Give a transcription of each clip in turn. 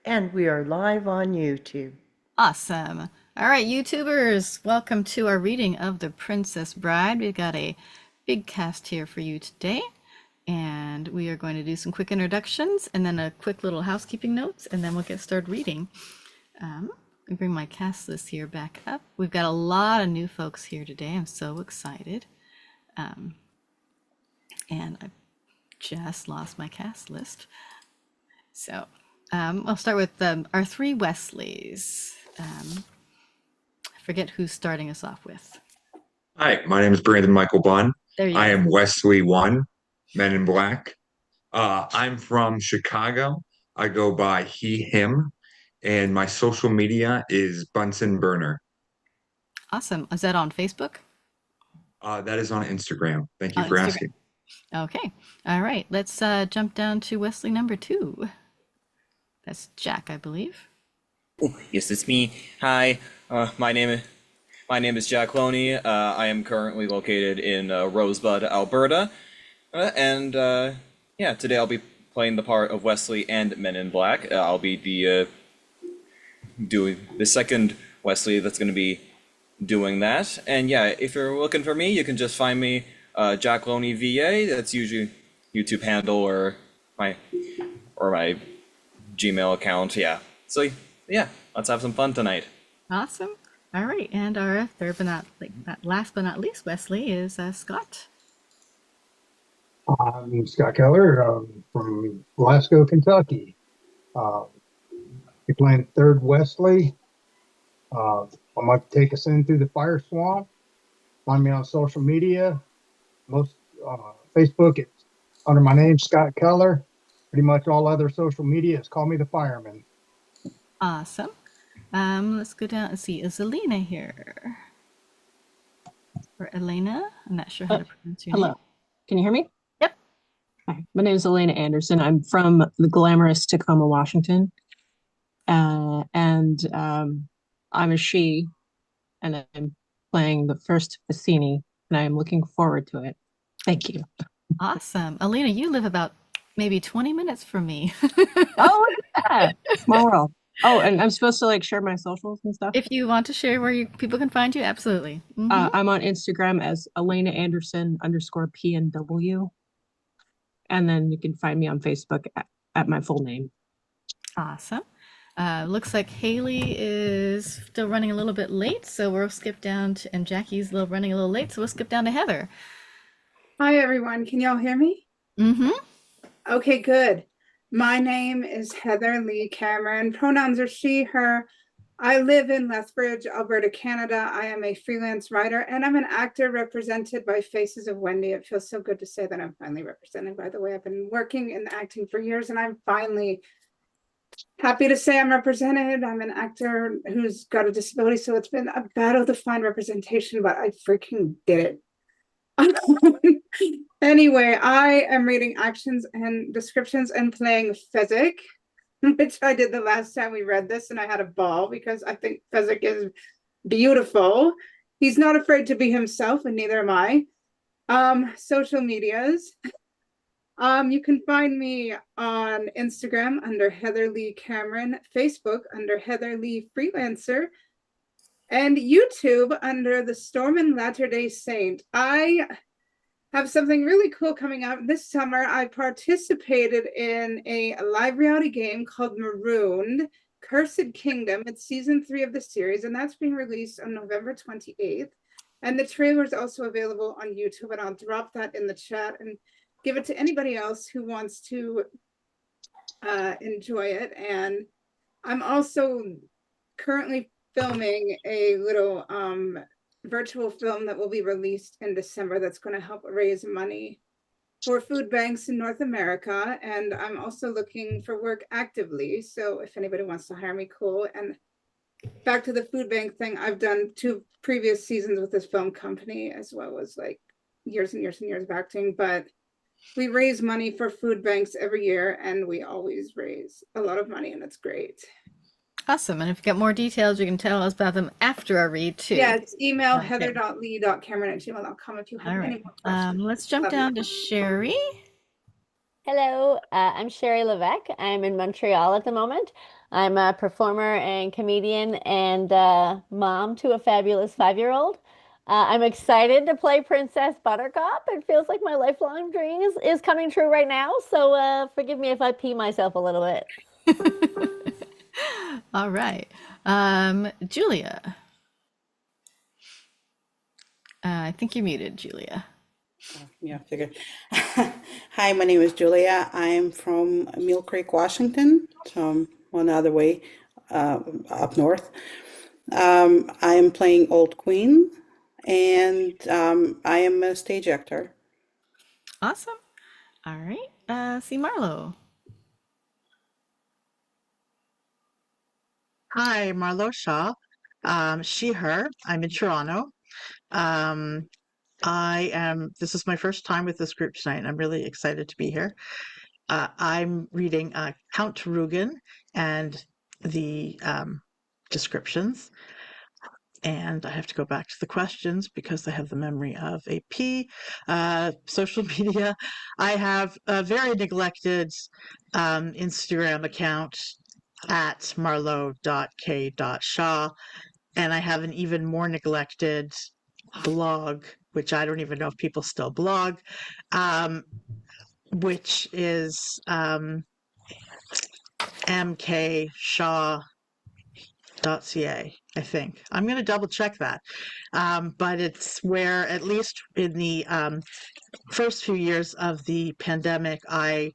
and we are live on YouTube. Awesome. All right, YouTubers, welcome to our reading of The Princess Bride. We've got a big cast here for you today, and we are going to do some quick introductions and then a quick little housekeeping notes, and then we'll get started reading. Let me bring my cast list here back up. We've got a lot of new folks here today. I'm so excited. And I just lost my cast list. So I'll start with our three Wesleys. I forget who's starting us off with. Hi, my name is Brandon Michael Bunn. There you I go. am Wesley One, Men in Black. I'm from Chicago. I go by he, him, and my social media is Bunsen Burner. Awesome. Is that on Facebook? That is on Instagram. Thank you On for Instagram. asking. Okay. All right. Let's jump down to Wesley number 2. That's Jack, I believe. Oh, yes, it's me. Hi, my name is Jack Loney. I am currently located in Rosebud, Alberta, yeah, today I'll be playing the part of Wesley and Men in Black. I'll be doing the second Wesley that's going to be doing that. And yeah, if you're looking for me, you can just find me Jack Loney VA. That's usually YouTube handle or my Gmail account. Yeah. So yeah, let's have some fun tonight. Awesome. All right. And our third but not last but not least Wesley is Scott. I'm Scott Keller from Glasgow, Kentucky. You're playing third Wesley. I'm going to take us in through the fire swamp. Find me on social media. Most Facebook, it's under my name, Scott Keller. Pretty much all other social media is Call Me the Fireman. Awesome. Let's go down and see. Is Elena here? Or Elena? I'm not sure how to pronounce your Hello. name. Can you hear me? Yep. Hi. My name is Elena Anderson. I'm from the glamorous Tacoma, Washington. I'm a she, and I'm playing the first Vicini, and I am looking forward to it. Thank you. Awesome. Elena, you live about maybe 20 minutes from me. Oh, look at that. Small world. Oh, and I'm supposed to share my socials and stuff? If you want to share where people can find you, absolutely. I'm on Instagram as Elena Anderson _PNW. And then you can find me on Facebook at my full name. Awesome. Looks like Haley is still running a little bit late, so we'll skip down to, and Jackie's running a little late, so we'll skip down to Heather. Hi, everyone. Can y'all hear me? Mm-hmm. Okay, good. My name is Heather Lee Cameron. Pronouns are she, her. I live in Lethbridge, Alberta, Canada. I am a freelance writer, and I'm an actor represented by Faces of Wendy. It feels so good to say that I'm finally represented, by the way. I've been working in acting for years, and I'm finally happy to say I'm represented. I'm an actor who's got a disability, so it's been a battle to find representation, but I freaking did it. Anyway, I am reading actions and descriptions and playing Fezzik, which I did the last time we read this, and I had a ball because I think Fezzik is beautiful. He's not afraid to be himself, and neither am I. Social medias. You can find me on Instagram under Heather Lee Cameron, Facebook under Heather Lee Freelancer, and YouTube under The Storm and Latter-day Saint. I have something really cool coming up this summer. I participated in a live reality game called Marooned, Cursed Kingdom. It's season 3 of the series, and that's being released on November 28th. And the trailer is also available on YouTube, and I'll drop that in the chat and give it to anybody else who wants to enjoy it. And I'm also currently filming a little virtual film that will be released in December that's going to help raise money for food banks in North America. And I'm also looking for work actively. So if anybody wants to hire me, cool. And back to the food bank thing, I've done 2 previous seasons with this film company, as well as years and years and years of acting. But we raise money for food banks every year, and we always raise a lot of money, and it's great. Awesome. And if you got more details, you can tell us about them after our read too. Yeah, it's email Okay. heather.lee.cameron@gmail.com if you have All any right. more questions. Let's jump Love you. down to Sherry. Hello, I'm Sherry Levesque. I'm in Montreal at the moment. I'm a performer and comedian and mom to a fabulous 5-year-old. I'm excited to play Princess Buttercup. It feels like my lifelong dream is coming true right now. So forgive me if I pee myself a little bit. All right. Julia. I think you're muted, Julia. Yeah, figured. Hi, my name is Julia. I'm from Mill Creek, Washington, so one other way up north. I am playing Old Queen, and I am a stage actor. Awesome. All right. See Marlo. Hi, Marlo Shaw. She, her. I'm in Toronto. This is my first time with this group tonight, and I'm really excited to be here. I'm reading Count Rugen and the descriptions. And I have to go back to the questions because I have the memory of a pea. Social media. I have a very neglected Instagram account at marlo.k.shaw. And I have an even more neglected blog, which I don't even know if people still blog, which is mkshaw.ca, I think. I'm going to double check that. But it's where, at least in the first few years of the pandemic, I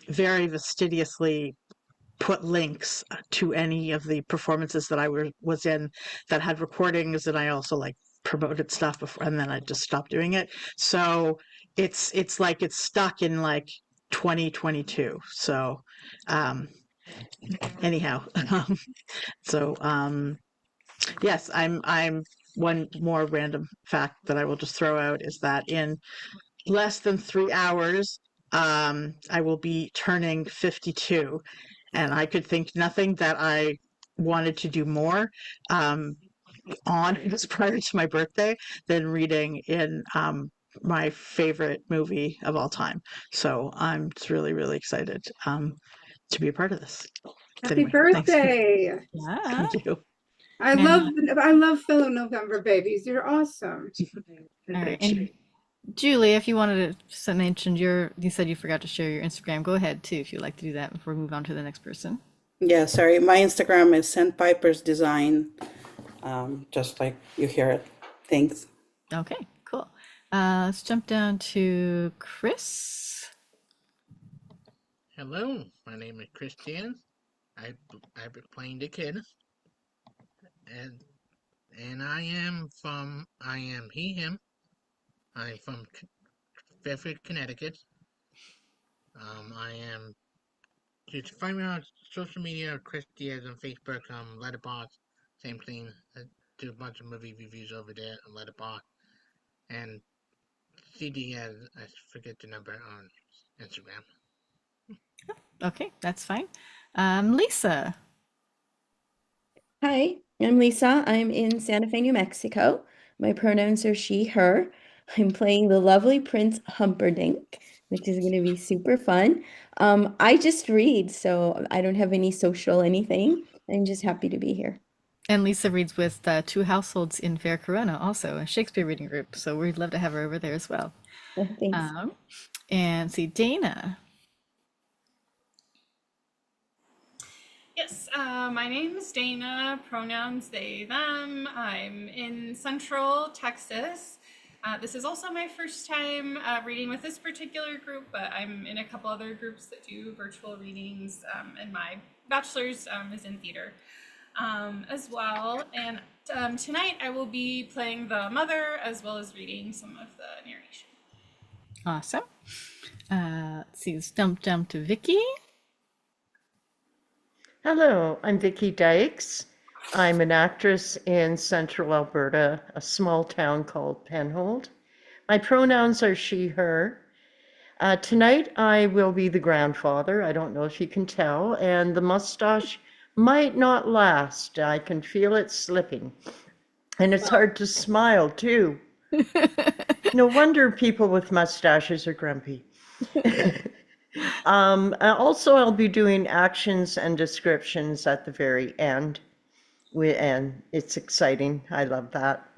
very fastidiously put links to any of the performances that I was in that had recordings, and I also like promoted stuff before, and then I just stopped doing it. So it's like it's stuck in like 2022. So anyhow, yes, I'm one more random fact that I will just throw out is that in less than 3 hours, I will be turning 52. And I could think nothing that I wanted to do more just prior to my birthday than reading in my favorite movie of all time. So I'm just really, really excited to be a part of this. Happy Anyway, thanks. birthday. Yeah. Thank you. I love fellow November babies. You're awesome. All right. And Julie, if you wanted to mention you said you forgot to share your Instagram. Go ahead too, if you'd like to do that before we move on to the next person. Yeah, sorry. My Instagram is Sandpiper's Design, just like you hear it. Thanks. Okay, cool. Let's jump down to Chris. Hello, my name is Christian. I've been playing the kid, and I am he, him. I'm from Fairfield, Connecticut. You can find me on social media, Chris Diaz on Facebook, Letterboxd, same thing. I do a bunch of movie reviews over there on Letterboxd, and CD as I forget the number on Instagram. Okay, that's fine. Lisa. Hi, I'm Lisa. I'm in Santa Fe, New Mexico. My pronouns are she, her. I'm playing the lovely Prince Humperdinck, which is going to be super fun. I just read, so I don't have any social anything. I'm just happy to be here. And Lisa reads with Two Households in Fair Corona, also a Shakespeare reading group. So we'd love to have her over there as well. Thanks. And see, Dana. Yes, my name is Dana, pronouns they, them. I'm in Central Texas. This is also my first time reading with this particular group, but I'm in a couple other groups that do virtual readings, and my bachelor's is in theater as well. And tonight I will be playing the mother as well as reading some of the narration. Awesome. Let's see, let's jump to Vicky. Hello, I'm Vicky Dykes. I'm an actress in Central Alberta, a small town called Penhold. My pronouns are she, her. Tonight I will be the grandfather. I don't know if you can tell, and the mustache might not last. I can feel it slipping. And it's hard to smile too. No wonder people with mustaches are grumpy. Also, I'll be doing actions and descriptions at the very end. And it's exciting. I love that.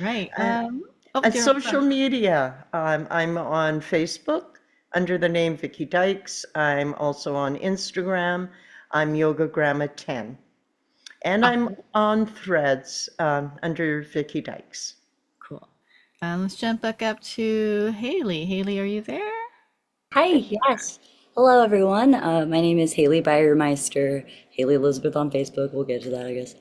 Right. Oh, And Daryl, social media, I'm on Facebook under the name Vicky Dykes. I'm also on Instagram. I'm Yoga Grandma 10. And I'm on Threads under Vicky Dykes. Cool. Let's jump back up to Haley. Haley, are you there? Hi, yes. Hello, everyone. My name is Haley Bayermeister, Haley Elizabeth on Facebook. We'll get to that, I guess.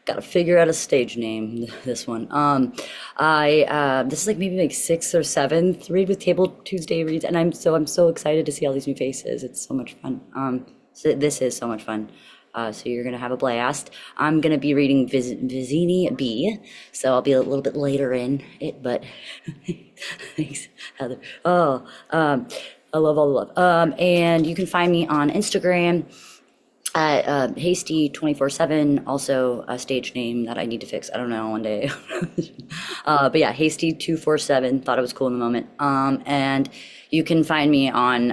Gotta figure out a stage name, this one. This is like maybe like 6th or 7th Read with Table Tuesday reads, and I'm so excited to see all these new faces. It's so much fun. So this is so much fun. So you're gonna have a blast. I'm gonna be reading Vizini B, so I'll be a little bit later in it, but thanks, Heather. I love all the love. And you can find me on Instagram at Hasty247, also a stage name that I need to fix. I don't know, one day. But yeah, Hasty247, thought it was cool in the moment. And you can find me on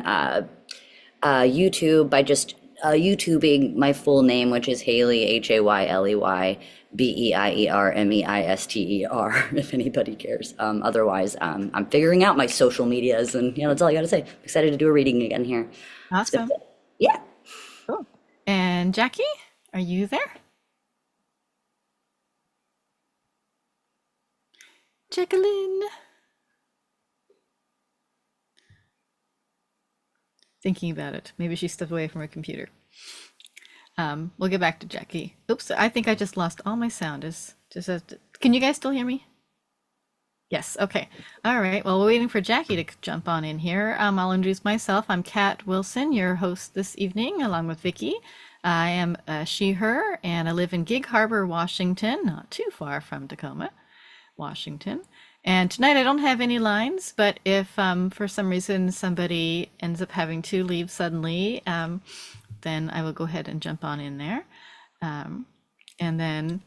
YouTube by just YouTubing my full name, which is Haley, HAYLEY, BEIERMEISTER, if anybody cares. Otherwise, I'm figuring out my social medias, and that's all I gotta say. I'm excited to do a reading again here. Awesome. Yeah. Cool. And Jackie, are you there? Jacqueline. Thinking about it. Maybe she stepped away from her computer. We'll get back to Jackie. Oops, I think I just lost all my sound. Can you guys still hear me? Yes, okay. All right, well, we're waiting for Jackie to jump on in here. I'll introduce myself. I'm Kat Wilson, your host this evening, along with Vicky. I am she, her, and I live in Gig Harbor, Washington, not too far from Tacoma, Washington. And tonight I don't have any lines, but if for some reason somebody ends up having to leave suddenly, then I will go ahead and jump on in there. And then,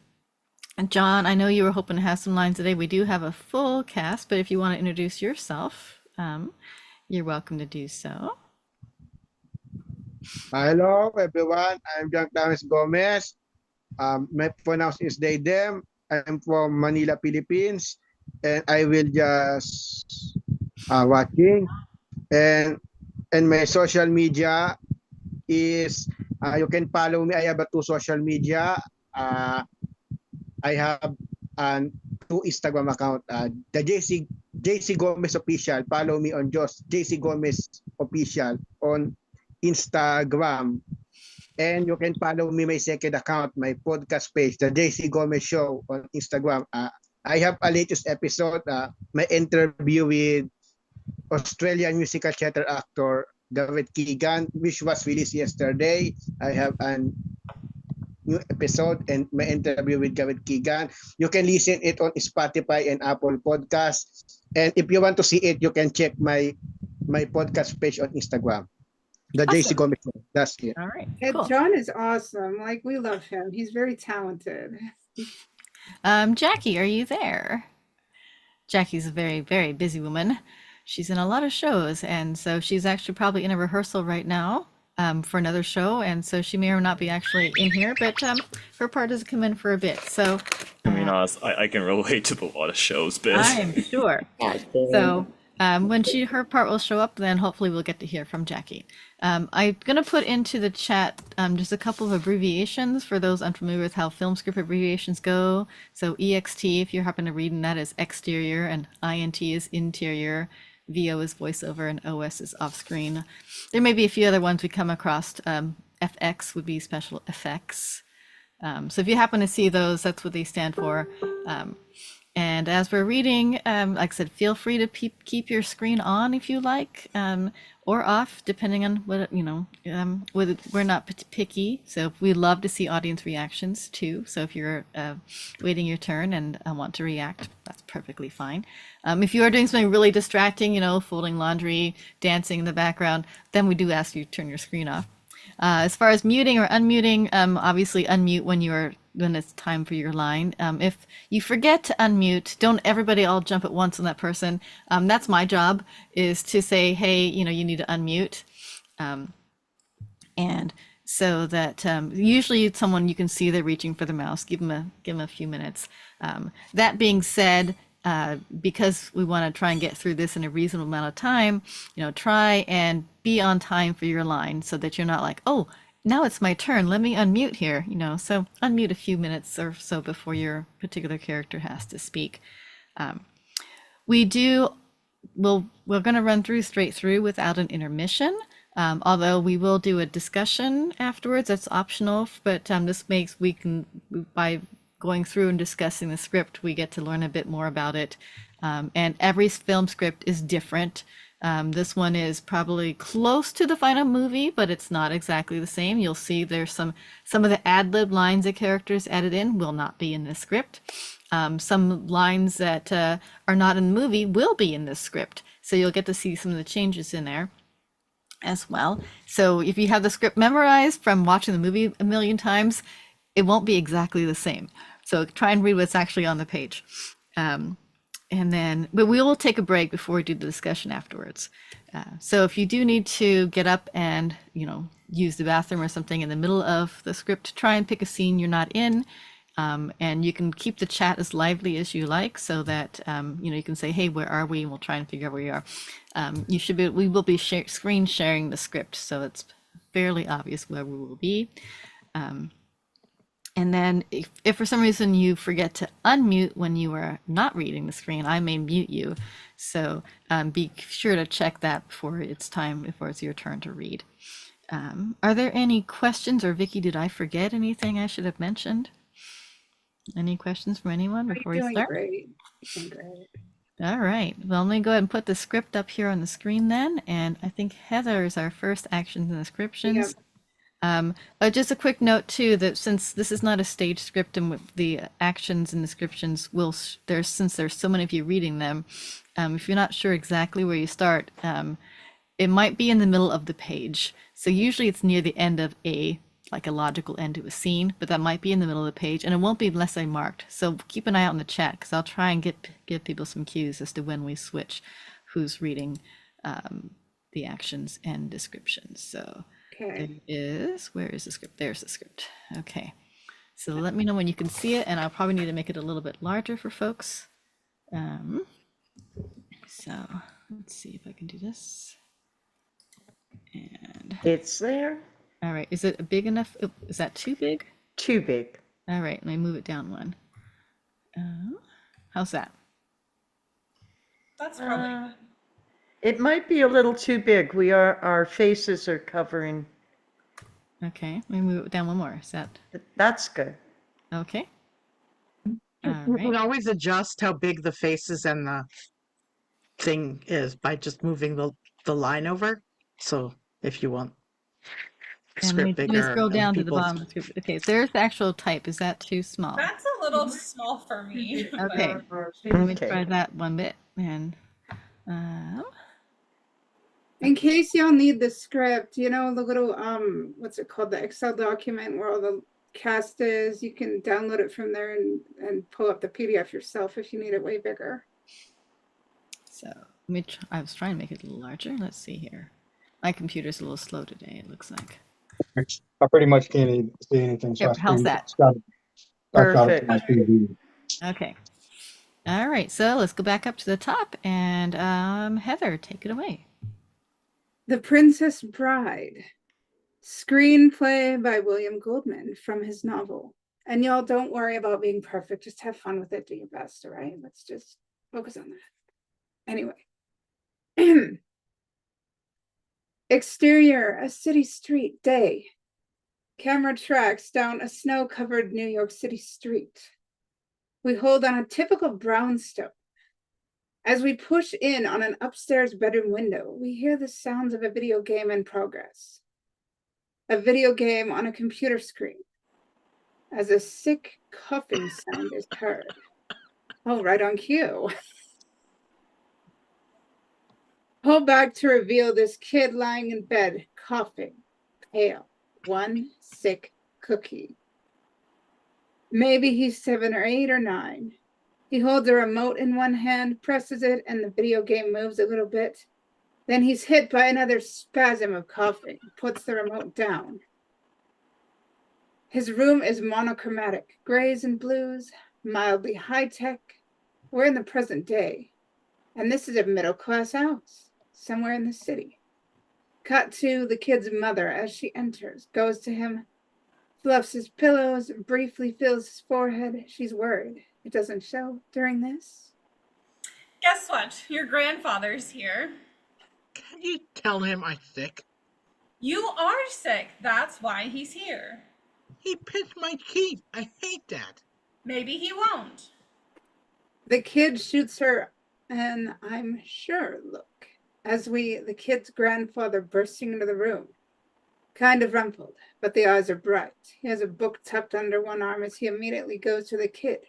John, I know you were hoping to have some lines today. We do have a full cast, but if you want to introduce yourself, you're welcome to do so. Hello, everyone. I'm John Thomas Gomez. My pronouns is they, them. I'm from Manila, Philippines. And I will just watching. And my social media is, you can follow me. I have 2 social media. I have 2 Instagram account. The JC Gomez Official. Follow me on JC Gomez Official on Instagram. And you can follow me my second account, my podcast page, the JC Gomez Show on Instagram. I have a latest episode, my interview with Australian musical theater actor David Keegan, which was released yesterday. I have a new episode and my interview with David Keegan. You can listen it on Spotify and Apple Podcasts. And if you want to see it, you can check my podcast page on Instagram. The Awesome. JC Gomez Show. That's it. All right. And Cool. John is awesome. Like, we love him. He's very talented. Jackie, are you there? Jackie's a very, very busy woman. She's in a lot of shows, and so she's actually probably in a rehearsal right now for another show, and so she may or not be actually in here, but her part does come in for a bit. So I mean, I can relate to a lot of shows, but I'm sure. So when her part will show up, then hopefully we'll get to hear from Jackie. I'm going to put into the chat just a couple of abbreviations for those unfamiliar with how film script abbreviations go. So EXT, if you happen to read, and that is exterior, and INT is interior, VO is voiceover, and OS is off screen. There may be a few other ones we come across. FX would be special effects. So if you happen to see those, that's what they stand for. And as we're reading, like I said, feel free to keep your screen on if you like, or off, depending on what, we're not picky. So we love to see audience reactions too. So if you're waiting your turn and want to react, that's perfectly fine. If you are doing something really distracting, folding laundry, dancing in the background, then we do ask you to turn your screen off. As far as muting or unmuting, obviously unmute when it's time for your line. If you forget to unmute, don't everybody all jump at once on that person. That's my job, is to say, hey, you need to unmute. And so that usually it's someone you can see they're reaching for the mouse. Give them a few minutes. That being said, because we want to try and get through this in a reasonable amount of time, try and be on time for your line so that you're not like, oh, now it's my turn, let me unmute here. So unmute a few minutes or so before your particular character has to speak. We're going to run straight through without an intermission. Although we will do a discussion afterwards, that's optional, but this makes, by going through and discussing the script, we get to learn a bit more about it. And every film script is different. This one is probably close to the final movie, but it's not exactly the same. You'll see there's some of the ad-lib lines that characters added in will not be in this script. Some lines that are not in the movie will be in this script. So you'll get to see some of the changes in there as well. So if you have the script memorized from watching the movie a million times, it won't be exactly the same. So try and read what's actually on the page. But we will take a break before we do the discussion afterwards. So if you do need to get up and, use the bathroom or something in the middle of the script, try and pick a scene you're not in. And you can keep the chat as lively as you like, so that you can say, hey, where are we? And we'll try and figure out where we are. We will be screen sharing the script, so it's fairly obvious where we will be. And then if for some reason you forget to unmute when you are not reading the screen, I may mute you. So be sure to check that before it's your turn to read. Are there any questions, or Vicky, did I forget anything I should have mentioned? Any questions from anyone before we start? Great. You're doing great. All right. Well, let me go ahead and put the script up here on the screen then. And I think Heather is our first actions and descriptions. But just a quick note too, that since this is not a stage script, and with the actions and descriptions since there's so many of you reading them, if you're not sure exactly where you start, it might be in the middle of the page. So usually it's near the end of like a logical end to a scene, but that might be in the middle of the page, and it won't be unless I marked. So keep an eye out in the chat, because I'll try and give people some cues as to when we switch who's reading the actions and descriptions. So Okay. where is the script? There's the script. Okay. So let me know when you can see it, and I'll probably need to make it a little bit larger for folks. So let's see if I can do this. And It's there. all right, is it big enough? Oh, is that too big? Too big. All right, let me move it down one. How's that? That's probably good. It might be a little too big. Our faces are covering. Okay, let me move it down one more. Is that That's good. okay? All You can right. always adjust how big the faces and the thing is by just moving the line over. So if you want And let me script bigger scroll and down to the people bottom of the script. Okay, so there's the actual type. Is that too small? That's a little small for me. but- Okay, let me try that one bit. And In case y'all need the script, the little what's it called, the Excel document where all the cast is, you can download it from there and pull up the PDF yourself if you need it way bigger. so I was trying to make it a little larger. Let's see here. My computer's a little slow today, it looks like. I pretty much can't even see anything. So Here, I how's screenshot that? it to my TV. Okay. All right, so let's go back up to the top, and Heather, take it away. The Princess Bride. Screenplay by William Goldman from his novel. And y'all don't worry about being perfect. Just have fun with it. Do your best, all right? Let's just focus on that. Anyway. Exterior, a city street, day. Camera tracks down a snow-covered New York City street. We hold on a typical brownstone. As we push in on an upstairs bedroom window, we hear the sounds of a video game in progress. A video game on a computer screen. As a sick coughing sound is heard. Oh, right on cue. Pull back to reveal this kid lying in bed, coughing, pale, one sick cookie. Maybe he's 7 or 8 or 9. He holds a remote in one hand, presses it, and the video game moves a little bit. Then he's hit by another spasm of coughing, puts the remote down. His room is monochromatic, grays and blues, mildly high-tech. We're in the present day, and this is a middle-class house, somewhere in the city. Cut to the kid's mother as she enters, goes to him, fluffs his pillows, briefly feels his forehead. She's worried. It doesn't show during this. Guess what? Your grandfather's here. Can you tell him I'm sick? You are sick. That's why he's here. He pinched my cheek. I hate that. Maybe he won't. The kid shoots her an I'm sure look as the kid's grandfather bursting into the room. Kind of rumpled, but the eyes are bright. He has a book tucked under one arm as he immediately goes to the kid.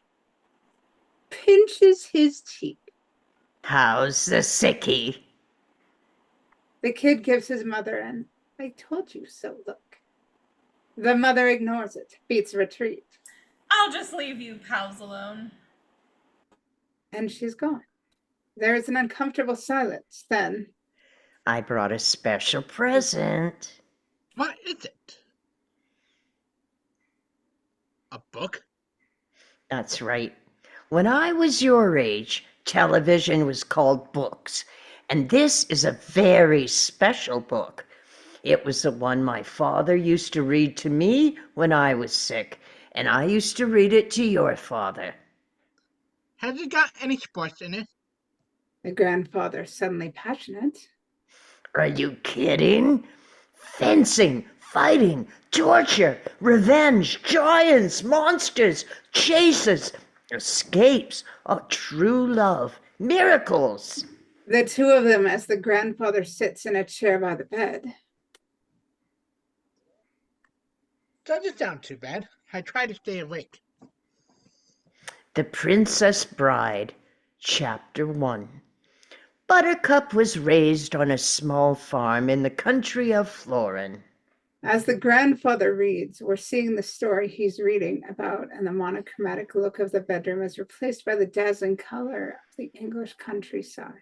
Pinches his cheek. How's the sickie? The kid gives his mother an I told you so look. The mother ignores it, beats retreat. I'll just leave you pals alone. And she's gone. There is an uncomfortable silence. Then, I brought a special present. What is it? A book? That's right. When I was your age, television was called books, and this is a very special book. It was the one my father used to read to me when I was sick, and I used to read it to your father. Has it got any sports in it? the grandfather suddenly passionate. Are you kidding? Fencing, fighting, torture, revenge, giants, monsters, chases, escapes, true love, miracles. The two of them as the grandfather sits in a chair by the bed. Doesn't sound too bad. I try to stay awake. The Princess Bride, Chapter 1. Buttercup was raised on a small farm in the country of Florin. As the grandfather reads, we're seeing the story he's reading about, and the monochromatic look of the bedroom is replaced by the dazzling color of the English countryside.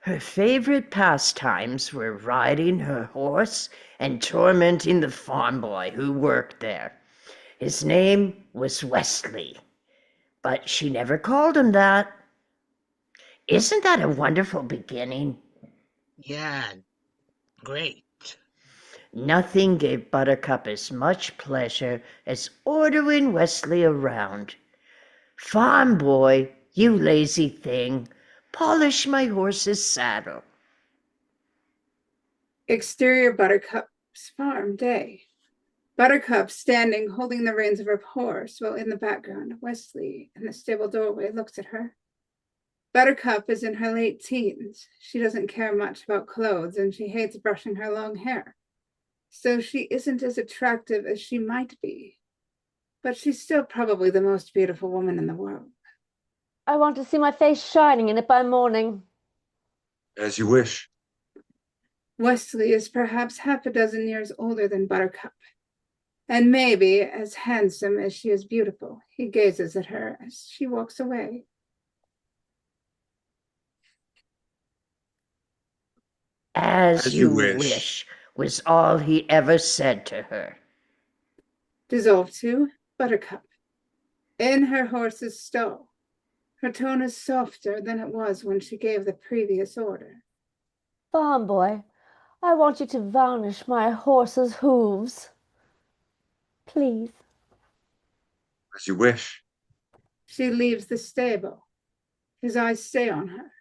Her favorite pastimes were riding her horse and tormenting the farm boy who worked there. His name was Wesley, but she never called him that. Isn't that a wonderful beginning? Yeah, great. Nothing gave Buttercup as much pleasure as ordering Wesley around. Farm boy, you lazy thing, polish my horse's saddle. Exterior Buttercup's farm day. Buttercup standing holding the reins of her horse, while in the background, Wesley in the stable doorway looks at her. Buttercup is in her late teens. She doesn't care much about clothes, and she hates brushing her long hair. So she isn't as attractive as she might be. But she's still probably the most beautiful woman in the world. I want to see my face shining in it by morning. As you wish. Wesley is perhaps half a dozen years older than Buttercup, and maybe as handsome as she is beautiful. He gazes at her as she walks away. As you wish, was all he ever said to her. Dissolve to Buttercup. In her horse's stall. Her tone is softer than it was when she gave the previous order. Farm boy, I want you to varnish my horse's hooves. Please. As you wish. She leaves the stable. His eyes stay on her.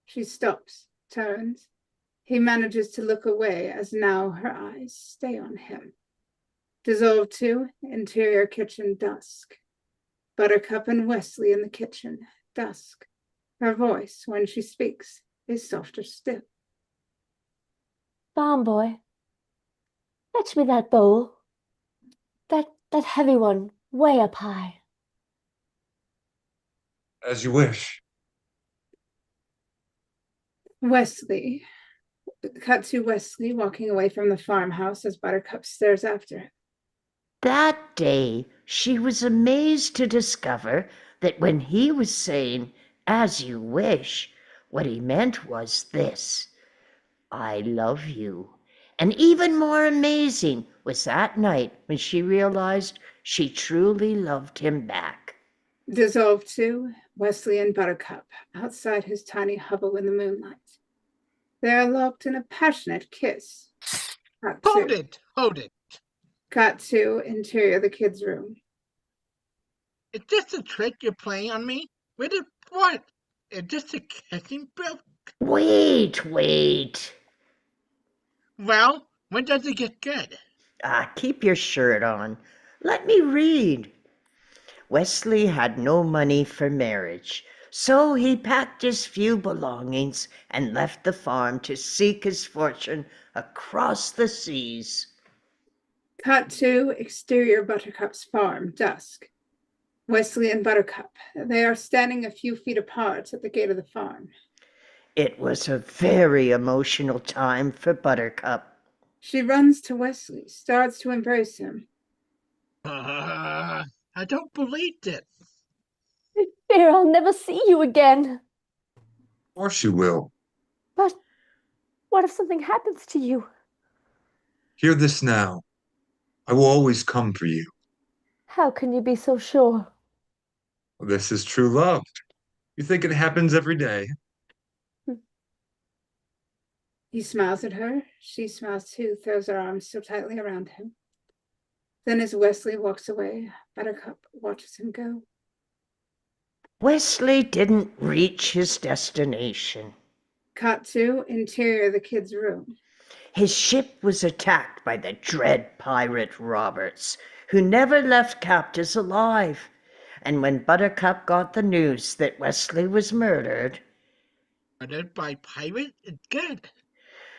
She stops, turns. He manages to look away as now her eyes stay on him. Dissolve to interior kitchen dusk. Buttercup and Wesley in the kitchen, dusk. Her voice, when she speaks, is softer still. Farm boy, fetch me that bowl. That heavy one, way up high. As you wish. Wesley, Cut to Wesley walking away from the farmhouse as Buttercup stares after him. That day, she was amazed to discover that when he was saying, "As you wish," what he meant was this: "I love you." And even more amazing was that night when she realized she truly loved him back. Dissolve 2, Wesley and Buttercup, outside his tiny hovel in the moonlight. They are locked in a passionate kiss. Hold it! Hold it! Cut to interior of the kids' room. Is this a trick you're playing on me? With it what? Is this a kissing book? Wait. Well, when does it get good? Keep your shirt on. Let me read. Wesley had no money for marriage, so he packed his few belongings and left the farm to seek his fortune across the seas. Cut to exterior Buttercup's farm, dusk. Wesley and Buttercup, they are standing a few feet apart at the gate of the farm. It was a very emotional time for Buttercup. She runs to Wesley, starts to embrace him. I don't believe it. I fear I'll never see you again. Of course you will. But what if something happens to you? Hear this now. I will always come for you. How can you be so sure? This is true love. You think it happens every day? He smiles at her. She smiles too, throws her arms so tightly around him. Then as Wesley walks away, Buttercup watches him go. Wesley didn't reach his destination. Cut to interior of the kids' room. His ship was attacked by the dread pirate Roberts, who never left captives alive. And when Buttercup got the news that Wesley was murdered, Murdered by pirate? It's good.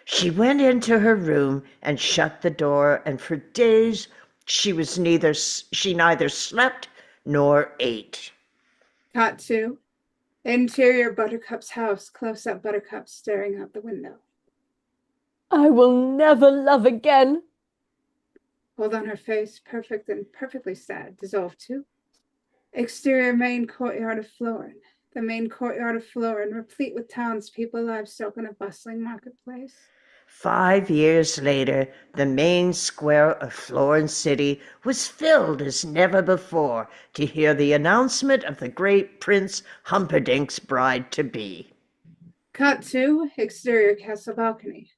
she went into her room and shut the door, and for days she neither slept nor ate. Cut to interior Buttercup's house, close up Buttercup staring out the window. I will never love again. Hold on her face, perfect and perfectly sad. Dissolve 2. Exterior main courtyard of Florin. The main courtyard of Florin, replete with townspeople, livestock, and a bustling marketplace. 5 years later, the main square of Florin City was filled as never before to hear the announcement of the great Prince Humperdinck's bride-to-be. Cut to exterior castle balcony.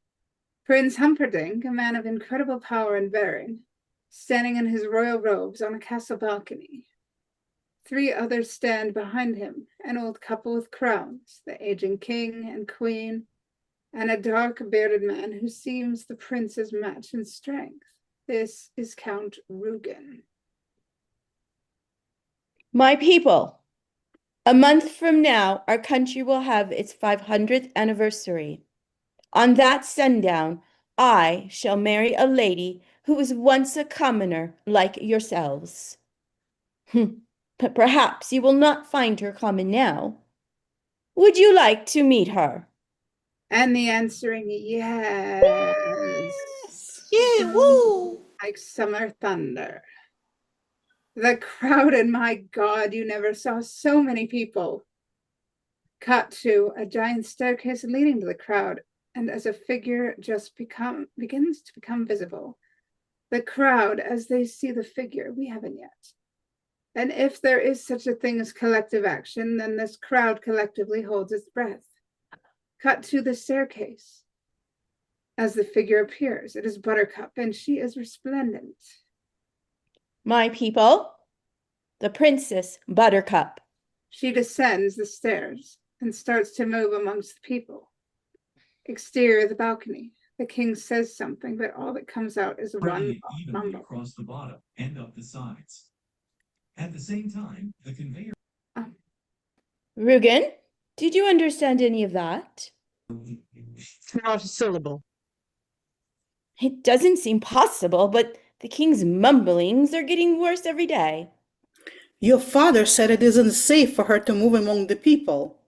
Prince Humperdinck, a man of incredible power and bearing, standing in his royal robes on a castle balcony. 3 others stand behind him, an old couple with crowns, the aging king and queen, and a dark bearded man who seems the prince's match in strength. This is Count Rugen. My people, a month from now, our country will have its 500th anniversary. On that sundown, I shall marry a lady who was once a commoner like yourselves. But perhaps you will not find her common now. Would you like to meet her? And the answering yes. Yeah, woo! Like summer thunder. The crowd, and my God, you never saw so many people. Cut to a giant staircase leading to the crowd, and as a figure just begins to become visible. The crowd, as they see the figure, we haven't yet. And if there is such a thing as collective action, then this crowd collectively holds its breath. Cut to the staircase. As the figure appears, it is Buttercup, and she is resplendent. My people, the Princess Buttercup. She descends the stairs and starts to move amongst the people. Exterior of the balcony. The king says something, but all that comes out is one mumble. Across the bottom and up the sides. At the same time, the conveyor. Rugen, did you understand any of that? Not a syllable. It doesn't seem possible, but the king's mumblings are getting worse every day. Your father said it isn't safe for her to move among the people.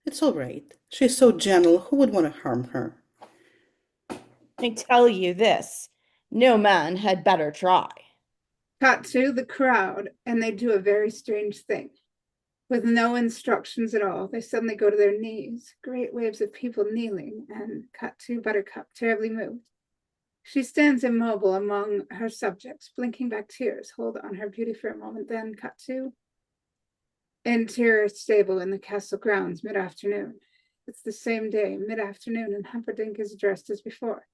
It's all right. She's so gentle. Who would want to harm her? I tell you this, no man had better try. Cut to the crowd, and they do a very strange thing. With no instructions at all, they suddenly go to their knees. Great waves of people kneeling, and cut to Buttercup, terribly moved. She stands immobile among her subjects, blinking back tears, hold on her beauty for a moment, then cut to interior stable in the castle grounds, mid-afternoon. It's the same day, mid-afternoon, and Humperdinck is dressed as before.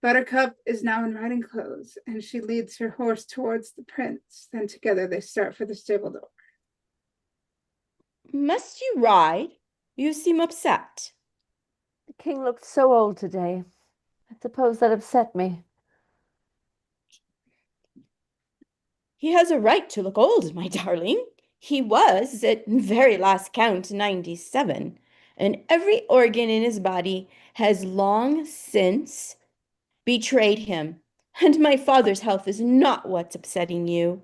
Buttercup is now in riding clothes, and she leads her horse towards the prince. Then together they start for the stable door. Must you ride? You seem upset. The king looked so old today. I suppose that upset me. He has a right to look old, my darling. He was, at very last count, 97, and every organ in his body has long since betrayed him, and my father's health is not what's upsetting you.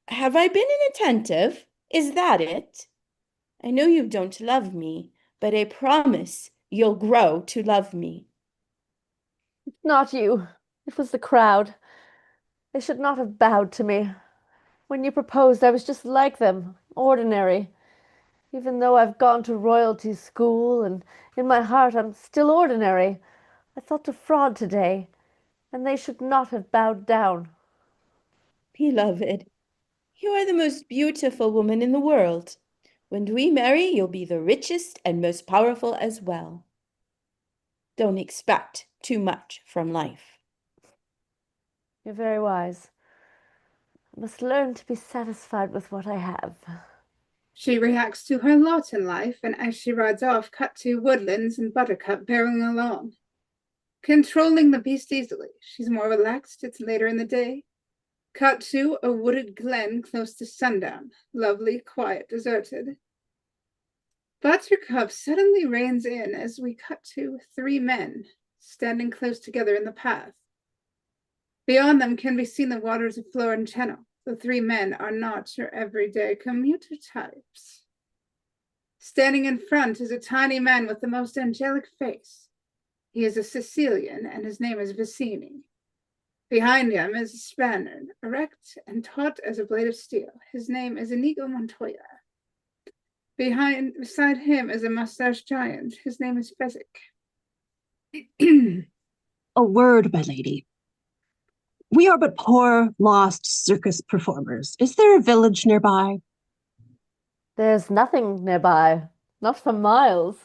Have I been inattentive? Is that it? I know you don't love me, but I promise you'll grow to love me. It's not you. It was the crowd. They should not have bowed to me. When you proposed, I was just like them, ordinary. Even though I've gone to royalty school, and in my heart I'm still ordinary. I thought to fraud today, and they should not have bowed down. Beloved, you are the most beautiful woman in the world. When we marry, you'll be the richest and most powerful as well. Don't expect too much from life. You're very wise. I must learn to be satisfied with what I have. She reacts to her lot in life, and as she rides off, cut to Woodlands and Buttercup barreling along. Controlling the beast easily, she's more relaxed, it's later in the day. Cut to a wooded glen close to sundown, lovely, quiet, deserted. Buttercup suddenly reins in as we cut to 3 men standing close together in the path. Beyond them can be seen the waters of Florence Channel. The 3 men are not your everyday commuter types. Standing in front is a tiny man with the most angelic face. He is a Sicilian, and his name is Vicini. Behind him is a Spaniard, erect and taut as a blade of steel. His name is Inigo Montoya. Beside him is a mustached giant. His name is Fezzik. A word, my lady. We are but poor, lost circus performers. Is there a village nearby? There's nothing nearby, not for miles.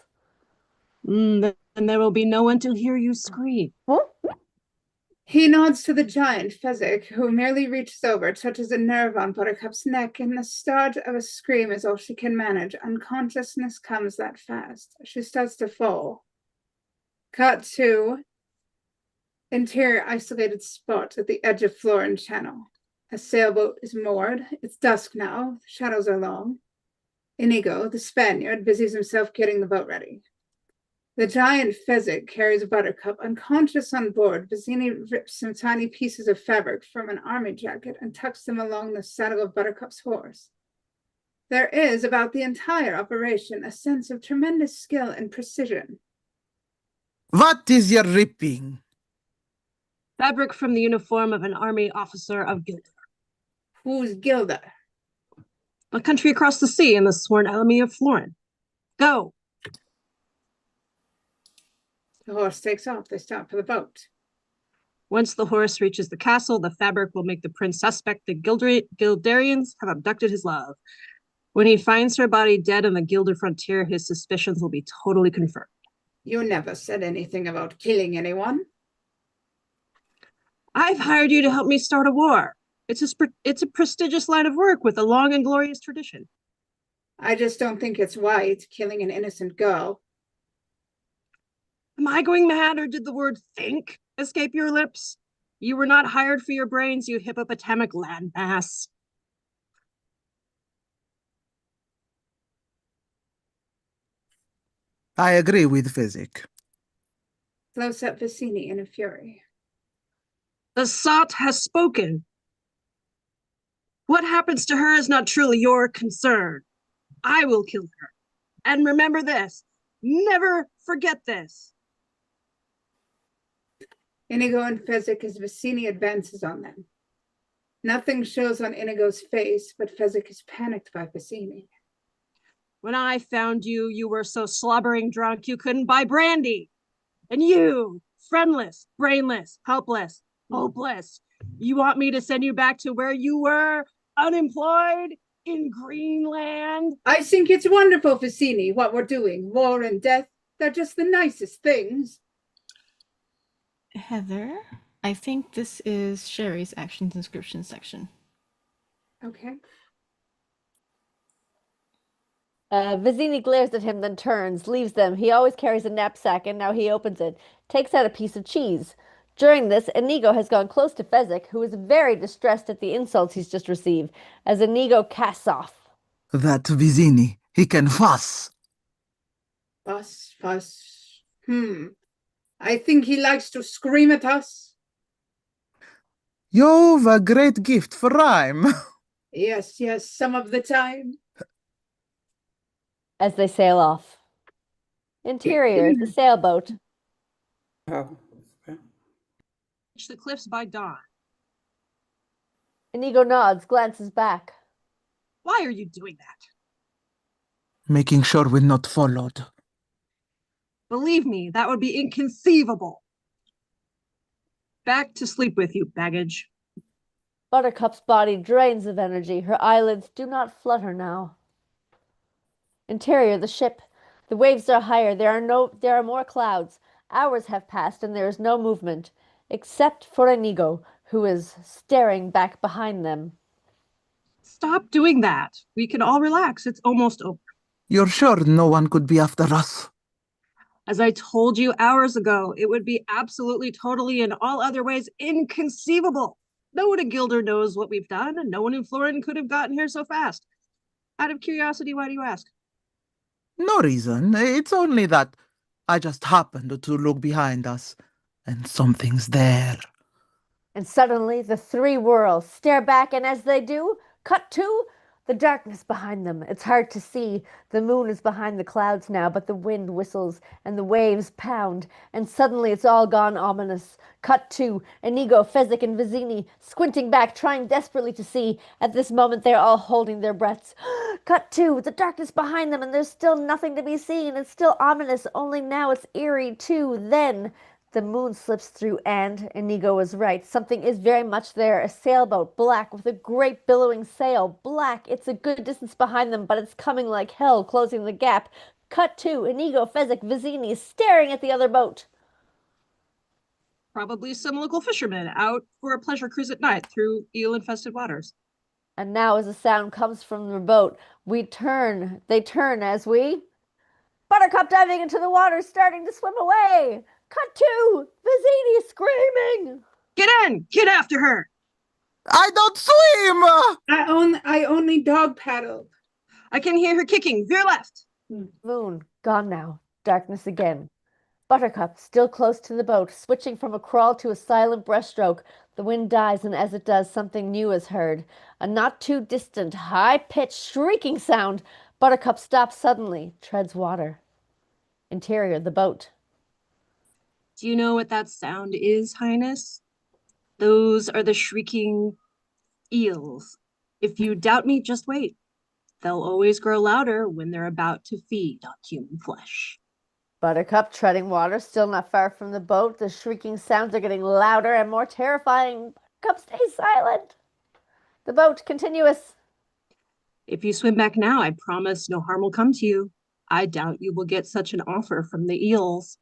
Then there will be no one to hear you scream. What? He nods to the giant, Fezzik, who merely reaches over, touches a nerve on Buttercup's neck, and the start of a scream is all she can manage. Unconsciousness comes that fast. She starts to fall. Cut to interior isolated spot at the edge of Florence Channel. A sailboat is moored. It's dusk now. The shadows are long. Inigo, the Spaniard, busies himself getting the boat ready. The giant Fezzik carries Buttercup unconscious on board. Vicini rips some tiny pieces of fabric from an army jacket and tucks them along the saddle of Buttercup's horse. There is, about the entire operation, a sense of tremendous skill and precision. What is your ripping? Fabric from the uniform of an army officer of Gilda. Who's Gilda? A country across the sea in the sworn enemy of Florin. Go! The horse takes off. They stop for the boat. Once the horse reaches the castle, the fabric will make the prince suspect the Gildarians have abducted his love. When he finds her body dead on the Gilder frontier, his suspicions will be totally confirmed. You never said anything about killing anyone. I've hired you to help me start a war. It's a prestigious line of work with a long and glorious tradition. I just don't think it's right, killing an innocent girl. Am I going mad, or did the word think escape your lips? You were not hired for your brains, you hippopotamic landmass. I agree with Fezzik. Close up Vicini in a fury. The sot has spoken. What happens to her is not truly your concern. I will kill her. And remember this. Never forget this. Inigo and Fezzik as Vicini advances on them. Nothing shows on Inigo's face, but Fezzik is panicked by Vicini. When I found you, you were so slobbering drunk you couldn't buy brandy. And you, friendless, brainless, helpless, hopeless. You want me to send you back to where you were, unemployed, in Greenland? I think it's wonderful, Vicini, what we're doing. War and death, they're just the nicest things. Heather, I think this is Sherry's actions inscription section. Okay. Vizzini glares at him, then turns, leaves them. He always carries a knapsack, and now he opens it, takes out a piece of cheese. During this, Inigo has gone close to Fezzik, who is very distressed at the insults he's just received, as Inigo casts off. That Vizini, he can fuss. Fuss, fuss. I think he likes to scream at us. You've a great gift for rhyme. Yes, yes, some of the time. As they sail off. Interior, the sailboat. Oh, okay. Reach the cliffs by dawn. Inigo nods, glances back. Why are you doing that? Making sure we're not followed. Believe me, that would be inconceivable. Back to sleep with you, baggage. Buttercup's body drains of energy. Her eyelids do not flutter now. Interior, the ship. The waves are higher. There are more clouds. Hours have passed and there is no movement, except for Inigo, who is staring back behind them. Stop doing that. We can all relax. It's almost over. You're sure no one could be after us? As I told you hours ago, it would be absolutely, totally, in all other ways inconceivable. No one in Gilder knows what we've done, and no one in Florin could have gotten here so fast. Out of curiosity, why do you ask? No reason. It's only that I just happened to look behind us, and something's there. And suddenly the three whirl, stare back, and as they do, cut to the darkness behind them. It's hard to see. The moon is behind the clouds now, but the wind whistles and the waves pound, and suddenly it's all gone ominous. Cut to Inigo, Fezzik, and Vizzini squinting back, trying desperately to see. At this moment, they're all holding their breaths. Cut to the darkness behind them, and there's still nothing to be seen. It's still ominous, only now it's eerie too. Then the moon slips through, and Inigo is right. Something is very much there. A sailboat, black, with a great billowing sail. Black. It's a good distance behind them, but it's coming like hell, closing the gap. Cut to Inigo, Fezzik, Vizzini staring at the other boat. Probably some local fishermen out for a pleasure cruise at night through eel-infested waters. And now as the sound comes from the boat, they turn as we... Buttercup diving into the water, starting to swim away. Cut to Vizzini screaming. Get in! Get after her! I don't swim! I only dog paddled. I can hear her kicking. Veer left. Moon, gone now. Darkness again. Buttercup, still close to the boat, switching from a crawl to a silent breaststroke. The wind dies, and as it does, something new is heard. A not too distant, high-pitched, shrieking sound. Buttercup stops suddenly, treads water. Interior, the boat. Do you know what that sound is, Highness? Those are the shrieking eels. If you doubt me, just wait. They'll always grow louder when they're about to feed on human flesh. Buttercup, treading water, still not far from the boat. The shrieking sounds are getting louder and more terrifying. Buttercup, stay silent. The boat, continuous. If you swim back now, I promise no harm will come to you. I doubt you will get such an offer from the eels.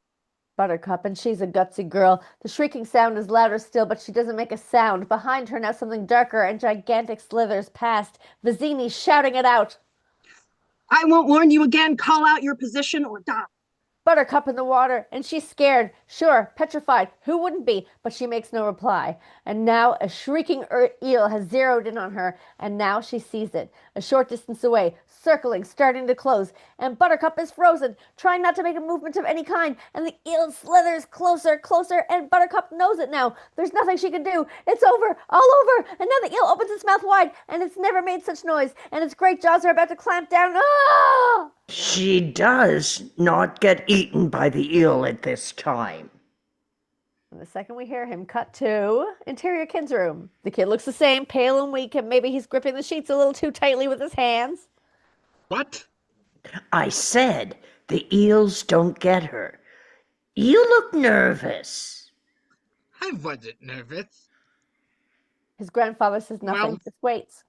Buttercup, and she's a gutsy girl. The shrieking sound is louder still, but she doesn't make a sound. Behind her now something darker and gigantic slithers past. Vizzini shouting it out. I won't warn you again. Call out your position or die. Buttercup in the water, and she's scared. Sure, petrified. Who wouldn't be? But she makes no reply. And now a shrieking eel has zeroed in on her, and now she sees it. A short distance away, circling, starting to close. And Buttercup is frozen, trying not to make a movement of any kind. And the eel slithers closer, closer, and Buttercup knows it now. There's nothing she can do. It's over, all over. And now the eel opens its mouth wide, and it's never made such noise. And its great jaws are about to clamp down. Ah! She does not get eaten by the eel at this time. And the second we hear him, cut to interior kid's room. The kid looks the same, pale and weak, and maybe he's gripping the sheets a little too tightly with his hands. What? I said the eels don't get her. You look nervous. I wasn't nervous. His grandfather says nothing, Well- just waits.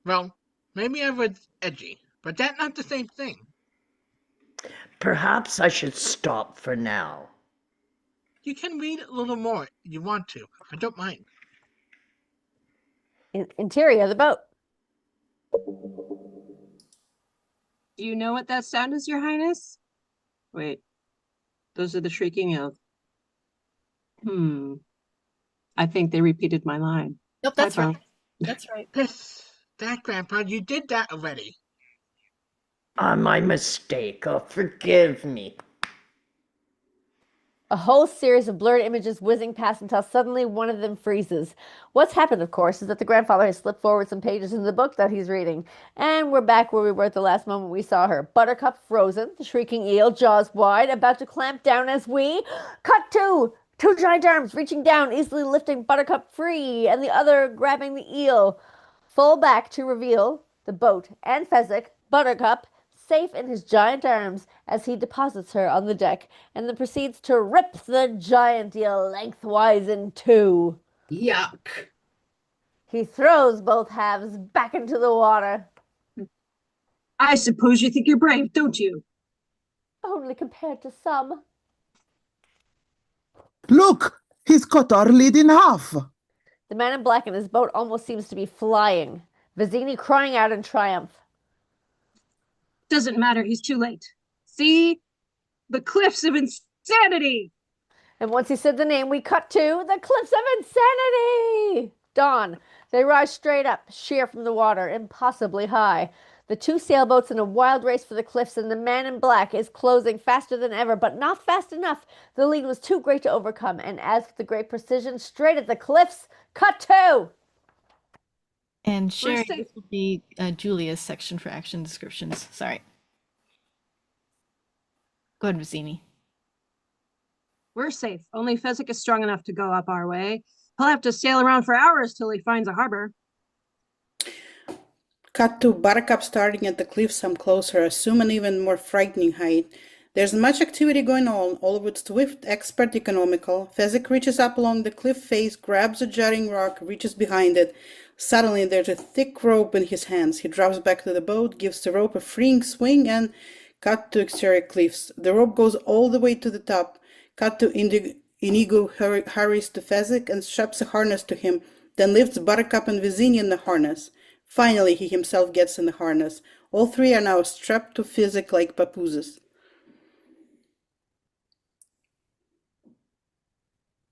Well, maybe I was edgy, but that's not the same thing. Perhaps I should stop for now. You can read a little more if you want to. I don't mind. Interior of the boat. Do you know what that sound is, Your Highness? Wait. Those are the shrieking eels. I think they repeated my line. Nope, that's Bye-bye. right. That's right. That, Grandpa, you did that already. My mistake. Oh, forgive me. A whole series of blurred images whizzing past until suddenly one of them freezes. What's happened, of course, is that the grandfather has slipped forward some pages in the book that he's reading. And we're back where we were at the last moment we saw her. Buttercup frozen, the shrieking eel, jaws wide, about to clamp down as we cut to two giant arms reaching down, easily lifting Buttercup free, and the other grabbing the eel. Full back to reveal the boat and Fezzik, Buttercup, safe in his giant arms as he deposits her on the deck and then proceeds to rip the giant eel lengthwise in two. Yuck. He throws both halves back into the water. I suppose you think you're brave, don't you? Only compared to some. Look! He's cut our lead in half! The man in black in his boat almost seems to be flying. Vizzini crying out in triumph. Doesn't matter, he's too late. See? The cliffs of insanity! And once he said the name, we cut to the cliffs of insanity! Dawn. They rise straight up, sheer from the water, impossibly high. The two sailboats in a wild race for the cliffs, and the man in black is closing faster than ever, but not fast enough. The lead was too great to overcome, and as with the great precision, straight at the cliffs, cut to! And Sherry, safe. this will be Julia's section for action descriptions. Sorry. Go ahead, Vizzini. We're safe. Only Fezzik is strong enough to go up our way. He'll have to sail around for hours till he finds a harbor. Cut to Buttercup starting at the cliff some closer, assume an even more frightening height. There's much activity going on, all of it swift, expert, economical. Fezzik reaches up along the cliff face, grabs a jutting rock, reaches behind it. Suddenly there's a thick rope in his hands. He drops back to the boat, gives the rope a freeing swing, and cut to exterior cliffs. The rope goes all the way to the top. Cut to Inigo hurries to Fezzik and straps a harness to him, then lifts Buttercup and Vizzini in the harness. Finally, he himself gets in the harness. All three are now strapped to Fezzik like papooses.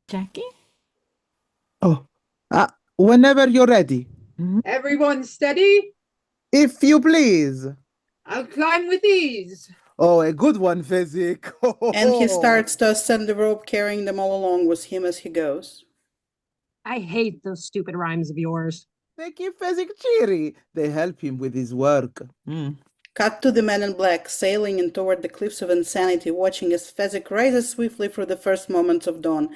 Jackie? Oh, whenever you're ready. Everyone steady? If you please. I'll climb with ease. Oh, a good one, Fezzik. And he starts to ascend the rope, carrying them all along with him as he goes. I hate those stupid rhymes of yours. They keep Fezzik cheery. They help him with his work. Cut to the man in black, sailing in toward the cliffs of insanity, watching as Fezzik rises swiftly through the first moments of dawn.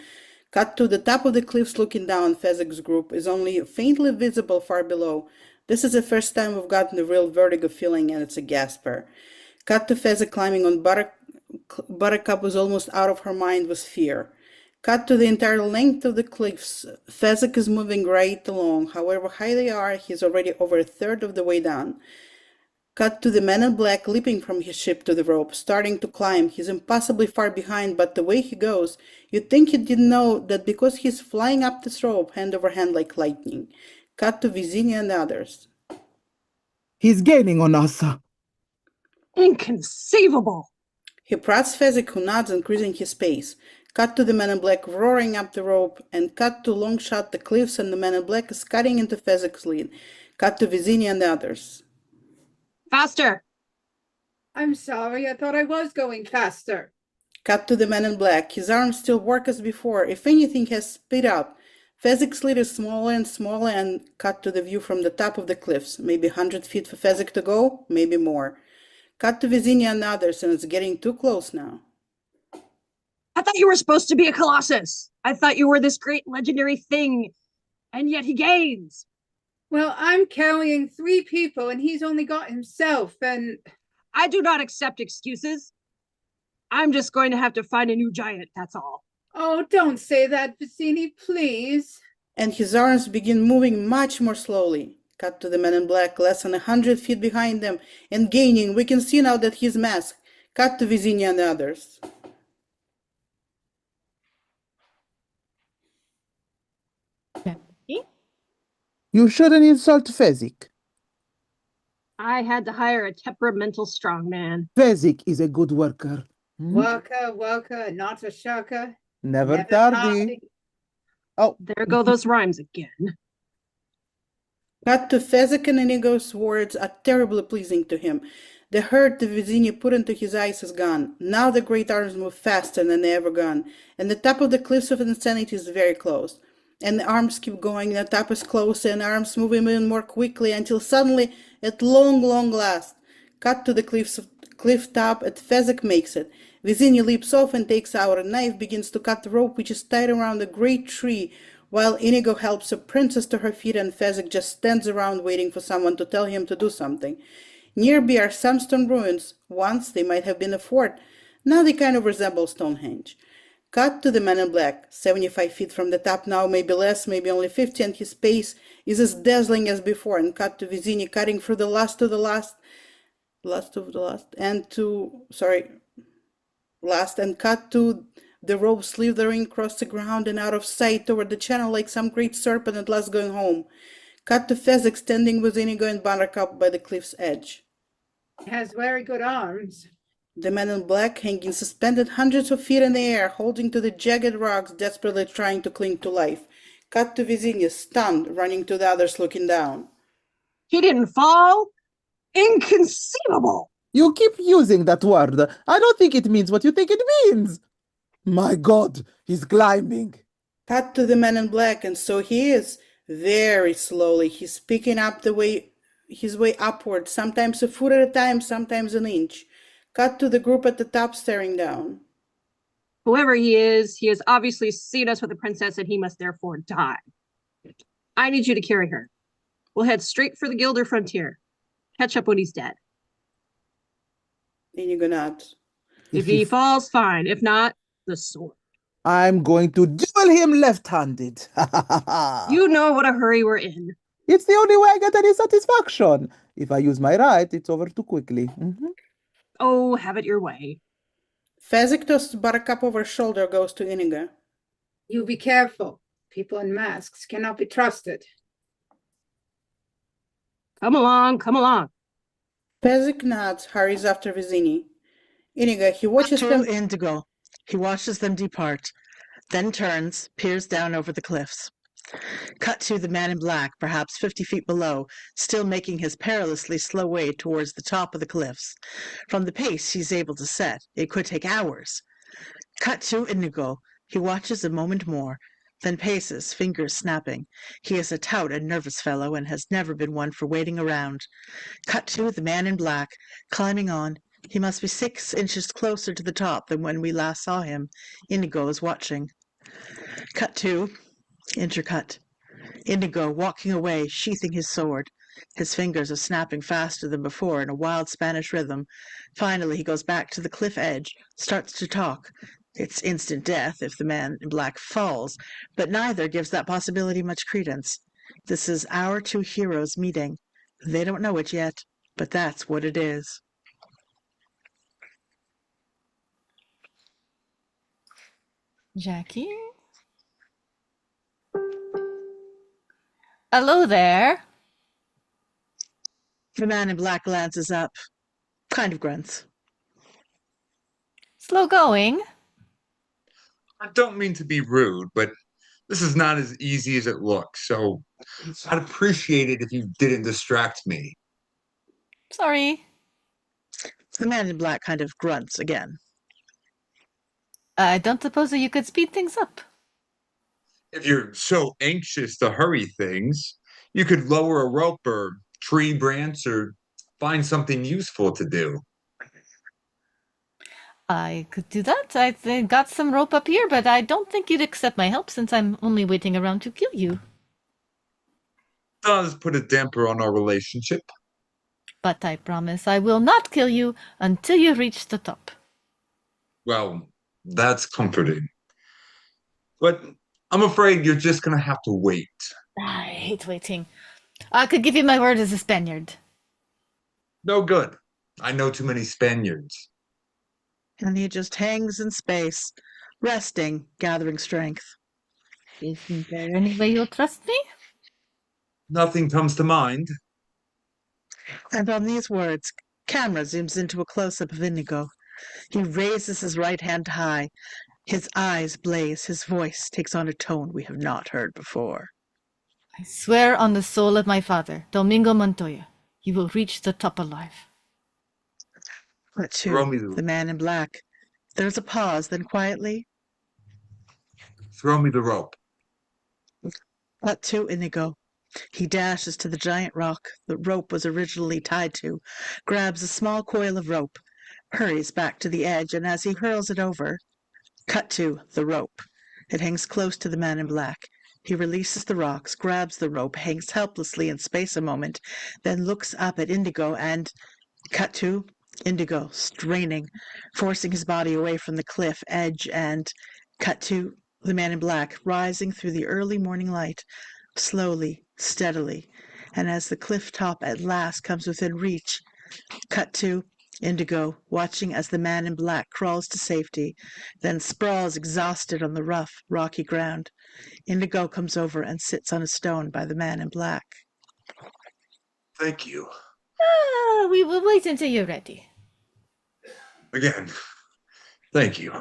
Cut to the top of the cliffs looking down. Fezzik's group is only faintly visible far below. This is the first time we've gotten the real vertigo feeling, and it's a gasper. Cut to Fezzik climbing on Buttercup was almost out of her mind with fear. Cut to the entire length of the cliffs. Fezzik is moving right along. However high they are, he's already over a third of the way down. Cut to the man in black leaping from his ship to the rope, starting to climb. He's impossibly far behind, but the way he goes, you'd think he didn't know that because he's flying up this rope hand over hand like lightning. Cut to Vizzini and the others. He's gaining on us. Inconceivable! He prods Fezzik, who nods, increasing his pace. Cut to the man in black roaring up the rope, and cut to long shot the cliffs, and the man in black is cutting into Fezzik's lead. Cut to Vizzini and the others. Faster! I'm sorry, I thought I was going faster. Cut to the man in black. His arms still work as before. If anything, has speed up. Fezzik's lead is smaller and smaller, and cut to the view from the top of the cliffs. Maybe 100 feet for Fezzik to go, maybe more. Cut to Vizzini and others, and it's getting too close now. I thought you were supposed to be a Colossus. I thought you were this great legendary thing, and yet he gains. Well, I'm carrying 3 people and he's only got himself, and I do not accept excuses. I'm just going to have to find a new giant, that's all. oh, don't say that, Vicini, please. And his arms begin moving much more slowly. Cut to the man in black, less than 100 feet behind them, and gaining. We can see now that he's masked. Cut to Vizinia and the others. You shouldn't insult Fezzik. I had to hire a temperamental strongman. Fezzik is a good worker. Hmm? Worker, not a shirker. Never tardy. Oh, There go those rhymes again. Cut to Fezzik, and Inigo's words are terribly pleasing to him. The hurt the Vizinia put into his eyes is gone. Now the great arms move faster than they ever gone, and the top of the cliffs of insanity is very close. And the arms keep going, and the top is closer, and the arms move even more quickly until suddenly, at long last, cut to the cliff top, and Fezzik makes it. Vizinia leaps off and takes out a knife, begins to cut the rope which is tied around a great tree, while Inigo helps a princess to her feet, and Fezzik just stands around waiting for someone to tell him to do something. Nearby are some stone ruins. Once they might have been a fort. Now they kind of resemble Stonehenge. Cut to the man in black, 75 feet from the top now, maybe less, maybe only 50, and his pace is as dazzling as before. And cut to Vizinia cutting through the last of the last, and cut to the rope slithering across the ground and out of sight toward the channel like some great serpent at last going home. Cut to Fezzik standing with Inigo and Buttercup by the cliff's edge. Has very good arms. The man in black hanging suspended hundreds of feet in the air, holding to the jagged rocks, desperately trying to cling to life. Cut to Vizinia, stunned, running to the others, looking down. He didn't fall? Inconceivable! You keep using that word. I don't think it means what you think it means. My God, he's climbing. Cut to the man in black, and so he is. Very slowly, he's picking up his way upward, sometimes a foot at a time, sometimes an inch. Cut to the group at the top staring down. Whoever he has obviously seen us with the princess, and he must therefore die. I need you to carry her. We'll head straight for the Gilder frontier. Catch up when he's dead. Inigo nods. If he falls, fine. If not, the sword. I'm going to duel him left-handed. You know what a hurry we're in. It's the only way I get any satisfaction. If I use my right, it's over too quickly. Oh, have it your way. Fezzik tosses Buttercup over his shoulder, goes to Inigo. You be careful. People in masks cannot be trusted. Come along, come along. Fezzik nods, hurries after Vizzini. Inigo, he watches them. Indigo. He watches them depart, then turns, peers down over the cliffs. Cut to the man in black, perhaps 50 feet below, still making his perilously slow way towards the top of the cliffs. From the pace he's able to set, it could take hours. Cut to Inigo. He watches a moment more, then paces, fingers snapping. He is a taut and nervous fellow, and has never been one for waiting around. Cut to the man in black, climbing on. He must be 6 inches closer to the top than when we last saw him. Inigo is watching. Cut to intercut. Inigo walking away, sheathing his sword. His fingers are snapping faster than before in a wild Spanish rhythm. Finally, he goes back to the cliff edge, starts to talk. It's instant death if the man in black falls, but neither gives that possibility much credence. This is our 2 heroes meeting. They don't know it yet, but that's what it is. Jackie? Hello there. The man in black glances up, kind of grunts. Slow going. I don't mean to be rude, but this is not as easy as it looks, so I'd appreciate it if you didn't distract me. Sorry. The man in black kind of grunts again. I don't suppose that you could speed things up. If you're so anxious to hurry things, you could lower a rope or tree branch or find something useful to do. I could do that. I got some rope up here, but I don't think you'd accept my help since I'm only waiting around to kill you. Does put a damper on our relationship. But I promise I will not kill you until you reach the top. Well, that's comforting. But I'm afraid you're just gonna have to wait. I hate waiting. I could give you my word as a Spaniard. No good. I know too many Spaniards. And he just hangs in space, resting, gathering strength. Isn't there any way you'll trust me? Nothing comes to mind. And on these words, camera zooms into a close-up of Inigo. He raises his right hand high. His eyes blaze. His voice takes on a tone we have not heard before. I swear on the soul of my father, Domingo Montoya, you will reach the top alive. Cut to the man in black. There's a pause, then quietly. Throw me the rope. Cut to Inigo. He dashes to the giant rock the rope was originally tied to, grabs a small coil of rope, hurries back to the edge, and as he hurls it over, cut to the rope. It hangs close to the man in black. He releases the rocks, grabs the rope, hangs helplessly in space a moment, then looks up at Indigo and cut to Indigo, straining, forcing his body away from the cliff edge, and cut to the man in black, rising through the early morning light, slowly, steadily, and as the cliff top at last comes within reach, cut to Indigo, watching as the man in black crawls to safety, then sprawls exhausted on the rough, rocky ground. Indigo comes over and sits on a stone by the man in black. Thank you. We will wait until you're ready. Again, thank you.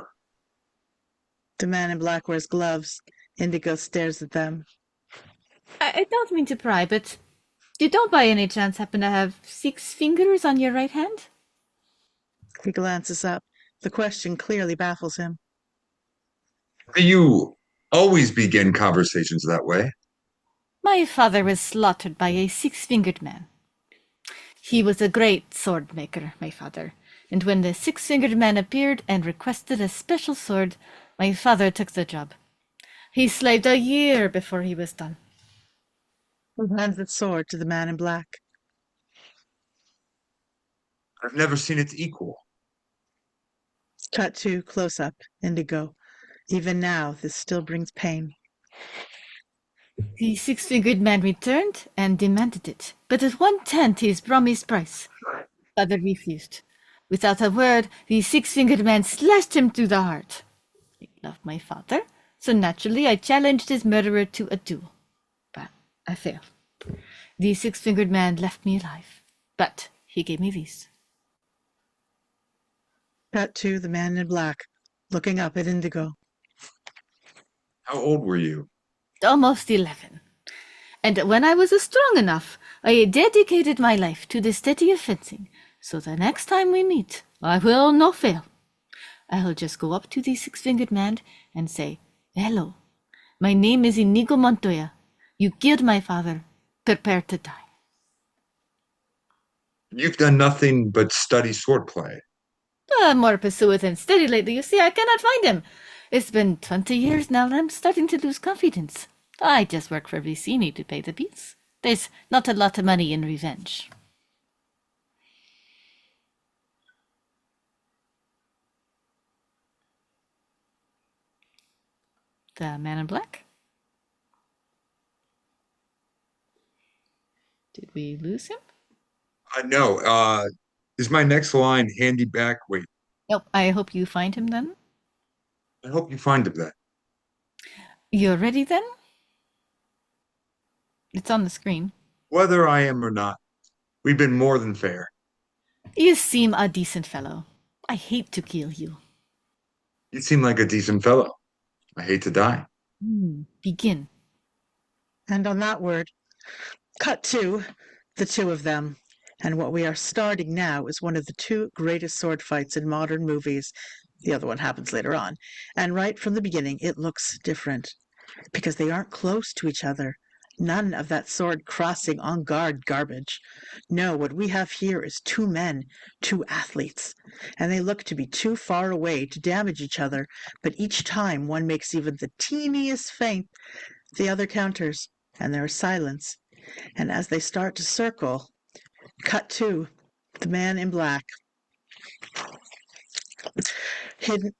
The man in black wears gloves. Indigo stares at them. I don't mean to pry, but you don't by any chance happen to have 6 fingers on your right hand? He glances up. The question clearly baffles him. You always begin conversations that way. My father was slaughtered by a 6-fingered man. He was a great sword maker, my father, and when the 6-fingered man appeared and requested a special sword, my father took the job. He slaved a year before he was done. He hands the sword to the man in black. I've never seen its equal. Cut to close up, Indigo. Even now, this still brings pain. The 6-fingered man returned and demanded it, but at 1/10 his promised price. Father refused. Without a word, the 6-fingered man slashed him through the heart. I loved my father, so naturally I challenged his murderer to a duel. But I failed. The 6-fingered man left me alive, but he gave me these. Cut to the man in black, looking up at Indigo. How old were you? Almost 11. And when I was strong enough, I dedicated my life to the study of fencing, so the next time we meet, I will not fail. I'll just go up to the 6-fingered man and say, "Hello, my name is Inigo Montoya. You killed my father. Prepare to die." You've done nothing but study swordplay. More pursuit and steady lately. You see, I cannot find him. It's been 20 years now, and I'm starting to lose confidence. I just work for Vicini to pay the bills. There's not a lot of money in revenge. The man in black? Did we lose him? No, is my next line handy back? Wait, Nope. I hope you find him then. I hope you find him then. You're ready then? It's on the screen. Whether I am or not, we've been more than fair. You seem a decent fellow. I hate to kill you. You seem like a decent fellow. I hate to die. Begin. And on that word, cut to the two of them. And what we are starting now is one of the 2 greatest sword fights in modern movies. The other one happens later on. And right from the beginning, it looks different because they aren't close to each other None of that sword crossing on guard garbage. No, what we have here is two men, two athletes, and they look to be too far away to damage each other, but each time one makes even the teeniest feint, the other counters, and there is silence. And as they start to circle, cut to the man in black. Hidden,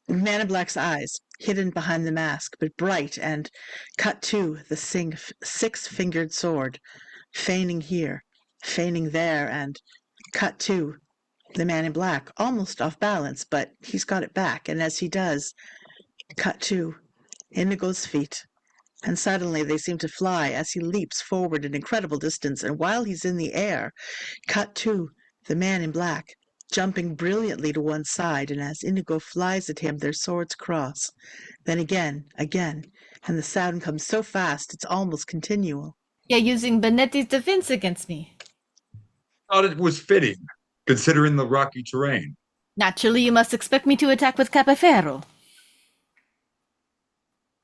man in black's eyes, hidden behind the mask, but bright, and cut to the six-fingered sword, feigning here, feigning there, and cut to the man in black, almost off balance, but he's got it back, and as he does, cut to Indigo's feet. And suddenly they seem to fly as he leaps forward an incredible distance, and while he's in the air, cut to the man in black, jumping brilliantly to one side, and as Indigo flies at him, their swords cross. Then again, and the sound comes so fast it's almost continual. You're using Benetti's defense against me. Thought it was fitting, considering the rocky terrain. Naturally, you must expect me to attack with Capaferro.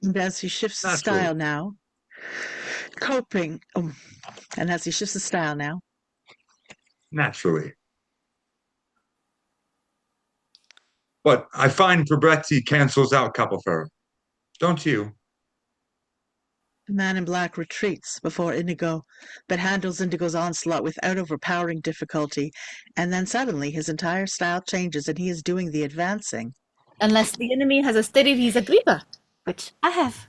And as he shifts the style now, Naturally. But I find Probretti cancels out Capaferro. Don't you? the man in black retreats before Indigo, but handles Indigo's onslaught without overpowering difficulty, and then suddenly his entire style changes and he is doing the advancing. Unless the enemy has a steady vis Agrippa, which I have.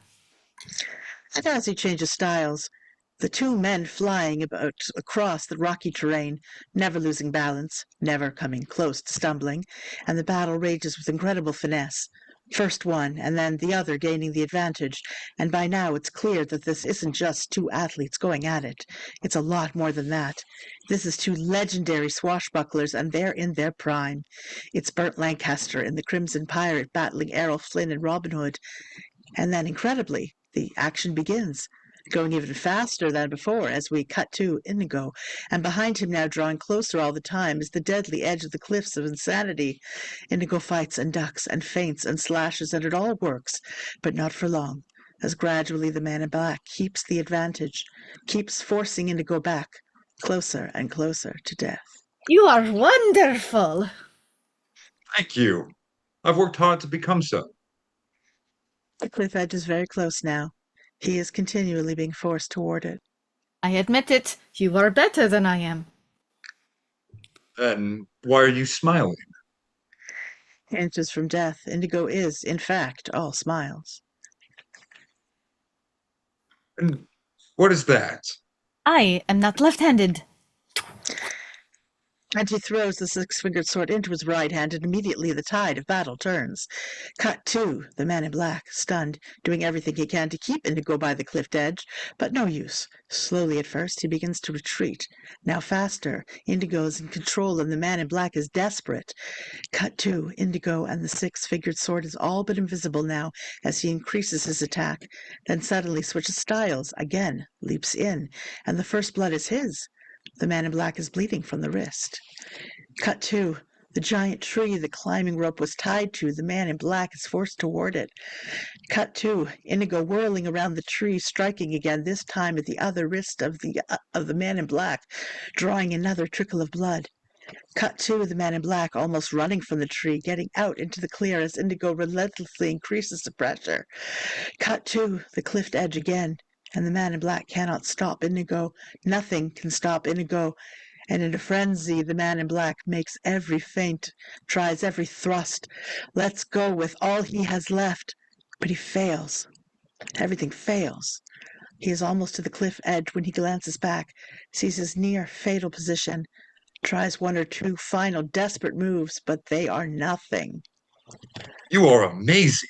And as he changes styles, the two men flying about across the rocky terrain, never losing balance, never coming close to stumbling, and the battle rages with incredible finesse. First one, and then the other gaining the advantage, and by now it's clear that this isn't just two athletes going at it. It's a lot more than that. This is two legendary swashbucklers, and they're in their prime. It's Burt Lancaster and the Crimson Pirate battling Errol Flynn and Robin Hood. And then, incredibly, the action begins, going even faster than before as we cut to Indigo, and behind him now drawing closer all the time is the deadly edge of the cliffs of insanity. Indigo fights and ducks and feints and slashes, and it all works, but not for long, as gradually the man in black keeps the advantage, keeps forcing Indigo back, closer and closer to death. You are wonderful! Thank you. I've worked hard to become so. The cliff edge is very close now. He is continually being forced toward it. I admit it, you are better than I am. Then why are you smiling? Inches from death, Indigo is, in fact, all smiles. And what is that? I am not left-handed. And he throws the six-fingered sword into his right hand, and immediately the tide of battle turns. Cut to the man in black, stunned, doing everything he can to keep Indigo by the cliff edge, but no use. Slowly at first, he begins to retreat. Now faster. Indigo is in control, and the man in black is desperate. Cut to Indigo, and the six-fingered sword is all but invisible now as he increases his attack. Then suddenly switches styles, again, leaps in, and the first blood is his. The man in black is bleeding from the wrist. Cut to the giant tree the climbing rope was tied to. The man in black is forced toward it. Cut to Indigo whirling around the tree, striking again, this time at the other wrist of the man in black, drawing another trickle of blood. Cut to the man in black almost running from the tree, getting out into the clear as Indigo relentlessly increases the pressure. Cut to the cliff edge again. And the man in black cannot stop Indigo. Nothing can stop Indigo. And in a frenzy, the man in black makes every feint, tries every thrust, lets go with all he has left. But he fails. Everything fails. He is almost to the cliff edge when he glances back, sees his near fatal position, tries one or two final desperate moves, but they are nothing. You are amazing.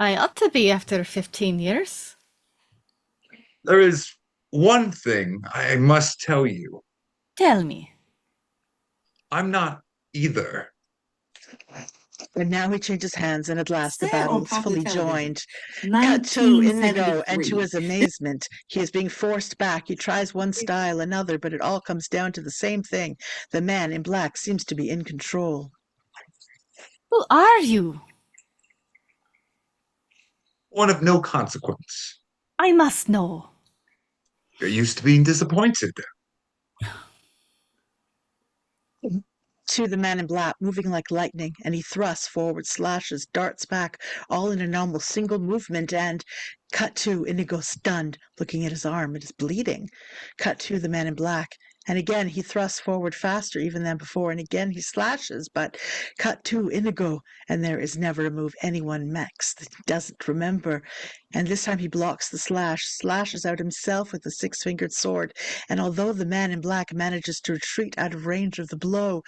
I ought to be after 15 years. There is one thing I must tell you. Tell me. I'm not either. And now he changes hands, and at last the Set battle on is popular fully television. joined. Cut to Indigo, and 1973. to his amazement, he is being forced back. He tries one style, another, but it all comes down to the same thing. The man in black seems to be in control. Who are you? One of no consequence. I must know. You're used to being disappointed. To the man in black, moving like lightning, and he thrusts forward, slashes, darts back, all in an almost single movement, and cut to Indigo stunned, looking at his arm. It is bleeding. Cut to the man in black, and again he thrusts forward faster even than before, and again he slashes, but cut to Indigo, and there is never a move anyone makes that he doesn't remember. And this time he blocks the slash, slashes out himself with the six-fingered sword, and although the man in black manages to retreat out of range of the blow,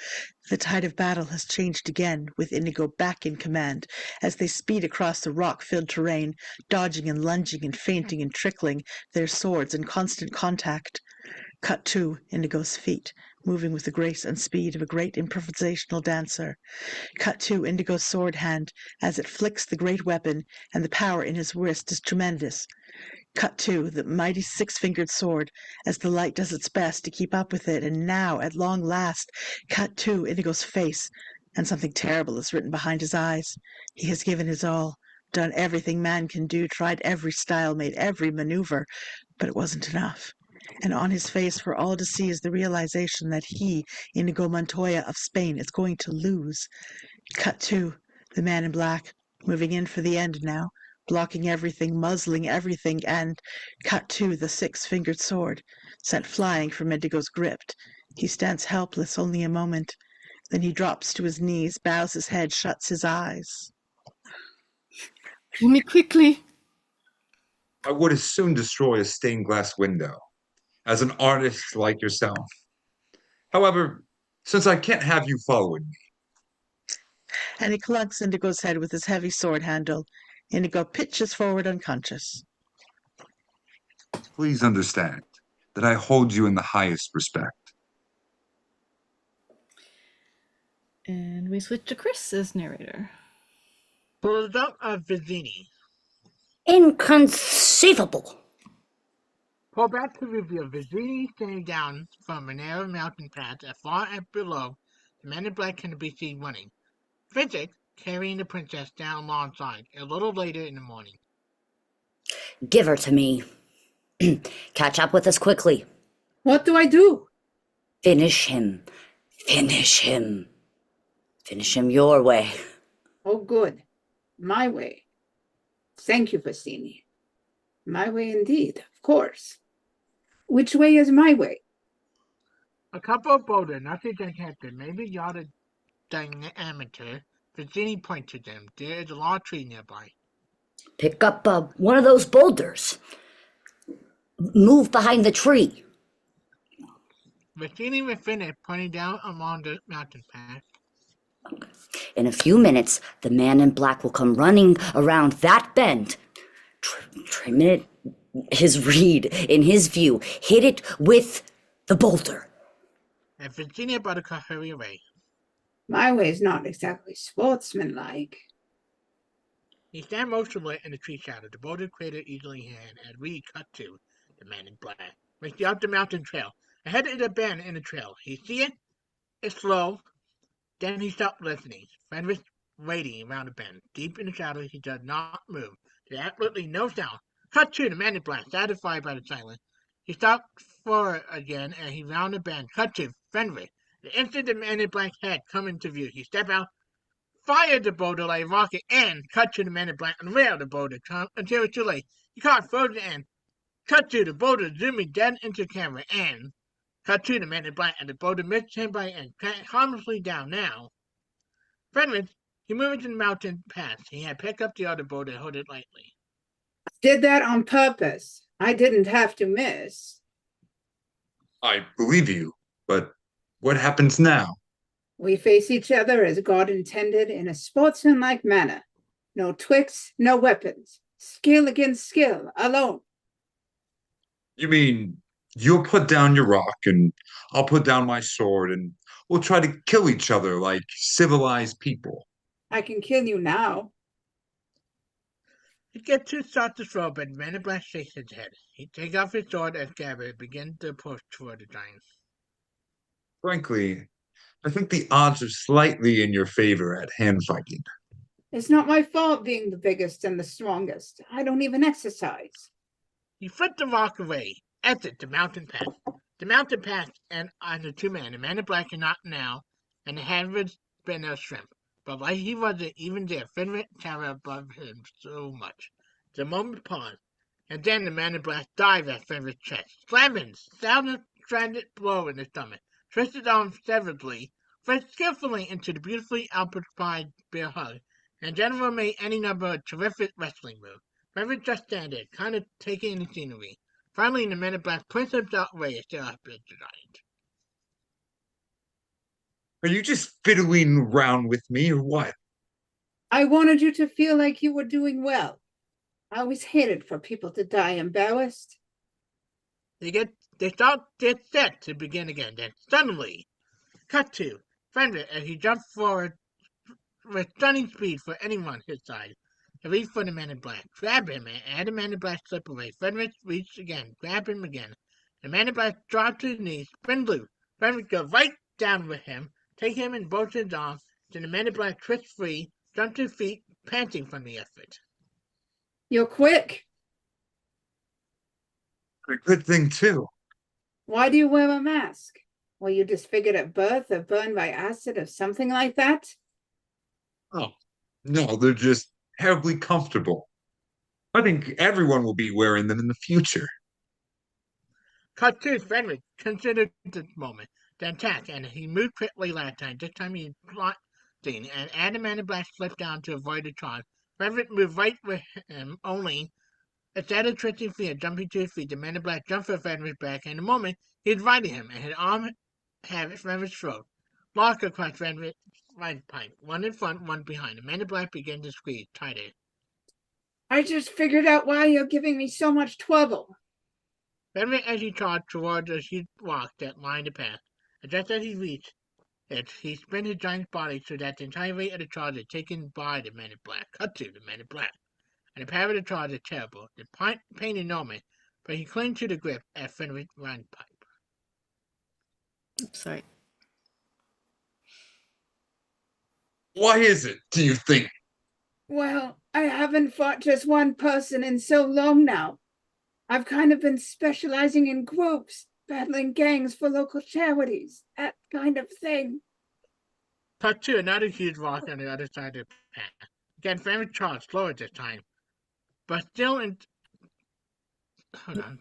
the tide of battle has changed again, with Indigo back in command, as they speed across the rock-filled terrain, dodging and lunging and feinting and trickling, their swords in constant contact. Cut to Indigo's feet, moving with the grace and speed of a great improvisational dancer. Cut to Indigo's sword hand, as it flicks the great weapon, and the power in his wrist is tremendous. Cut to the mighty six-fingered sword, as the light does its best to keep up with it, and now, at long last, cut to Indigo's face, and something terrible is written behind his eyes. He has given his all, done everything man can do, tried every style, made every maneuver, but it wasn't enough. And on his face for all to see is the realization that he, Inigo Montoya of Spain, is going to lose. Cut to the man in black, moving in for the end now, blocking everything, muzzling everything, and cut to the six-fingered sword, sent flying from Indigo's grip. He stands helpless only a moment. Then he drops to his knees, bows his head, shuts his eyes. Kill me quickly. I would as soon destroy a stained glass window, as an artist like yourself. However, since I can't have you following me. And he clunks Indigo's head with his heavy sword handle. Indigo pitches forward unconscious. Please understand that I hold you in the highest respect. And we switch to Chris as narrator. Bulldog of Vizzini. Inconceivable! Pull back to reveal Vizzini standing down from a narrow mountain path as far as below. The man in black can be seen running. Fezzik carrying the princess down alongside a little later in the morning. Give her to me. Catch up with us quickly. What do I do? Finish him. Finish him. Finish him your way. Oh, good. My way. Thank you, Bassini. My way indeed, of course. Which way is my way? A couple of boulders, nothing detected, maybe yarded diameter. Vizzini points to them. There is a large tree nearby. Pick up one of those boulders. Move behind the tree. Vizzini was finished, pointing down along the mountain path. In a few minutes, the man in black will come running around that bend. Trim it, his reed, in his view. Hit it with the boulder. And Vizzini Buttercup hurry away. My way is not exactly sportsmanlike. He stands motionless in the tree shadow, the boulder crater easily in hand, as we cut to the man in black. Reach up the mountain trail. Ahead is a bend in the trail. He see it? It's slow. Then he stopped listening. Fenris waiting around the bend. Deep in the shadows, he does not move. There's absolutely no sound. Cut to the man in black, satisfied by the silence. He stopped forward again, and he round the bend. Cut to Fenris. The instant the man in black head come into view, he stepped out, fired the boulder like a rocket, and cut to the man in black and railed the boulder until it was too late. He caught frozen and cut to the boulder zooming dead into the camera, and cut to the man in black, and the boulder missed him by and harmlessly down now. Fenris, he moved into the mountain pass. He had picked up the other boulder and held it lightly. Did that on purpose. I didn't have to miss. I believe you, but what happens now? We face each other as God intended in a sportsmanlike manner. No tricks, no weapons. Skill against skill, alone. You mean you'll put down your rock and I'll put down my sword and we'll try to kill each other like civilized people? I can kill you now. He gets too soft to throw, but the man in black shakes his head. He takes off his sword as Gabbard begins to push toward the giant. Frankly, I think the odds are slightly in your favor at hand fighting. It's not my fault being the biggest and the strongest. I don't even exercise. He flipped the rock away. Exit the mountain path. The mountain path and are the two men, the man in black and not now, and the Harvard's been a shrimp. But like he wasn't even there, Fenrir towered above him so much. The moment paused, and then the man in black dived at Fenrir's chest, slamming sounded stranded blow in the stomach, twisted arm severely, fed skillfully into the beautifully amplified bear hug, and General made any number of terrific wrestling moves. Fenrir just stand there, kind of taking in the scenery. Finally, the man in black pushed himself away and stood up at the giant. Are you just fiddling around with me or what? I wanted you to feel like you were doing well. I always hated for people to die embarrassed. They start get set to begin again. Then suddenly, cut to Fenrir as he jumped forward with stunning speed for anyone his size. He reached for the man in black, grabbed him, and had the man in black slip away. Fenrir reached again, grabbed him again. The man in black dropped to his knees, spin loose. Fenrir go right down with him, take him in both his arms. Then the man in black twitched free, jumped to his feet, panting from the effort. You're quick. A good thing too. Why do you wear a mask? Were you disfigured at birth or burned by acid or something like that? Oh, no, they're just terribly comfortable. I think everyone will be wearing them in the future. Cut to Fenrir considered the moment, then attack, and he moved quickly last time. This time he plotting, and as the man in black slipped down to avoid the charge. Fenrir moved right with him, only instead of twitching feet and jumping to his feet, the man in black jumped for Fenrir's back, and in a moment he was riding him, and his arm had Fenrir's throat. Lock across Fenrir's right pipe, one in front, one behind. The man in black began to squeeze tighter. I just figured out why you're giving me so much trouble. Fenrir as he charged towards a huge rock that lined the path, and just as he reached it, he spun his giant body so that the entire weight of the charge was taken by the man in black. Cut to the man in black. And the power of the charge is terrible, the pain enormous, but he clung to the grip at Fenrir's windpipe. Oops, sorry. Why is it, do you think? Well, I haven't fought just one person in so long now. I've kind of been specializing in groups, battling gangs for local charities, that kind of thing. Cut to another huge rock on the other side of the path. Again, Fenrir charged slower this time, but still in... Hold on.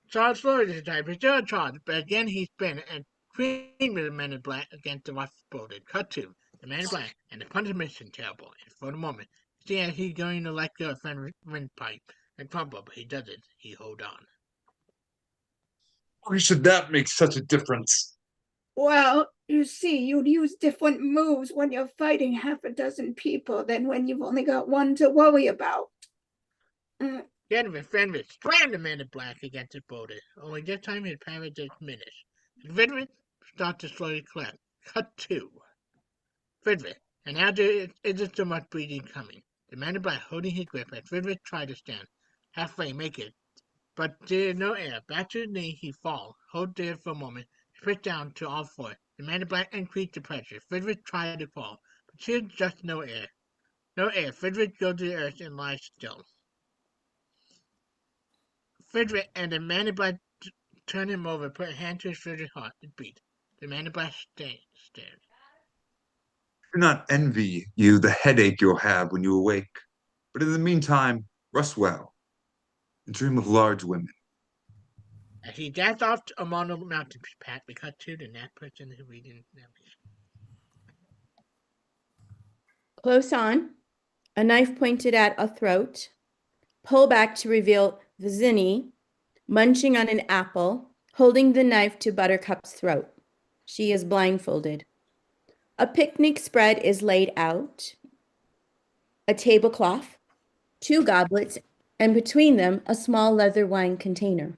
Charged slower this time, but still charged, but again he spun and creamed the man in black against the rough boulder. Cut to the man in black, and the punishment is terrible, and for the moment, see as he's going to let go of Fenrir's windpipe and crumble, but he doesn't. He hold on. Why should that make such a difference? Well, you see, you'd use different moves when you're fighting half a dozen people than when you've only got one to worry about. Then Fenrir slammed the man in black against the boulder, only this time his power diminished. Fenrir started to slowly collapse. Cut to Fenrir, and now there isn't so much breathing coming. The man in black holding his grip as Fenrir tried to stand, halfway make it, but there is no air. Back to his knee he falls, hold there for a moment, spit down to all fours. The man in black increased the pressure. Fenrir tried to fall, but there's just no air. No air. Fenrir goes to the earth and lies still. Fenrir and the man in black turned him over, put a hand to his Fenrir's heart, and beat. The man in black stared. I do not envy you the headache you'll have when you awake. But in the meantime, rest well and dream of large women. As he dashed off among the mountain path, we cut to the next person who reading narration. Close on, a knife pointed at a throat. Pull back to reveal Vizini munching on an apple, holding the knife to Buttercup's throat. She is blindfolded. A picnic spread is laid out. A tablecloth, 2 goblets, and between them a small leather wine container,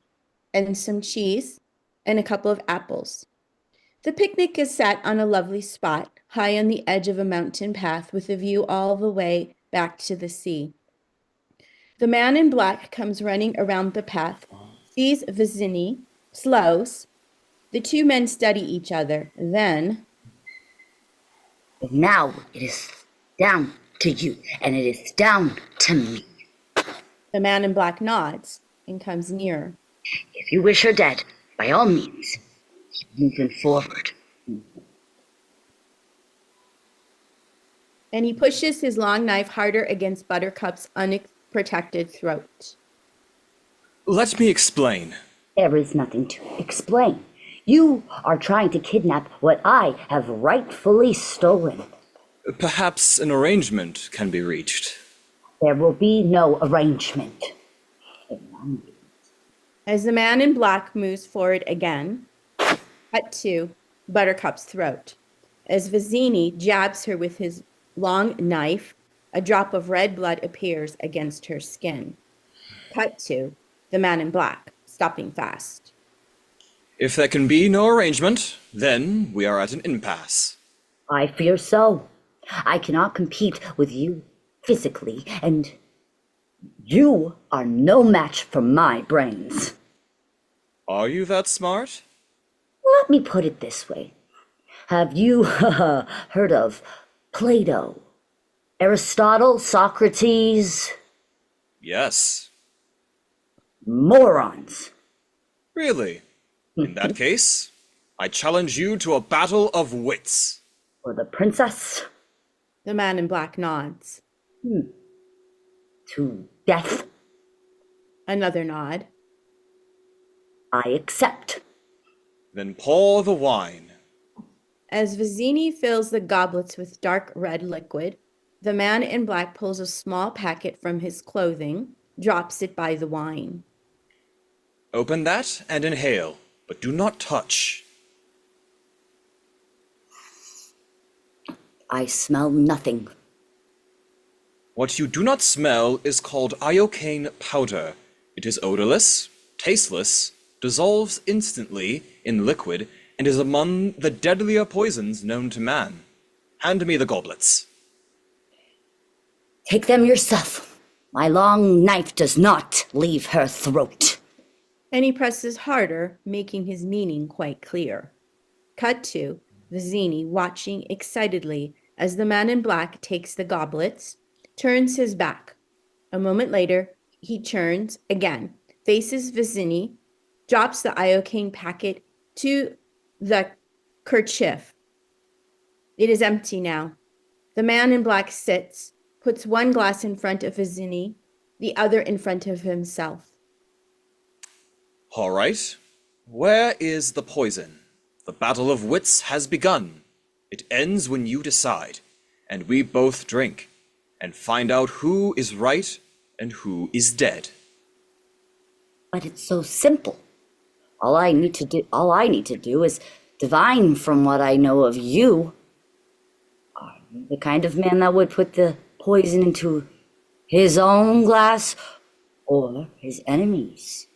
and some cheese, and a couple of apples. The picnic is set on a lovely spot, high on the edge of a mountain path with a view all the way back to the sea. The man in black comes running around the path, sees Vizini, slows. The 2 men study each other, then... Now it is down to you, and it is down to me. The man in black nods and comes nearer. If you wish her dead, by all means, keep moving forward. And he pushes his long knife harder against Buttercup's unprotected throat. Let me explain. There is nothing to explain. You are trying to kidnap what I have rightfully stolen. Perhaps an arrangement can be reached. There will be no arrangement. As the man in black moves forward again, cut to Buttercup's throat. As Vizzini jabs her with his long knife, a drop of red blood appears against her skin. Cut to the man in black, stopping fast. If there can be no arrangement, then we are at an impasse. I fear so. I cannot compete with you physically, and you are no match for my brains. Are you that smart? Let me put it this way. Have you heard of Plato, Aristotle, Socrates? Yes. Morons. Really? In that case, I challenge you to a battle of wits. For the princess? The man in black nods. To death? Another nod. I accept. Then pour the wine. As Vizzini fills the goblets with dark red liquid, the man in black pulls a small packet from his clothing, drops it by the wine. Open that and inhale, but do not touch. I smell nothing. What you do not smell is called iocane powder. It is odorless, tasteless, dissolves instantly in liquid, and is among the deadlier poisons known to man. Hand me the goblets. Take them yourself. My long knife does not leave her throat. And he presses harder, making his meaning quite clear. Cut to Vizzini watching excitedly as the man in black takes the goblets, turns his back. A moment later, he turns again, faces Vizzini, drops the iocane packet to the kerchief. It is empty now. The man in black sits, puts one glass in front of Vizzini, the other in front of himself. All right. Where is the poison? The battle of wits has begun. It ends when you decide, and we both drink, and find out who is right and who is dead. But it's so simple. All I need to do is divine from what I know of you. Are you the kind of man that would put the poison into his own glass or his enemies?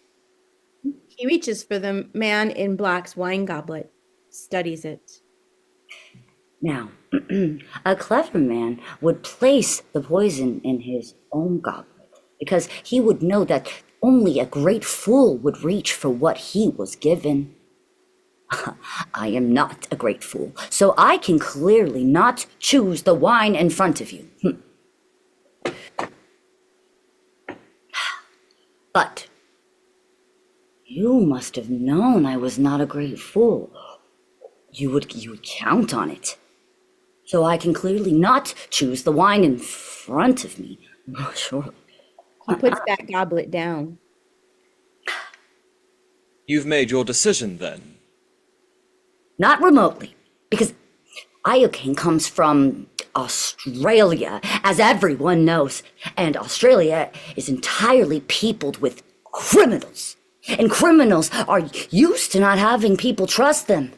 He reaches for the man in black's wine goblet, studies it. Now, a clever man would place the poison in his own goblet, because he would know that only a great fool would reach for what he was given. I am not a great fool, so I can clearly not choose the wine in front of you. But you must have known I was not a great fool. You would count on it. So I can clearly not choose the wine in front of me. Surely. He puts that goblet down. You've made your decision then. Not remotely, because iocane comes from Australia, as everyone knows, and Australia is entirely peopled with criminals, and criminals are used to not having people trust them,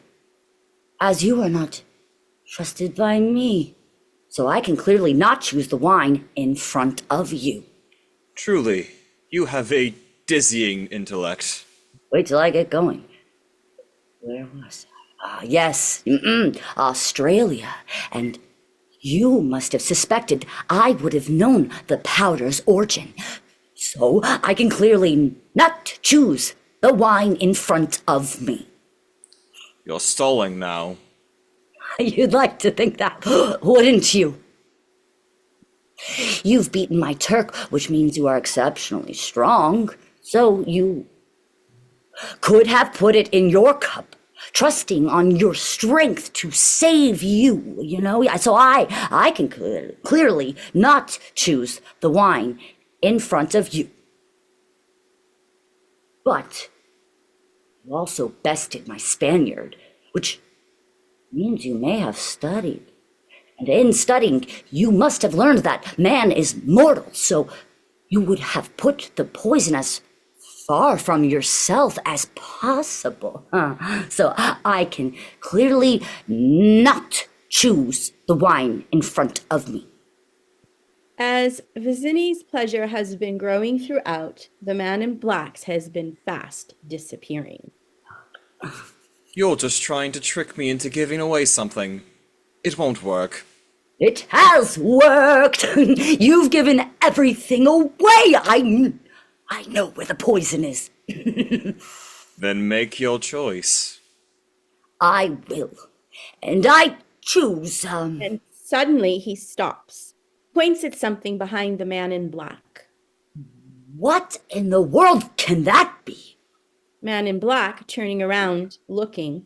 as you are not trusted by me, so I can clearly not choose the wine in front of you. Truly, you have a dizzying intellect. Wait till I get going. Where was I? Yes, Australia. And you must have suspected I would have known the powder's origin. So I can clearly not choose the wine in front of me. You're stalling now. You'd like to think that, wouldn't you? You've beaten my Turk, which means you are exceptionally strong. So you could have put it in your cup, trusting on your strength to save you, you know? So I can clearly not choose the wine in front of you. But you also bested my Spaniard, which means you may have studied. And in studying, you must have learned that man is mortal, so you would have put the poison as far from yourself as possible. So I can clearly not choose the wine in front of me. As Vizini's pleasure has been growing throughout, the man in black's has been fast disappearing. You're just trying to trick me into giving away something. It won't work. It has worked! You've given everything away! I know where the poison is. Then make your choice. I will. And I choose, And suddenly he stops, points at something behind the man in black. What in the world can that be? Man in black, turning around, looking.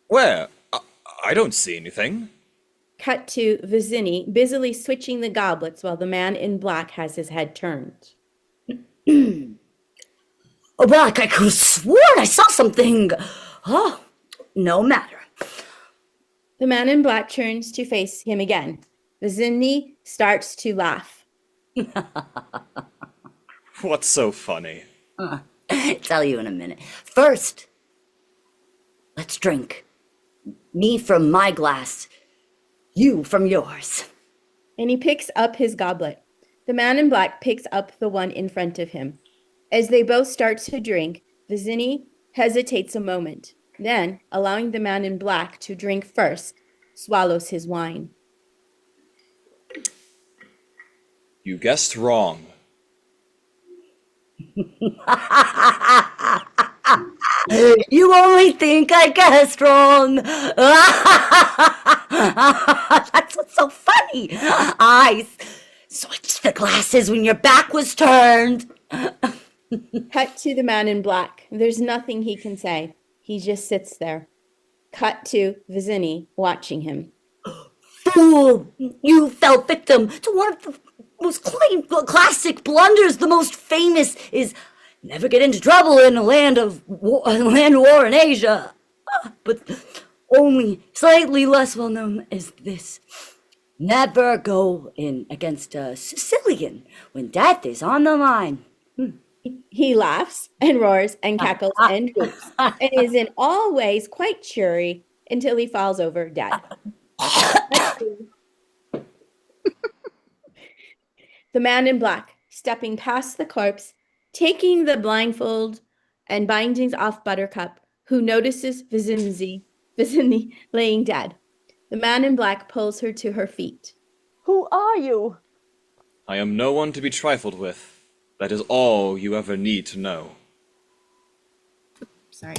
Where? I don't see anything. Cut to Vizini, busily switching the goblets while the man in black has his head turned. Oh, Black, I could have sworn I saw something. Oh, no matter. The man in black turns to face him again. Vizini starts to laugh. What's so funny? Tell you in a minute. First, let's drink. Me from my glass, you from yours. And he picks up his goblet. The man in black picks up the one in front of him. As they both start to drink, Vizini hesitates a moment. Then, allowing the man in black to drink first, swallows his wine. You guessed wrong. You only think I guessed wrong. That's what's so funny. I switched the glasses when your back was turned. Cut to the man in black. There's nothing he can say. He just sits there. Cut to Vizini watching him. Fool! You fell victim to one of the most classic blunders. The most famous is never get into trouble in a land of war in Asia. But only slightly less well known is this. Never go in against a Sicilian when death is on the line. He laughs and roars and cackles and whoops and is in all ways quite cheery until he falls over dead. The man in black, stepping past the corpse, taking the blindfold and bindings off Buttercup, who notices Vizini laying dead. The man in black pulls her to her feet. Who are you? I am no one to be trifled with. That is all you ever need to know. Sorry.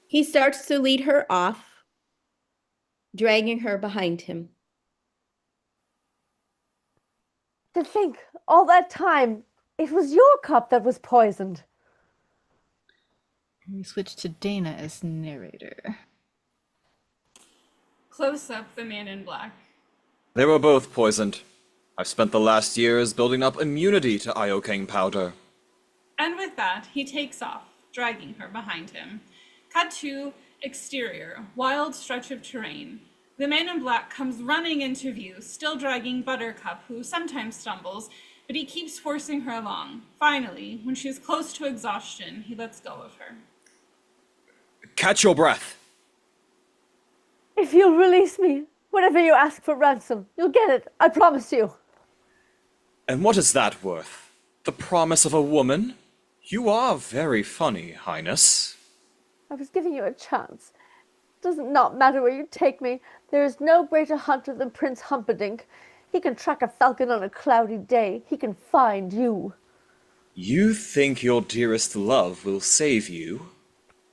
He starts to lead her off, dragging her behind him. To think, all that time, it was your cup that was poisoned. We switch to Dana as narrator. Close up, the man in black. They were both poisoned. I've spent the last years building up immunity to iocane powder. And with that, he takes off, dragging her behind him. Cut to exterior, wild stretch of terrain. The man in black comes running into view, still dragging Buttercup, who sometimes stumbles, but he keeps forcing her along. Finally, when she is close to exhaustion, he lets go of her. Catch your breath. If you'll release me, whatever you ask for ransom, you'll get it, I promise you. And what is that worth? The promise of a woman? You are very funny, Highness. I was giving you a chance. Does it not matter where you take me? There is no greater hunter than Prince Humperdinck. He can track a falcon on a cloudy day. He can find you. You think your dearest love will save you?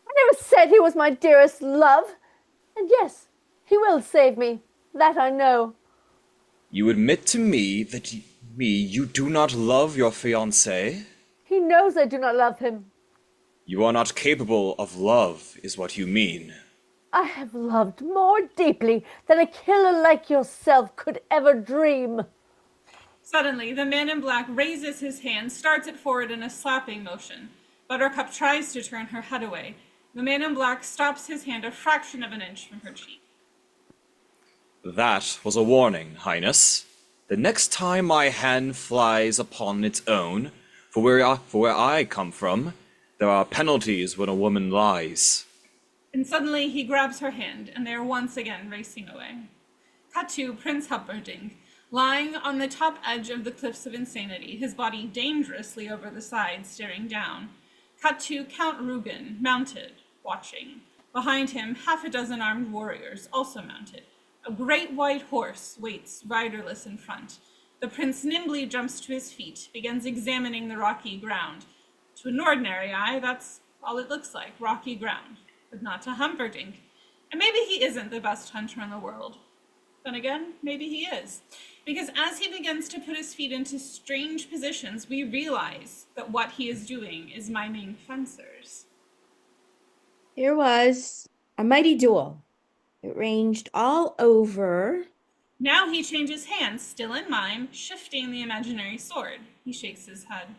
I never said he was my dearest love. And yes, He will save me. That I know. You admit to me that you do not love your fiancé? He knows I do not love him. You are not capable of love, is what you mean. I have loved more deeply than a killer like yourself could ever dream. Suddenly, the man in black raises his hand, starts it forward in a slapping motion. Buttercup tries to turn her head away. The man in black stops his hand a fraction of an inch from her cheek. That was a warning, Highness. The next time my hand flies upon its own, for where I come from, there are penalties when a woman lies. And suddenly he grabs her hand, and they are once again racing away. Cut to Prince Humperdinck, lying on the top edge of the Cliffs of Insanity, his body dangerously over the side, staring down. Cut to Count Rugen, mounted, watching. Behind him, half a dozen armed warriors, also mounted. A great white horse waits riderless in front. The prince nimbly jumps to his feet, begins examining the rocky ground. To an ordinary eye, that's all it looks like, rocky ground. But not to Humperdinck. And maybe he isn't the best hunter in the world. Then again, maybe he is. Because as he begins to put his feet into strange positions, we realize that what he is doing is miming fencers. Here was a mighty duel. It ranged all over. Now he changes hands, still in mime, shifting the imaginary sword. He shakes his head.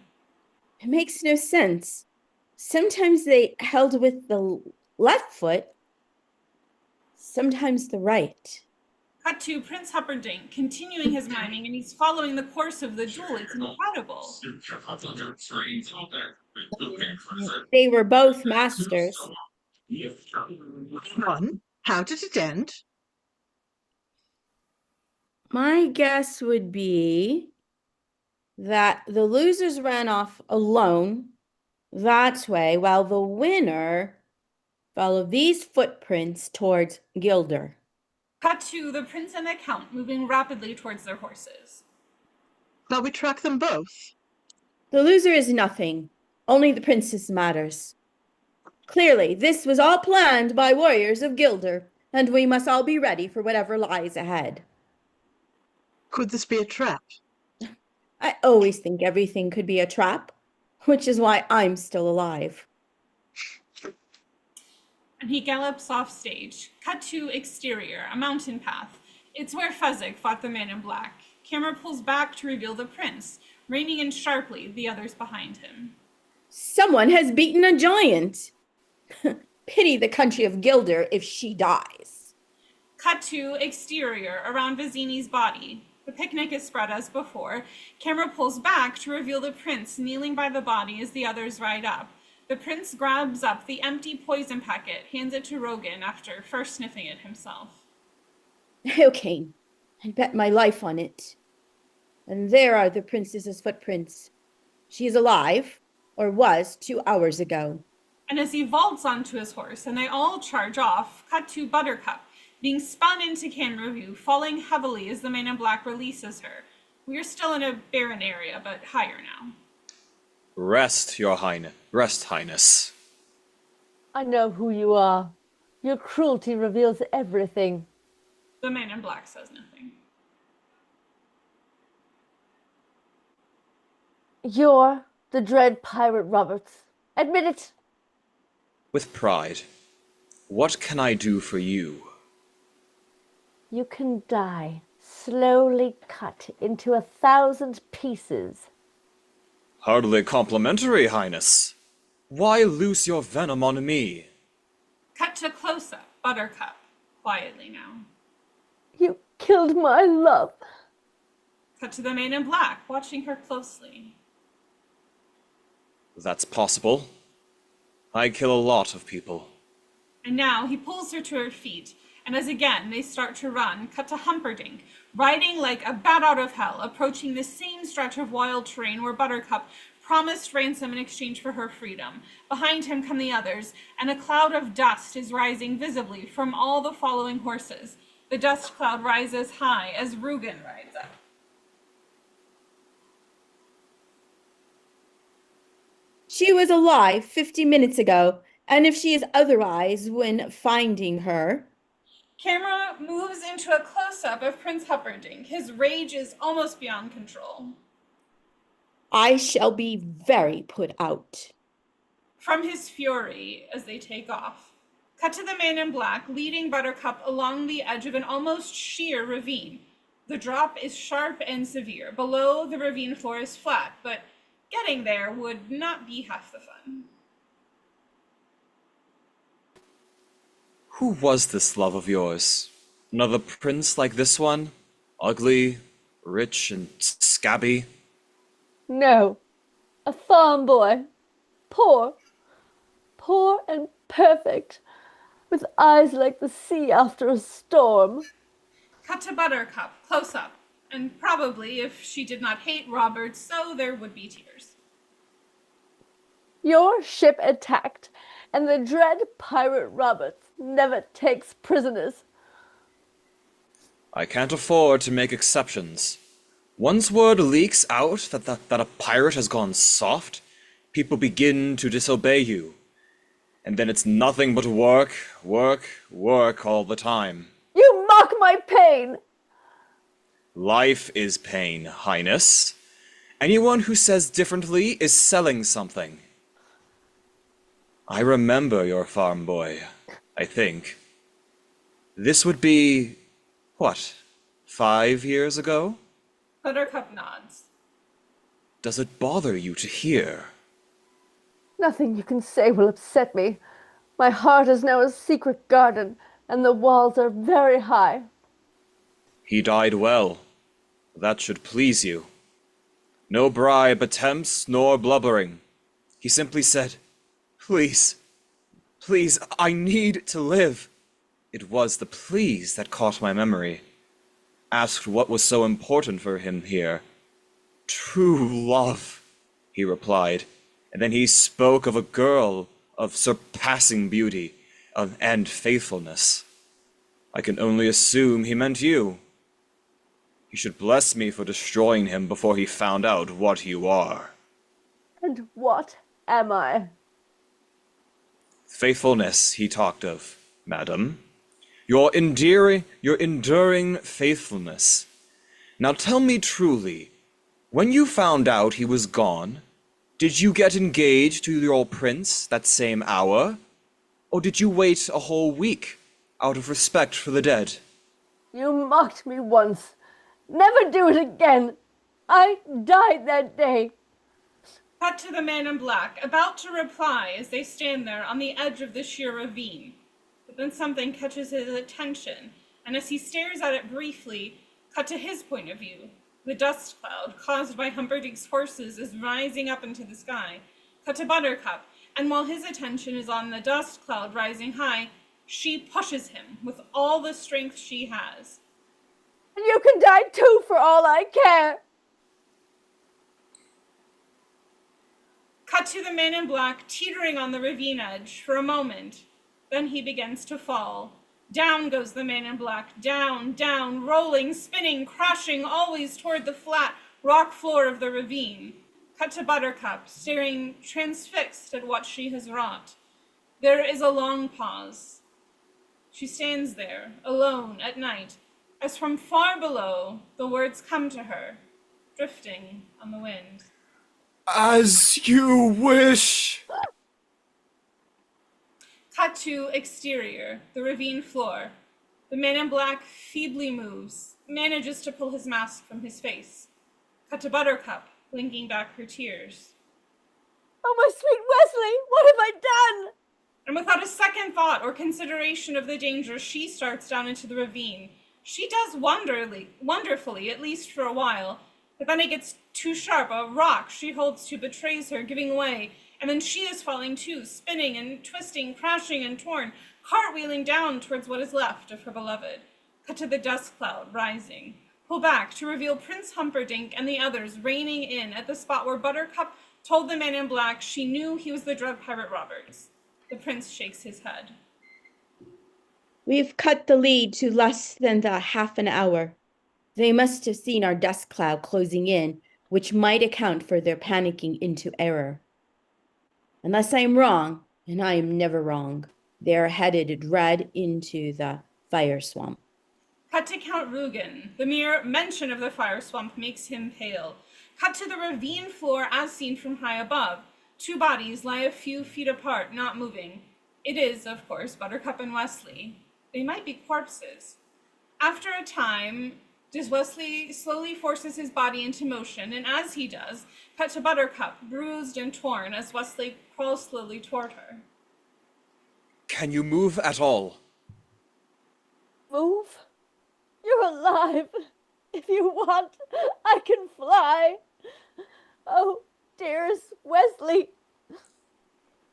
It makes no sense. Sometimes they held with the left foot, sometimes the right. Cut to Prince Humperdinck continuing his miming, and he's following the course of the duel. It's incredible. They were both masters. One, how did it end? My guess would be that the losers ran off alone that way, while the winner followed these footprints towards Gilder. Cut to the prince and the count moving rapidly towards their horses. Shall we track them both? The loser is nothing. Only the princess matters. Clearly, this was all planned by warriors of Gilder, and we must all be ready for whatever lies ahead. Could this be a trap? I always think everything could be a trap, which is why I'm still alive. And he gallops off stage. Cut to exterior, a mountain path. It's where Fezzik fought the man in black. Camera pulls back to reveal the prince, reining in sharply, the others behind him. Someone has beaten a giant. Pity the country of Gilder if she dies. Cut to exterior, around Vizzini's body. The picnic is spread as before. Camera pulls back to reveal the prince kneeling by the body as the others ride up. The prince grabs up the empty poison packet, hands it to Rogan after first sniffing it himself. Okay, I bet my life on it. And there are the princess's footprints. She is alive, or was 2 hours ago. And as he vaults onto his horse and they all charge off, cut to Buttercup, being spun into camera view, falling heavily as the man in black releases her. We are still in a barren area, but higher now. Rest, your highness. Rest, highness. I know who you are. Your cruelty reveals everything. The man in black says nothing. You're the dread pirate Roberts. Admit it. With pride. What can I do for you? You can die, slowly cut into 1,000 pieces. Hardly complimentary, highness. Why loose your venom on me? Cut to close-up, Buttercup, quietly now. You killed my love. Cut to the man in black, watching her closely. That's possible. I kill a lot of people. And now he pulls her to her feet, and as again they start to run, cut to Humperdinck, riding like a bat out of hell, approaching the same stretch of wild terrain where Buttercup promised ransom in exchange for her freedom. Behind him come the others, and a cloud of dust is rising visibly from all the following horses. The dust cloud rises high as Rugen rides up. She was alive 50 minutes ago, and if she is otherwise when finding her... Camera moves into a close-up of Prince Humperdinck. His rage is almost beyond control. I shall be very put out. From his fury as they take off. Cut to the man in black leading Buttercup along the edge of an almost sheer ravine. The drop is sharp and severe. Below, the ravine floor is flat, but getting there would not be half the fun. Who was this love of yours? Another prince like this one? Ugly, rich, and scabby? No, a farm boy. Poor and perfect, with eyes like the sea after a storm. Cut to Buttercup, close up, and probably if she did not hate Robert, so there would be tears. Your ship attacked, and the dread pirate Roberts never takes prisoners. I can't afford to make exceptions. Once word leaks out that a pirate has gone soft, people begin to disobey you. And then it's nothing but work, work, work all the time. You mock my pain! Life is pain, Highness. Anyone who says differently is selling something. I remember your farm boy, I think. This would be, what, 5 years ago? Buttercup nods. Does it bother you to hear? Nothing you can say will upset me. My heart is now a secret garden, and the walls are very high. He died well. That should please you. No bribe attempts nor blubbering. He simply said, "Please, please, I need to live." It was the please that caught my memory. Asked what was so important for him here. "True love," he replied, and then he spoke of a girl of surpassing beauty and faithfulness. I can only assume he meant you. He should bless me for destroying him before he found out what you are. And what am I? Faithfulness he talked of, madam. Your enduring faithfulness. Now tell me truly, when you found out he was gone, did you get engaged to your prince that same hour? Or did you wait a whole week out of respect for the dead? You mocked me once. Never do it again. I died that day. Cut to the man in black, about to reply as they stand there on the edge of the sheer ravine. But then something catches his attention, and as he stares at it briefly, cut to his point of view. The dust cloud caused by Humperdinck's horses is rising up into the sky. Cut to Buttercup, and while his attention is on the dust cloud rising high, she pushes him with all the strength she has. And you can die too for all I care. Cut to the man in black teetering on the ravine edge for a moment. Then he begins to fall. Down goes the man in black, down, down, rolling, spinning, crashing, always toward the flat rock floor of the ravine. Cut to Buttercup, staring transfixed at what she has wrought. There is a long pause. She stands there, alone at night, as from far below the words come to her, drifting on the wind. As you wish. Cut to exterior, the ravine floor. The man in black feebly moves, manages to pull his mask from his face. Cut to Buttercup, blinking back her tears. Oh, my sweet Wesley, what have I done? And without a second thought or consideration of the danger, she starts down into the ravine. She does wonderfully, at least for a while, but then it gets too sharp. A rock she holds to betrays her, giving way, and then she is falling too, spinning and twisting, crashing and torn, cartwheeling down towards what is left of her beloved. Cut to the dust cloud rising. Pull back to reveal Prince Humperdinck and the others reining in at the spot where Buttercup told the man in black she knew he was the drug pirate Roberts. The prince shakes his head. We've cut the lead to less than the half an hour. They must have seen our dust cloud closing in, which might account for their panicking into error. Unless I am wrong, and I am never wrong, they are headed red into the fire swamp. Cut to Count Rugen. The mere mention of the fire swamp makes him pale. Cut to the ravine floor as seen from high above. Two bodies lie a few feet apart, not moving. It is, of course, Buttercup and Wesley. They might be corpses. After a time, Wesley slowly forces his body into motion, and as he does, cut to Buttercup, bruised and torn, as Wesley crawls slowly toward her. Can you move at all? Move? You're alive. If you want, I can fly. Oh, dearest Wesley.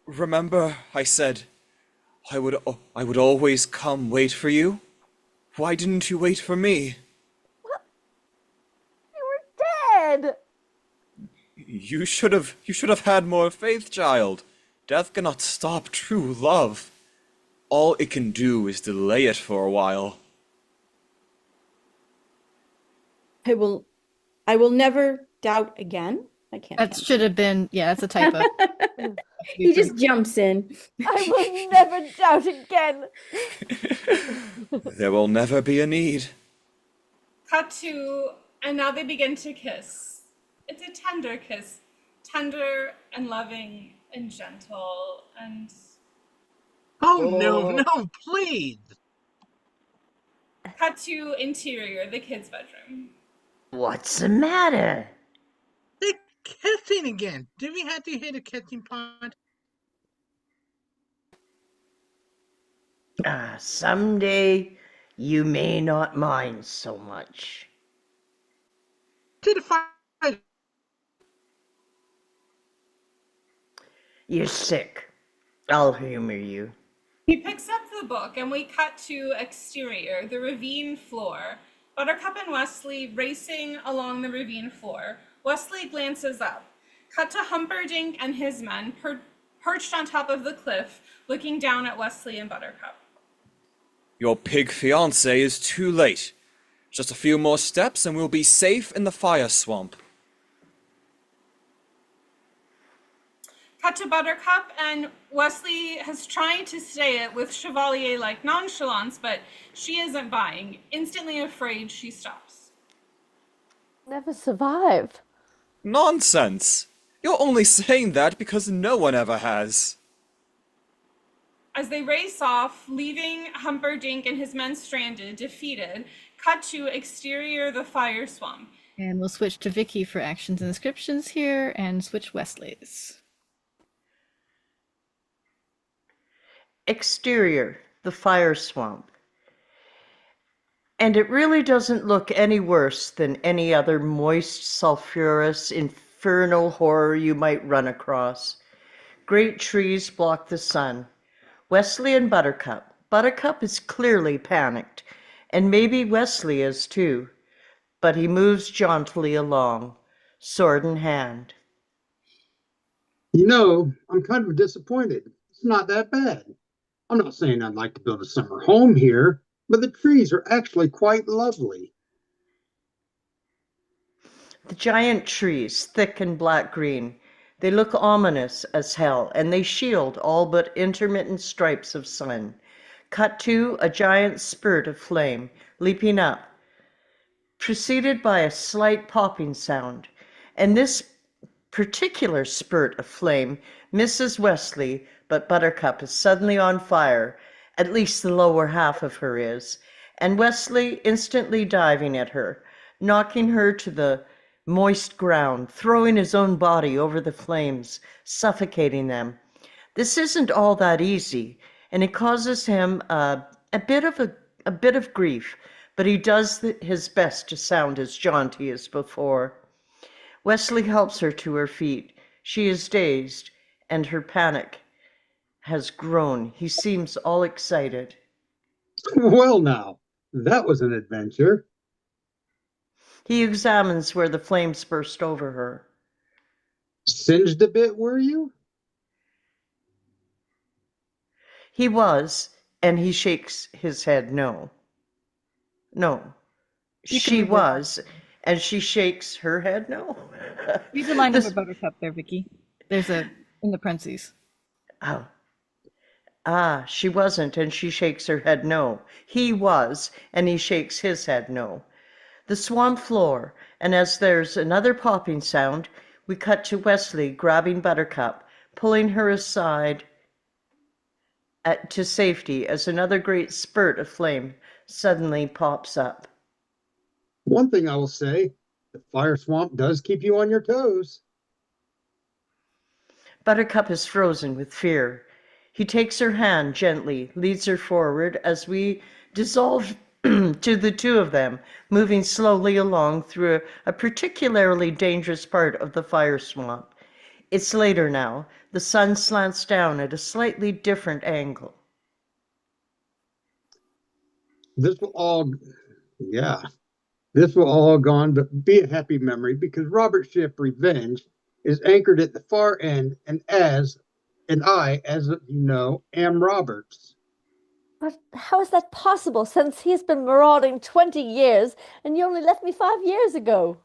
Remember, I said, I would always come wait for you? Why didn't you wait for me? You were dead. You should have had more faith, child. Death cannot stop true love. All it can do is delay it for a while. I will never doubt again. I can't. That should have been, yeah, that's a typo. He just jumps in. I will never doubt again. There will never be a need. Cut to, and now they begin to kiss. It's a tender kiss. Tender and loving and gentle and... Oh, no, please! Cut to interior, the kids' bedroom. What's the matter? They're kissing again. Do we have to hit a kissing pod? Someday you may not mind so much. To the fire. You're sick. I'll humor you. He picks up the book and we cut to exterior, the ravine floor. Buttercup and Wesley racing along the ravine floor. Wesley glances up. Cut to Humperdinck and his men perched on top of the cliff, looking down at Wesley and Buttercup. Your pig fiancé is too late. Just a few more steps and we'll be safe in the fire swamp. Cut to Buttercup, and Wesley has tried to say it with Chevalier-like nonchalance, but she isn't buying. Instantly afraid, she stops. Never survive. Nonsense! You're only saying that because no one ever has. As they race off, leaving Humperdinck and his men stranded, defeated, cut to exterior the fire swamp. And we'll switch to Vicky for actions and descriptions here, and switch Wesley's. Exterior, the fire swamp. And it really doesn't look any worse than any other moist, sulfurous, infernal horror you might run across. Great trees block the sun. Wesley and Buttercup. Buttercup is clearly panicked, and maybe Wesley is too, but he moves jauntily along, sword in hand. You know, I'm kind of disappointed. It's not that bad. I'm not saying I'd like to build a summer home here, but the trees are actually quite lovely. The giant trees, thick and black-green, they look ominous as hell, and they shield all but intermittent stripes of sun. Cut to a giant spurt of flame, leaping up, preceded by a slight popping sound. And this particular spurt of flame misses Wesley, but Buttercup is suddenly on fire, at least the lower half of her is, and Wesley instantly diving at her, knocking her to the moist ground, throwing his own body over the flames, suffocating them. This isn't all that easy, and it causes him a bit of grief, but he does his best to sound as jaunty as before. Wesley helps her to her feet. She is dazed, and her panic has grown. He seems all excited. Well now, that was an adventure. He examines where the flames burst over her. Singed a bit, were you? He was, and he shakes his head no. No. She was, and she shakes her head no. Read the line over Buttercup there, Vicky. There's a, in the parentheses. Oh. Ah, she wasn't, and she shakes her head no. He was, and he shakes his head no. The swamp floor, and as there's another popping sound, we cut to Wesley grabbing Buttercup, pulling her aside to safety as another great spurt of flame suddenly pops up. One thing I will say, the fire swamp does keep you on your toes. Buttercup is frozen with fear. He takes her hand gently, leads her forward as we dissolve to the two of them, moving slowly along through a particularly dangerous part of the fire swamp. It's later now. The sun slants down at a slightly different angle. This will all gone, but be a happy memory because Robert's ship Revenge is anchored at the far end, and I, as you know, am Roberts. But how is that possible since he's been marauding 20 years and you only left me 5 years ago?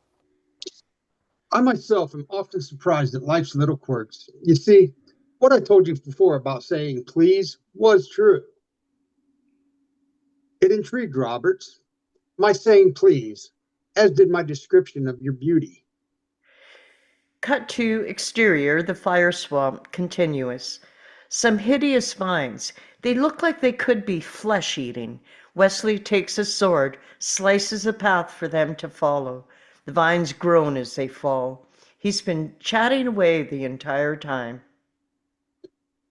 I myself am often surprised at life's little quirks. You see, what I told you before about saying please was true. It intrigued Roberts, my saying please, as did my description of your beauty. Cut to exterior, the fire swamp, continuous. Some hideous vines. They look like they could be flesh-eating. Wesley takes a sword, slices a path for them to follow. The vines groan as they fall. He's been chatting away the entire time.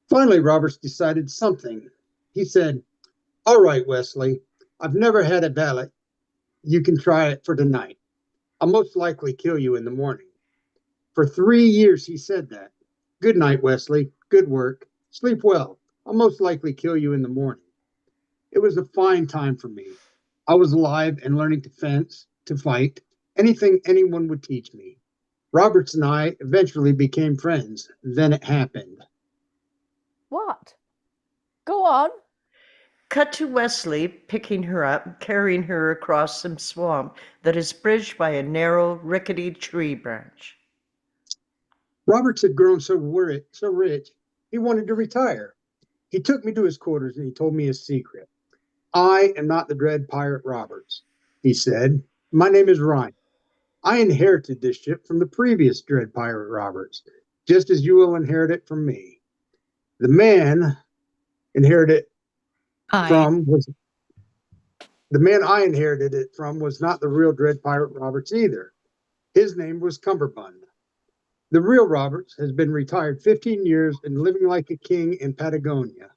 Finally, Roberts decided something. He said, "All right, Wesley, I've never had a valet. You can try it for tonight. I'll most likely kill you in the morning." For 3 years he said that. "Good night, Wesley. Good work. Sleep well. I'll most likely kill you in the morning." It was a fine time for me. I was alive and learning to fence, to fight, anything anyone would teach me. Roberts and I eventually became friends. Then it happened. What? Go on. Cut to Wesley picking her up, carrying her across some swamp that is bridged by a narrow, rickety tree branch. Roberts had grown so rich, he wanted to retire. He took me to his quarters and he told me his secret. "I am not the Dread Pirate Roberts," he said. "My name is Ryan. I inherited this ship from the previous Dread Pirate Roberts, just as you will inherit it from me. The man inherited it from was the man I inherited it from was not the real Dread Pirate Roberts either. His name was Cumberbund. The real Roberts has been retired 15 years and living like a king in Patagonia."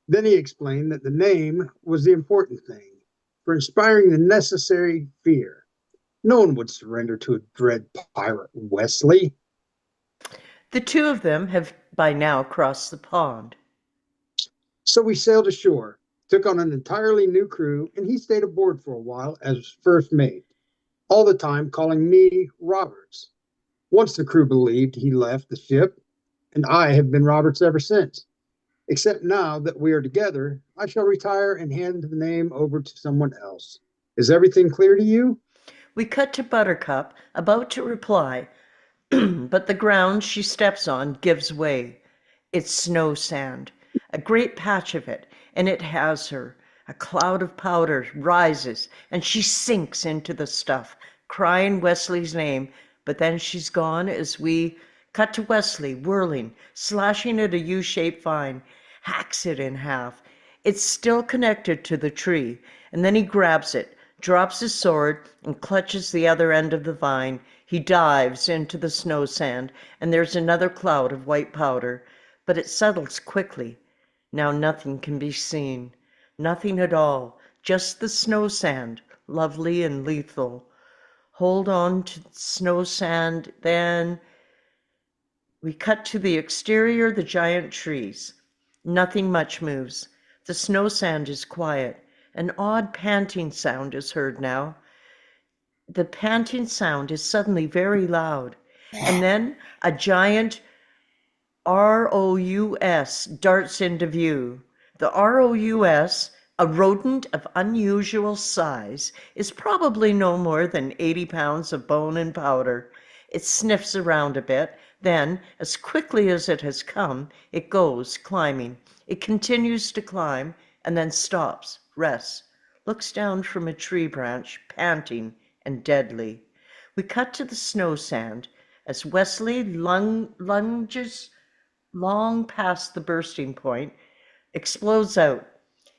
Then he explained that the name was the important thing, for inspiring the necessary fear. No one would surrender to a dread pirate, Wesley. The two of them have by now crossed the pond. So we sailed ashore, took on an entirely new crew, and he stayed aboard for a while as first mate, all the time calling me Roberts. Once the crew believed he left the ship, and I have been Roberts ever since. Except now that we are together, I shall retire and hand the name over to someone else. Is everything clear to you? We cut to Buttercup, about to reply, but the ground she steps on gives way. It's snow sand, a great patch of it, and it has her. A cloud of powder rises, and she sinks into the stuff, crying Wesley's name, but then she's gone as we cut to Wesley, whirling, slashing at a U-shaped vine, hacks it in half. It's still connected to the tree, and then he grabs it, drops his sword, and clutches the other end of the vine. He dives into the snow sand, and there's another cloud of white powder, but it settles quickly. Now nothing can be seen, nothing at all, just the snow sand, lovely and lethal. Hold on to the snow sand, then we cut to the exterior, the giant trees. Nothing much moves. The snow sand is quiet. An odd panting sound is heard now. The panting sound is suddenly very loud. And then a giant ROUS darts into view. The ROUS, a rodent of unusual size, is probably no more than 80 pounds of bone and powder. It sniffs around a bit. Then, as quickly as it has come, it goes climbing. It continues to climb and then stops, rests, looks down from a tree branch, panting and deadly. We cut to the snow sand as Wesley lunges long past the bursting point, explodes out.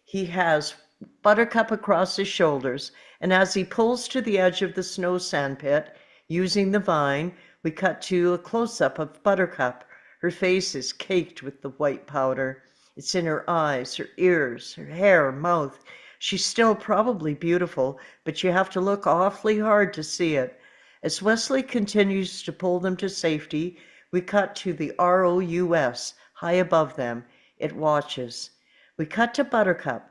He has Buttercup across his shoulders, and as he pulls to the edge of the snow sand pit, using the vine, we cut to a close-up of Buttercup. Her face is caked with the white powder. It's in her eyes, her ears, her hair, mouth. She's still probably beautiful, but you have to look awfully hard to see it. As Wesley continues to pull them to safety, we cut to the ROUS high above them. It watches. We cut to Buttercup,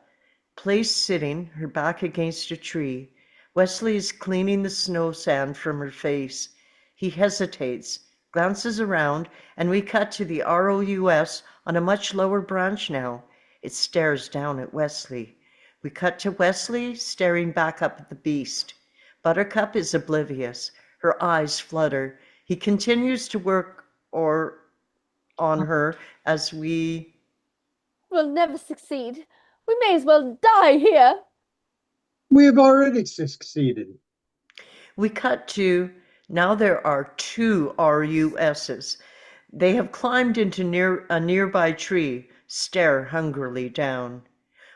placed sitting, her back against a tree. Wesley is cleaning the snow sand from her face. He hesitates, glances around, and we cut to the ROUS on a much lower branch now. It stares down at Wesley. We cut to Wesley staring back up at the beast. Buttercup is oblivious. Her eyes flutter. He continues to work on her as we... We'll never succeed. We may as well die here. We have already succeeded. We cut to, now there are 2 RUSs. They have climbed into a nearby tree, stare hungrily down.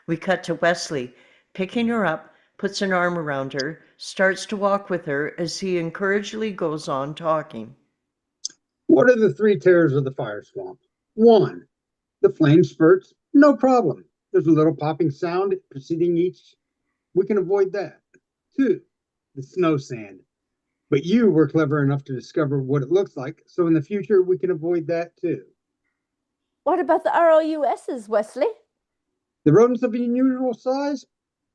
We cut to Wesley, picking her up, puts an arm around her, starts to walk with her as he encouragingly goes on talking. What are the 3 terrors of the fire swamp? 1, the flame spurts, no problem. There's a little popping sound preceding each. We can avoid that. 2, the snow sand. But you were clever enough to discover what it looks like, so in the future we can avoid that too. What about the ROUSs, Wesley? The rodents of unusual size?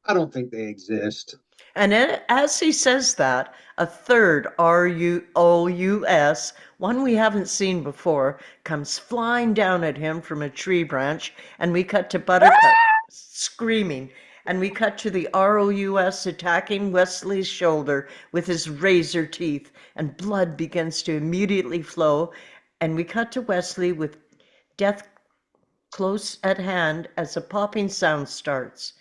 I don't think they exist. And as he says that, a third ROUS, one we haven't seen before, comes flying down at him from a tree branch, and we cut to Buttercup screaming, and we cut to the ROUS attacking Wesley's shoulder with his razor teeth, and blood begins to immediately flow, and we cut to Wesley with death close at hand as a popping sound starts.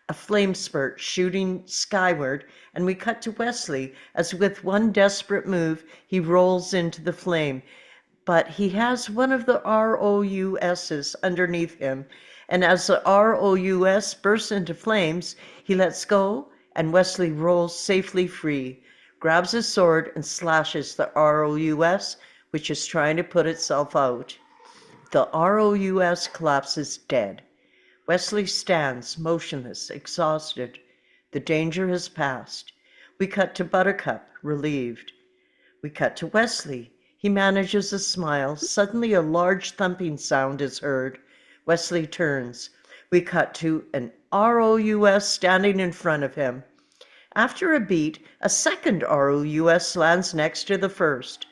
A flame spurt shooting skyward, and we cut to Wesley as with one desperate move, he rolls into the flame. But he has one of the ROUSs underneath him, and as the ROUS bursts into flames, he lets go, and Wesley rolls safely free, grabs his sword, and slashes the ROUS, which is trying to put itself out. The ROUS collapses dead. Wesley stands motionless, exhausted. The danger has passed. We cut to Buttercup, relieved. We cut to Wesley. He manages a smile. Suddenly a large thumping sound is heard. Wesley turns. We cut to an ROUS standing in front of him. After a beat, a second ROUS lands next to the first.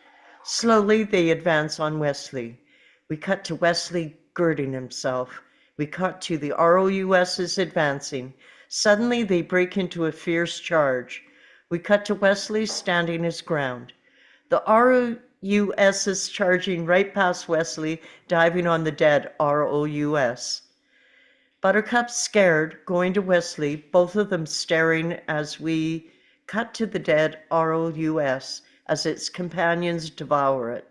Slowly they advance on Wesley. We cut to Wesley girding himself. We cut to the ROUSs advancing. Suddenly they break into a fierce charge. We cut to Wesley standing his ground. The ROUSs charging right past Wesley, diving on the dead ROUS. Buttercup scared, going to Wesley, both of them staring as we cut to the dead ROUS as its companions devour it.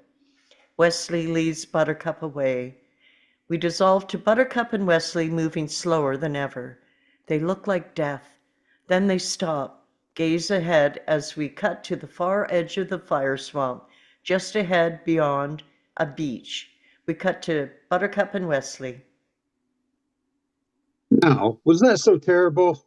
Wesley leads Buttercup away. We dissolve to Buttercup and Wesley moving slower than ever. They look like death. Then they stop, gaze ahead as we cut to the far edge of the fire swamp, just ahead beyond a beach. We cut to Buttercup and Wesley. Now, was that so terrible?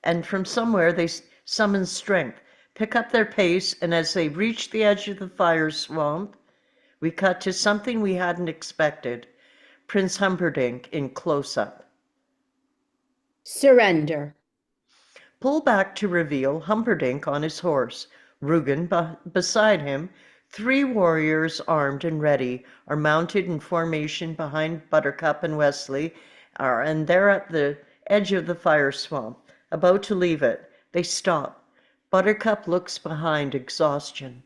And from somewhere they summon strength, pick up their pace, and as they reach the edge of the fire swamp, we cut to something we hadn't expected. Prince Humperdinck in close-up. Surrender. Pull back to reveal Humperdinck on his horse. Rugen beside him. 3 warriors armed and ready are mounted in formation behind Buttercup and Wesley, and they're at the edge of the fire swamp, about to leave it. They stop. Buttercup looks behind exhaustion.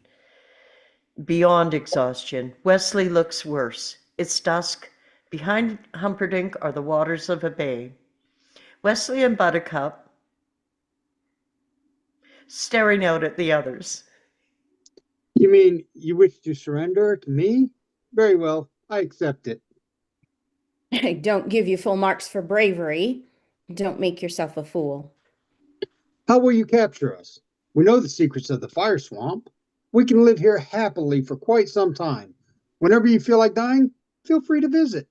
Beyond exhaustion, Wesley looks worse. It's dusk. Behind Humperdinck are the waters of a bay. Wesley and Buttercup staring out at the others. You mean you wish to surrender to me? Very well, I accept it. I don't give you full marks for bravery. Don't make yourself a fool. How will you capture us? We know the secrets of the fire swamp. We can live here happily for quite some time. Whenever you feel like dying, feel free to visit.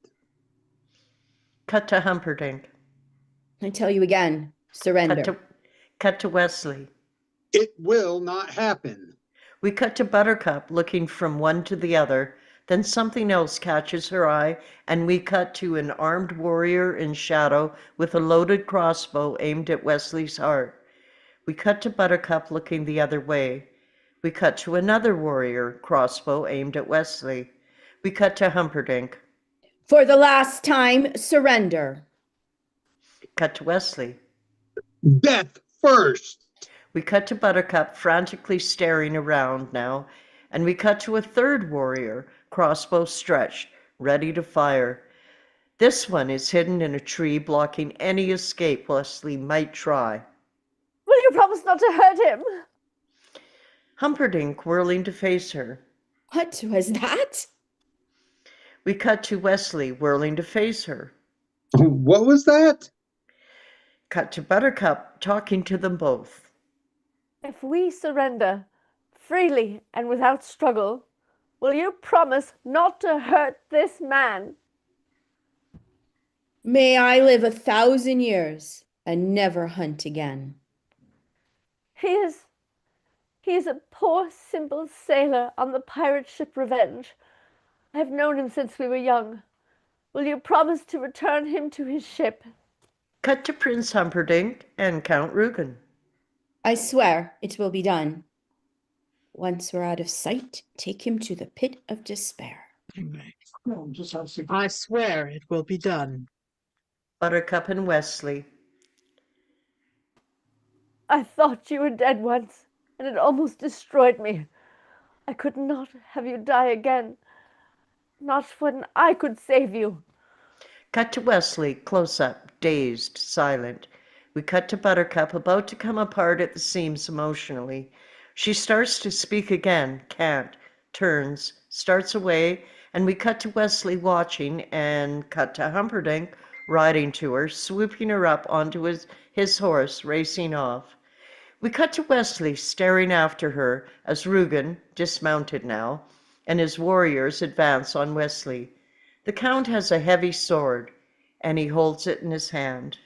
Cut to Humperdinck. I tell you again, surrender. Cut to Wesley. It will not happen. We cut to Buttercup looking from one to the other. Then something else catches her eye, and we cut to an armed warrior in shadow with a loaded crossbow aimed at Wesley's heart. We cut to Buttercup looking the other way. We cut to another warrior, crossbow aimed at Wesley. We cut to Humperdinck. For the last time, surrender. Cut to Wesley. Death first. We cut to Buttercup frantically staring around now, and we cut to a third warrior, crossbow stretched, ready to fire. This one is hidden in a tree, blocking any escape Wesley might try. Will you promise not to hurt him? Humperdinck whirling to face her. What was that? We cut to Wesley whirling to face her. What was that? Cut to Buttercup talking to them both. If we surrender freely and without struggle, will you promise not to hurt this man? May I live 1,000 years and never hunt again. He is a poor, simple sailor on the pirate ship Revenge. I have known him since we were young. Will you promise to return him to his ship? Cut to Prince Humperdinck and Count Rugen. I swear it will be done. Once we're out of sight, take him to the pit of despair. I swear it will be done. Buttercup and Wesley. I thought you were dead once, and it almost destroyed me. I could not have you die again. Not when I could save you. Cut to Wesley, close up, dazed, silent. We cut to Buttercup, about to come apart at the seams emotionally. She starts to speak again, can't, turns, starts away, and we cut to Wesley watching, and cut to Humperdinck riding to her, swooping her up onto his horse, racing off. We cut to Wesley staring after her as Rugen, dismounted now, and his warriors advance on Wesley. The Count has a heavy sword, and he holds it in his hand.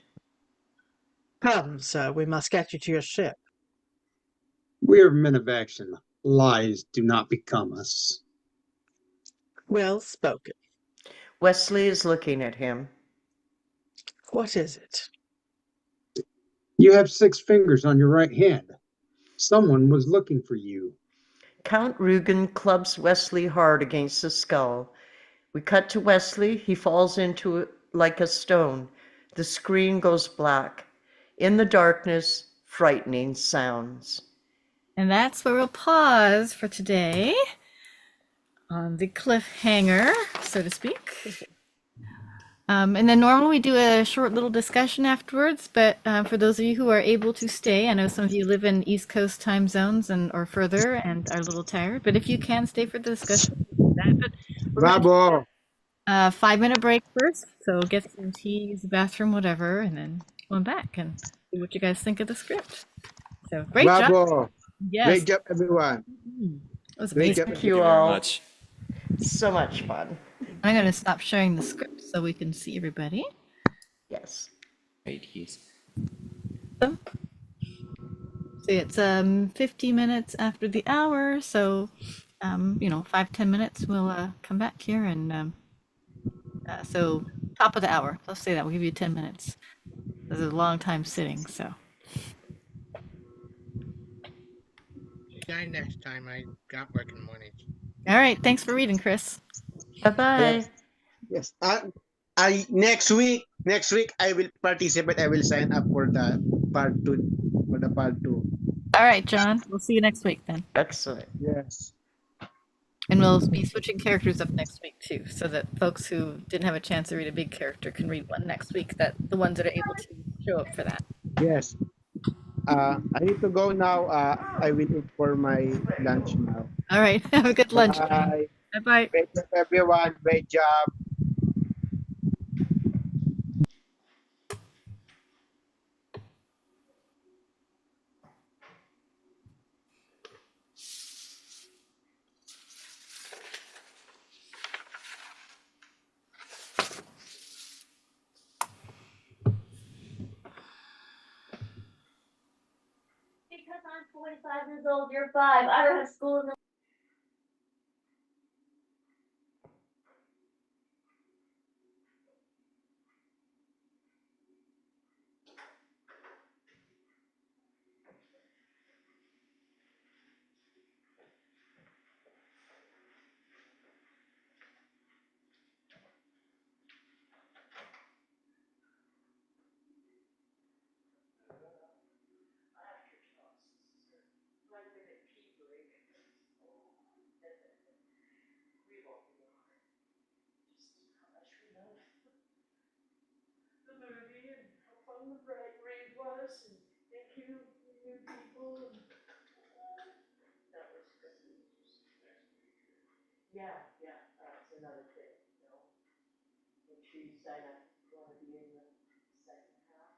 Come, sir, we must get you to your ship. We are men of action. Lies do not become us. Well spoken. Wesley is looking at him. What is it? You have 6 fingers on your right hand. Someone was looking for you. Count Rugen clubs Wesley hard against the skull. We cut to Wesley. He falls into it like a stone. The screen goes black. In the darkness, frightening sounds. And that's where we'll pause for today on the cliffhanger, so to speak. And then normally we do a short little discussion afterwards, but for those of you who are able to stay, I know some of you live in East Coast time zones or further and are a little tired, but if you can stay for the discussion, do that. But Bravo! 5-minute break first, so get some tea, use the bathroom, whatever, and then come back and see what you guys think of the script. So great Bravo! job. Yes. Great job, everyone. That was Great amazing. job. Thank you all. So much fun. I'm going to stop sharing the script so we can see everybody. Yes. So it's 50 minutes after the hour, so 5-10 minutes we'll come back here and so top of the hour. Let's say that we'll give you 10 minutes. This is a long time sitting, so. Try next time. I got work in the morning. All right, thanks for reading, Chris. Bye-bye. Yes. I next week I will participate. I will sign up for the part 2 for the part 2. All right, John. We'll see you next week then. Excellent. Yes. And we'll be switching characters up next week too, so that folks who didn't have a chance to read a big character can read one next week. That the ones that are able to show up for that. Yes. I need to go now. I will eat for my lunch now. All right. Have a good lunch. Bye. Bye. Great job, everyone. Great job. Because I'm 45 years old, you're 5. I don't have school in the movie and how fun the read was, and thank you, new people. And that was good. Yeah, that's another thing, you know. Make sure you sign up if you want to be in the second half.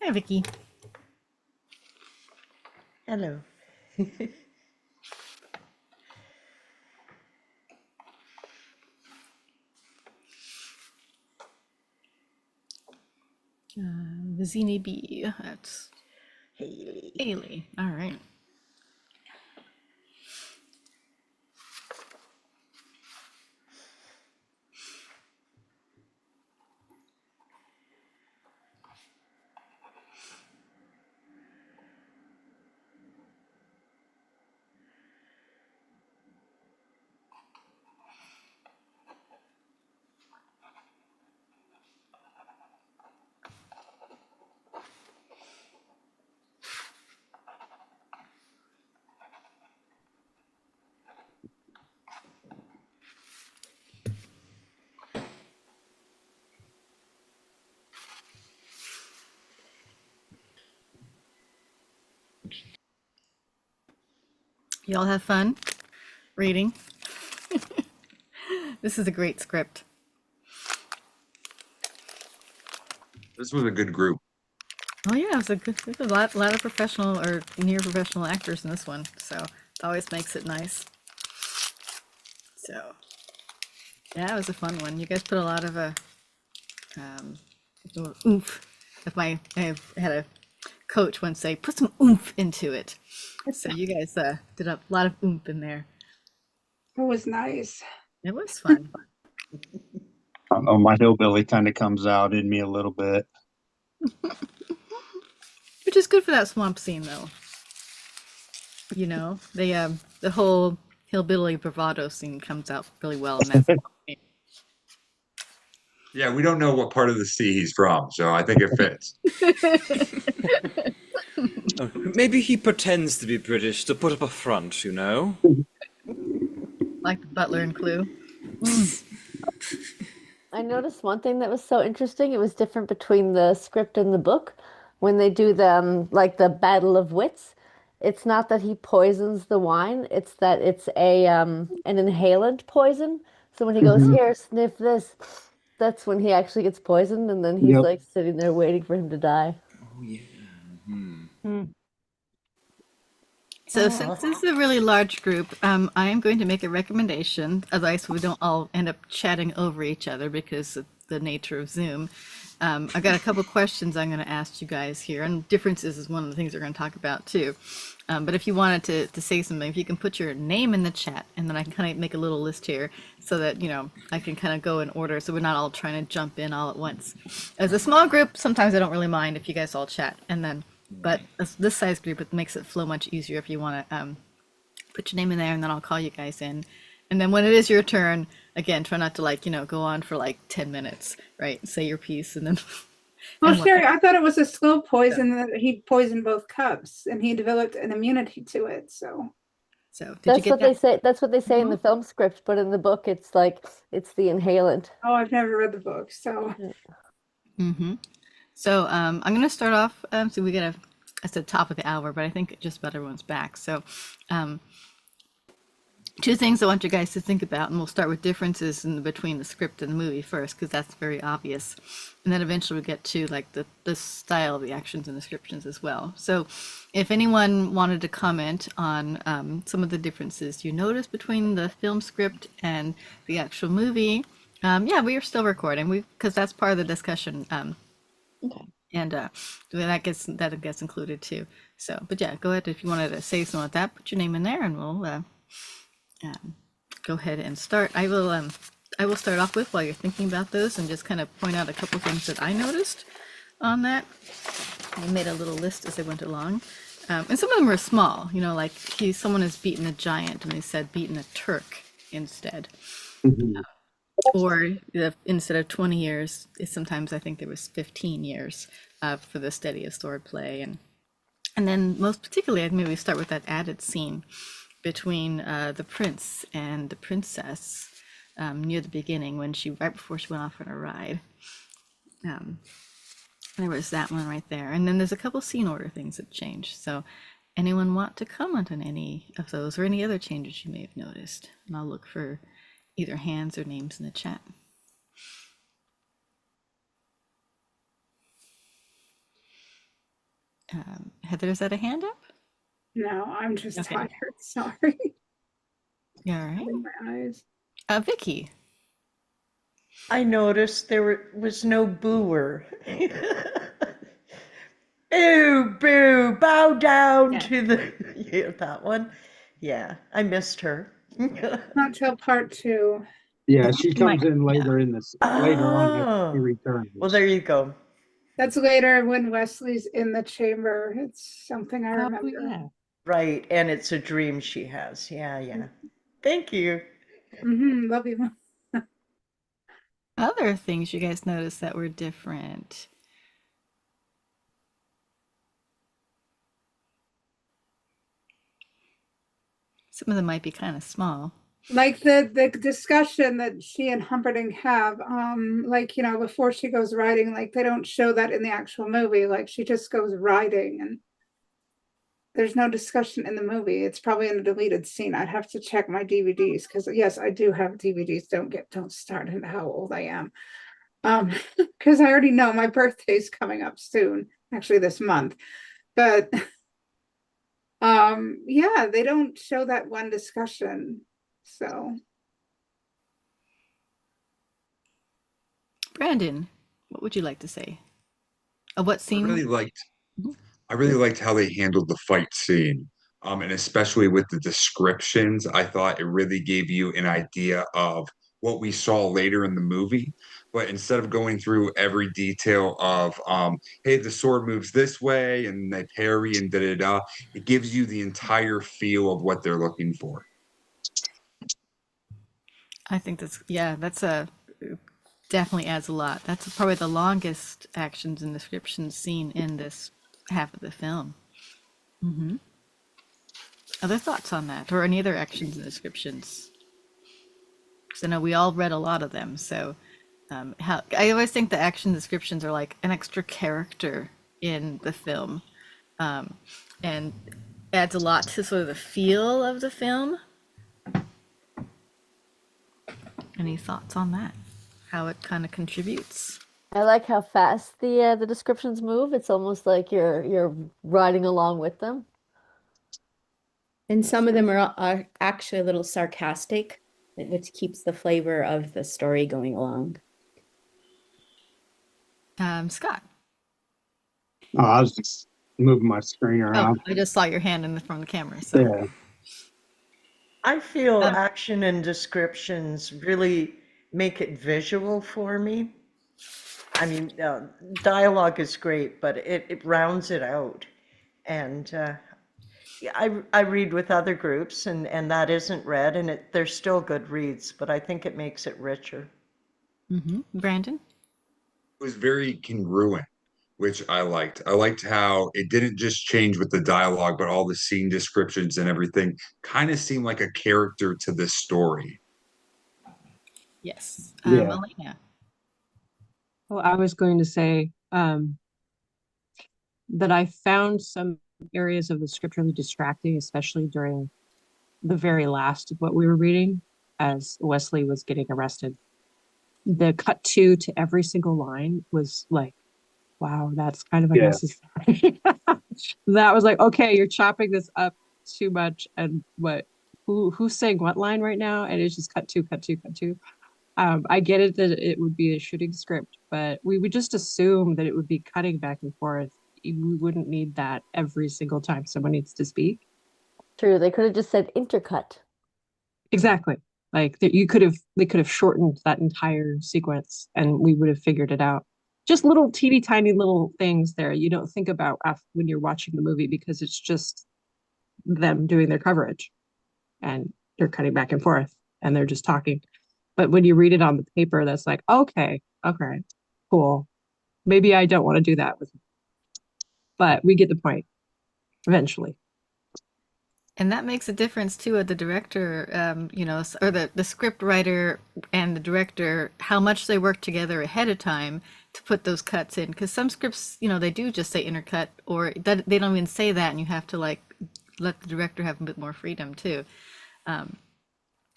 Hi, Vicky. Hello. Vizini B. That's Haley. Haley. All right. Y'all have fun reading. This is a great script. This was a good group. Oh yeah, there's a lot of professional or near professional actors in this one, so it always makes it nice. So yeah, it was a fun one. You guys put a lot of oomph. I had a coach once say, put some oomph into it. So you guys did a lot of oomph in there. It was nice. It was fun. I don't know, my hillbilly kind of comes out in me a little bit. Which is good for that swamp scene, though. You know, the whole hillbilly bravado scene comes out really well in that. Yeah, we don't know what part of the sea he's from, so I think it fits. Maybe he pretends to be British to put up a front, you know? Like the butler in Clue. I noticed one thing that was so interesting. It was different between the script and the book. When they do the like the Battle of Wits, it's not that he poisons the wine, it's that it's an inhalant poison. So when he goes, here, sniff this, that's when he actually gets poisoned, and then he's Yep. like sitting there waiting for him to die. Oh, yeah. So since this is a really large group, I am going to make a recommendation, otherwise we don't all end up chatting over each other because of the nature of Zoom. I've got a couple questions I'm going to ask you guys here, and differences is one of the things we're going to talk about too. But if you wanted to say something, if you can put your name in the chat, and then I can kind of make a little list here so that, you know, I can kind of go in order so we're not all trying to jump in all at once. As a small group, sometimes I don't really mind if you guys all chat, and then but this size group, it makes it flow much easier if you want to put your name in there, and then I'll call you guys in. And then when it is your turn, again, try not to, like, you know, go on for like 10 minutes, right? Say your piece and then. Well, and Sherry, I thought it was a slow poison that he poisoned both cubs and he developed an immunity to it. So did That's you get what that? they say. That's what they say in the film script, but in the book, it's like it's the inhalant. Oh, I've never read the book, so. Mm-hmm. So I'm going to start off. So we got it's the top of the hour, but I think just about everyone's back. So two things I want you guys to think about, and we'll start with differences in between the script and the movie first, because that's very obvious. And then eventually we get to like the style of the actions and descriptions as well. So if anyone wanted to comment on some of the differences you noticed between the film script and the actual movie, yeah, we are still recording, because that's part of the discussion. Okay. And that gets included too. So, but yeah, go ahead if you wanted to say something like that. Put your name in there, and we'll go ahead and start. I will start off with, while you're thinking about those, and just kind of point out a couple things that I noticed on that. I made a little list as I went along, and some of them were small. You know, like someone has beaten a giant, and they said beaten a Turk instead. Or instead of 20 years, sometimes I think there was 15 years for the steadiest sword play. And then most particularly, I'd maybe start with that added scene between the prince and the princess near the beginning, when right before she went off on a ride. There was that one right there. And then there's a couple scene order things that changed. So anyone want to comment on any of those or any other changes you may have noticed? And I'll look for either hands or names in the chat. Heather, is that a hand up? No, I'm just Okay. tired. Sorry. Yeah, all right. My eyes. Vicky. I noticed there was no booer. Boo, boo, bow down to the. Yeah, that one. Yeah, I missed her. Not till part 2. Yeah, she comes in later in this later on after Oh. he returns. Well, there you go. That's later when Wesley's in the chamber. It's something I remember. Right, and it's a dream she has. Yeah. Thank you. Love you. Other things you guys noticed that were different? Some of them might be kind of small. Like the discussion that she and Humperdinck have, like, you know, before she goes riding, like they don't show that in the actual movie. Like she just goes riding, and there's no discussion in the movie. It's probably in a deleted scene. I'd have to check my DVDs because yes, I do have DVDs. Don't start into how old I am. Because I already know my birthday's coming up soon, actually this month. But yeah, they don't show that one discussion. So Brandon, what would you like to say? What I scene? really liked how they handled the fight scene. And especially with the descriptions, I thought it really gave you an idea of what we saw later in the movie. But instead of going through every detail of, hey, the sword moves this way and they parry and da-da-da, it gives you the entire feel of what they're looking for. I think that's definitely adds a lot. That's probably the longest actions and descriptions seen in this half of the film. Mm-hmm. Other thoughts on that, or any other actions and descriptions? Because I know we all read a lot of them. So, I always think the action descriptions are like an extra character in the film, and adds a lot to sort of the feel of the film. Any thoughts on that? How it kind of contributes? I like how fast the descriptions move. It's almost like you're riding along with them. And some of them are actually a little sarcastic, which keeps the flavor of the story going along. Scott. Oh, I was just moving my screen Oh, around. I just saw your hand from the camera. So. Yeah. I feel action and descriptions really make it visual for me. I mean, dialogue is great, but it rounds it out. And I read with other groups, and that isn't read, and they're still good reads, but I think it makes it richer. Mm-hmm. Brandon? It was very congruent, which I liked. I liked how it didn't just change with the dialogue, but all the scene descriptions and everything kind of seemed like a character to this story. Yes. Yeah. Elena. Well, I was going to say that I found some areas of the script really distracting, especially during the very last of what we were reading as Wesley was getting arrested. The cut to every single line was like, wow, that's kind of unnecessary. That was like, okay, you're chopping this up too much. And who's saying what line right now? And it's just cut to. I get it that it would be a shooting script, but we would just assume that it would be cutting back and forth. We wouldn't need that every single time someone needs to speak. True, they could have just said intercut. Exactly. Like they could have shortened that entire sequence and we would have figured it out. Just little teeny tiny little things there you don't think about when you're watching the movie because it's just them doing their coverage and they're cutting back and forth and they're just talking. But when you read it on the paper, that's like, okay, cool. Maybe I don't want to do that with, but we get the point eventually. And that makes a difference too at the director, or the script writer and the director, how much they work together ahead of time to put those cuts in. Because some scripts, they do just say intercut, or that they don't even say that, and you have to let the director have a bit more freedom too.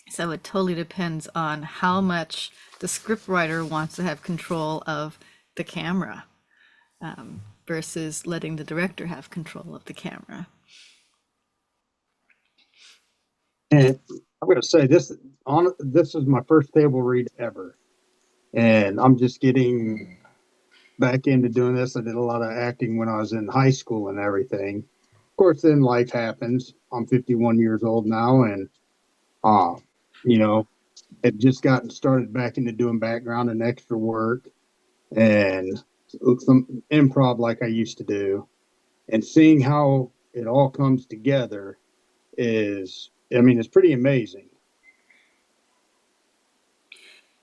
So it totally depends on how much the script writer wants to have control of the camera, versus letting the director have control of the camera. And I'm going to say this is my first table read ever. And I'm just getting back into doing this. I did a lot of acting when I was in high school and everything. Of course, then life happens. I'm 51 years old now and, had just gotten started back into doing background and extra work and some improv like I used to do. And seeing how it all comes together it's pretty amazing.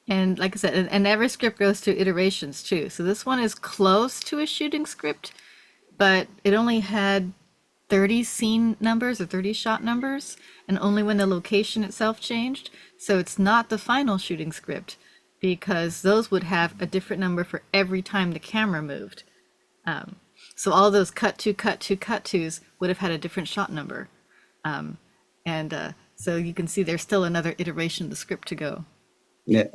And like I said, and every script goes through iterations too. So this one is close to a shooting script, but it only had 30 scene numbers or 30 shot numbers, and only when the location itself changed. So it's not the final shooting script, because those would have a different number for every time the camera moved. So all those cut to, cut to, cut tos would have had a different shot number. So you can see there's still another iteration of the script to go. Yeah.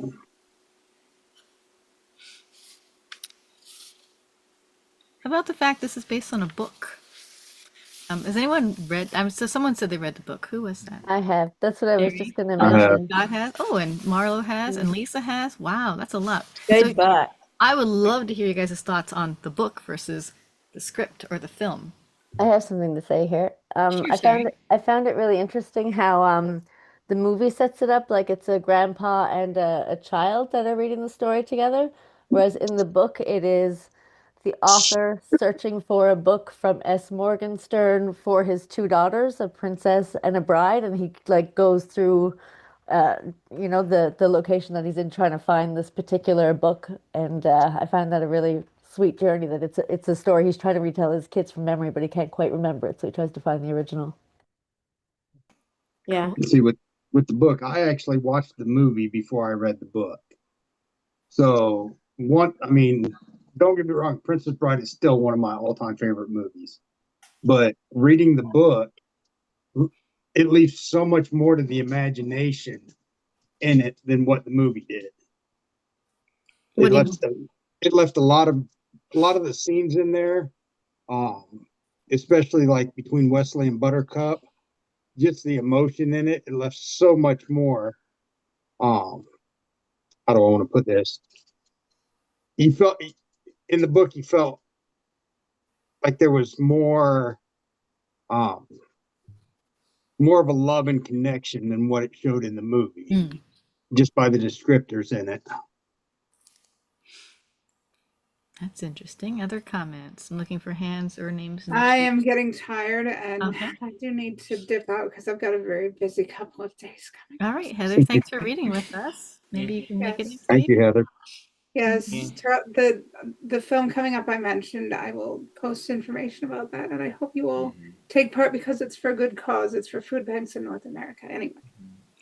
How about the fact this is based on a book? Has anyone read? So someone said they read the book. Who was that? I have. That's what I was just going to I have. mention. Scott has. Oh, and Marlo has, and Lisa has. Wow, that's a lot. Good So book. I would love to hear you guys' thoughts on the book versus the script or the film. I have something to say here. Sure, I found it really interesting how the movie sets it up like it's a grandpa and a child that are reading the story together, whereas in the book it is the author searching for a book from S. Morgenstern for his two daughters, a princess and a bride, and he like goes through the location that he's in trying to find this particular book, and I find that a really sweet journey, that it's a story he's trying to retell his kids from memory, but he can't quite remember it, so he tries to find the original. Yeah. See, with the book, I actually watched the movie before I read the book. So don't get me wrong, Princess Bride is still one of my all-time favorite movies. But reading the book, it leaves so much more to the imagination in it than what the movie did. It left a lot of the scenes in there, especially like between Wesley and Buttercup. Just the emotion in it, it left so much more. How do I want to put this? In the book, he felt like there was more of a love and connection than what it showed in the movie, just by the descriptors in it. That's interesting. Other comments? I'm looking for hands or names. In the I chat. am getting tired, and Okay. I do need to dip out because I've got a very busy couple of days coming. All right, Heather, thanks for reading with us. Maybe you can make it next Thank week. you, Heather. Yes, the film coming up I mentioned, I will post information about that, and I hope you all take part because it's for a good cause. It's for food banks in North America. Anyway.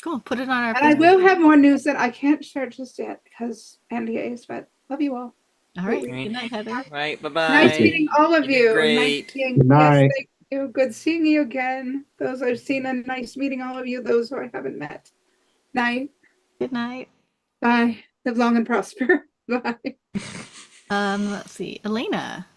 Cool. Put it on our. And I will have more news that I can't share just yet because NDAs, but love you all. All right. Good night, Heather. Right. Bye-bye. Nice meeting all of you. Great. Nice seeing, Good night. Yes, thank you. Good seeing you again. Those I've seen, and nice meeting all of you. Those who I haven't met. Night. Good night. Bye. Live long and prosper. Bye. Let's see, Elena.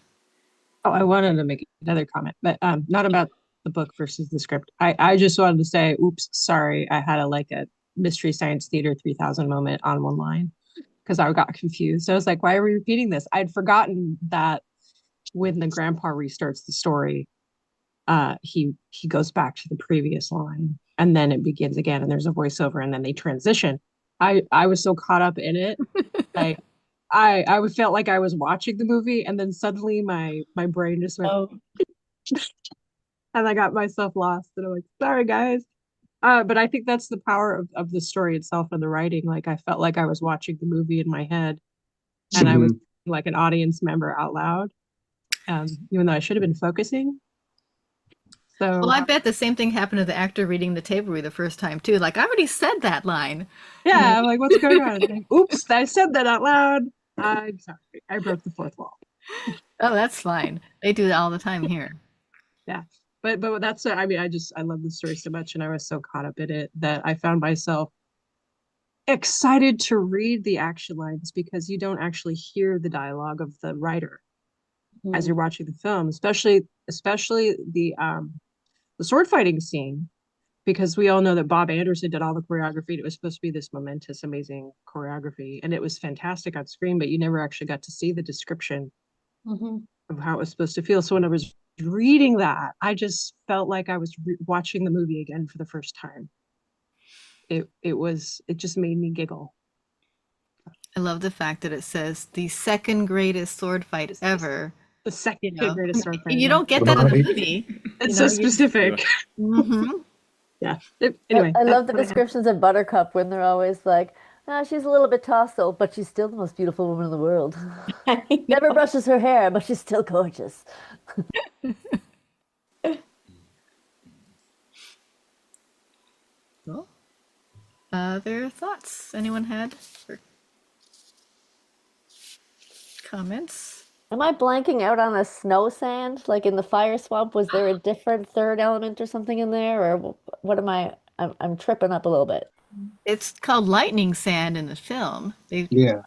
Oh, I wanted to make another comment, but not about the book versus the script. I just wanted to say, oops, sorry, I had a Mystery Science Theater 3000 moment on one line because I got confused. I was like, why are we repeating this? I'd forgotten that when the grandpa restarts the story, he goes back to the previous line and then it begins again and there's a voiceover and then they transition. I was so caught up in it. I felt like I was watching the movie and then suddenly my brain just went and I got myself lost and I'm like, sorry guys. But I think that's the power of the story itself and the writing. Like I felt like I was watching the movie in my head and I was like an audience member out loud, even though I should have been focusing. So Well, I bet the same thing happened to the actor reading the table read the first time too. Like I already said that line. yeah, I'm like, what's going on? Like, oops, I said that out loud. I'm sorry. I broke the fourth wall. Oh, that's fine. They do that all the time here. Yeah. But that's I love the story so much and I was so caught up in it that I found myself excited to read the action lines because you don't actually hear the dialogue of the writer as you're watching the film, especially the sword fighting scene, because we all know that Bob Anderson did all the choreography. It was supposed to be this momentous, amazing choreography, and it was fantastic on screen, but you never actually got to see the description of how it was supposed to feel. So when I was reading that, I just felt like I was watching the movie again for the first time. It just made me giggle. I love the fact that it says the second greatest sword fight ever. The second greatest sword fight. You don't get that in the movie. It's so specific. Yeah. Anyway. I love the descriptions of Buttercup when they're always like, she's a little bit tousled, but she's still the most beautiful woman in the world. Never brushes her hair, but she's still gorgeous. Cool. Other thoughts anyone had? Or comments? Am I blanking out on a snow sand? Like in the fire swamp, was there a different third element or something in there? Or what am I? I'm tripping up a little bit. It's called lightning sand in the film. Yeah.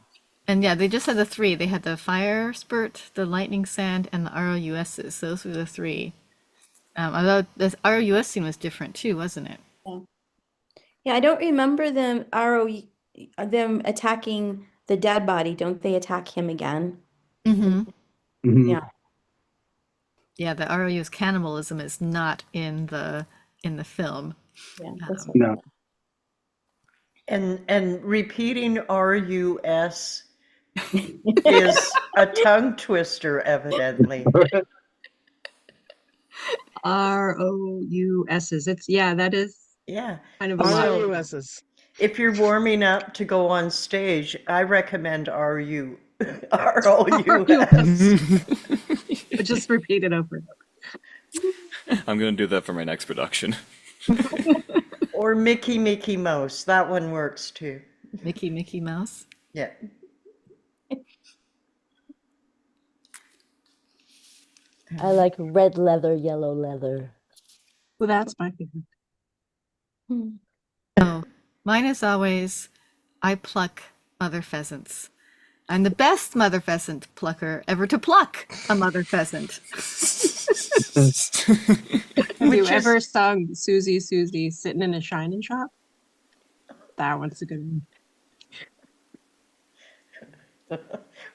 And yeah, they just had the three. They had the fire spurt, the lightning sand, and the ROUSs. Those were the three. Although the ROUS scene was different too, wasn't it? Yeah, I don't remember them attacking the dead body. Don't they attack him again? Mm-hmm. Yeah. Yeah, the ROU's cannibalism is not in the film. Yeah, No. And repeating RUS is a tongue twister, evidently. ROUSs. That is Yeah. kind of a lot. ROUSs. If you're warming up to go on stage, I recommend ROUS. But just repeat it over and over. I'm gonna do that for my next production. Or Mickey Mouse. That one works too. Mickey Mouse? Yeah. I like red leather, yellow leather. Well, that's my favorite. No, mine is always, I pluck mother pheasants. I'm the best mother pheasant plucker ever to pluck a mother pheasant. Have you ever sung Susie, Susie sitting in a shining shop? That one's a good one.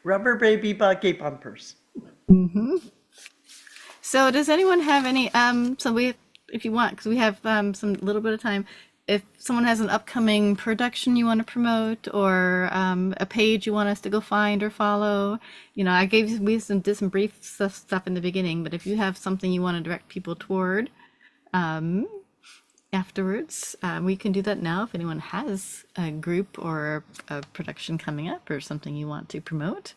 Rubber baby buggy bumpers. Mm-hmm. So does anyone have any, if you want, because we have some little bit of time, if someone has an upcoming production you want to promote or a page you want us to go find or follow, I did some brief stuff in the beginning, but if you have something you want to direct people toward afterwards, we can do that now if anyone has a group or a production coming up or something you want to promote.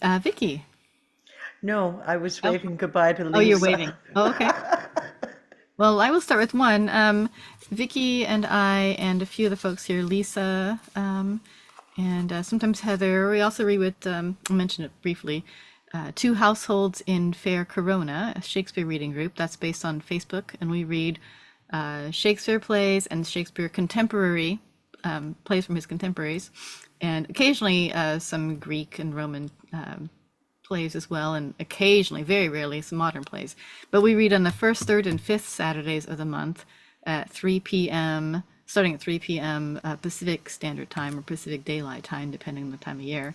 Vicky. No, I was waving goodbye to Lisa. Oh, you're waving. Oh, okay. Well, I will start with one. Vicky and I and a few of the folks here, Lisa, and sometimes Heather. We also read with, I mentioned it briefly, Two Households in Fair Corona, a Shakespeare reading group that's based on Facebook, and we read Shakespeare plays and Shakespeare contemporary plays from his contemporaries, and occasionally some Greek and Roman plays as well, and occasionally, very rarely, some modern plays. But we read on the first, third, and fifth Saturdays of the month at 3 p.m., starting at 3 p.m. Pacific Standard Time or Pacific Daylight Time, depending on the time of year.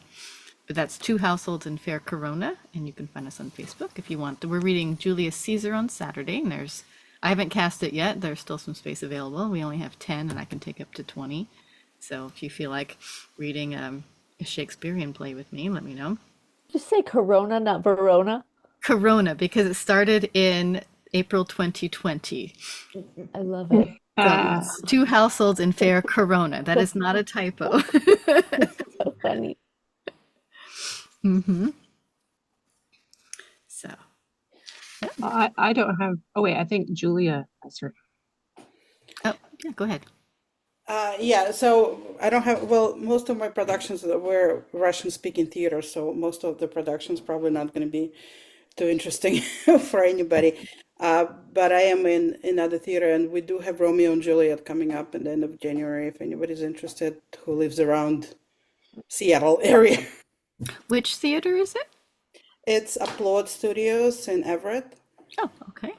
But that's Two Households in Fair Corona, and you can find us on Facebook if you want. We're reading Julius Caesar on Saturday, and I haven't cast it yet. There's still some space available. We only have 10, and I can take up to 20. So if you feel like reading a Shakespearean play with me, let me know. Did you say Corona, not Verona? Corona, because it started in April 2020. I love it. So it's Two Households in Fair Corona. That is not a typo. So funny. Mm-hmm. So. I don't have. Oh wait, I think Julia has her. Oh yeah, go ahead. Yeah, so I don't have, well, most of my productions were Russian-speaking theater, so most of the productions probably not going to be too interesting for anybody. But I am in other theater, and we do have Romeo and Juliet coming up at the end of January, if anybody's interested who lives around Seattle area. Which theater is it? It's Applaud Studios in Everett. Oh, okay.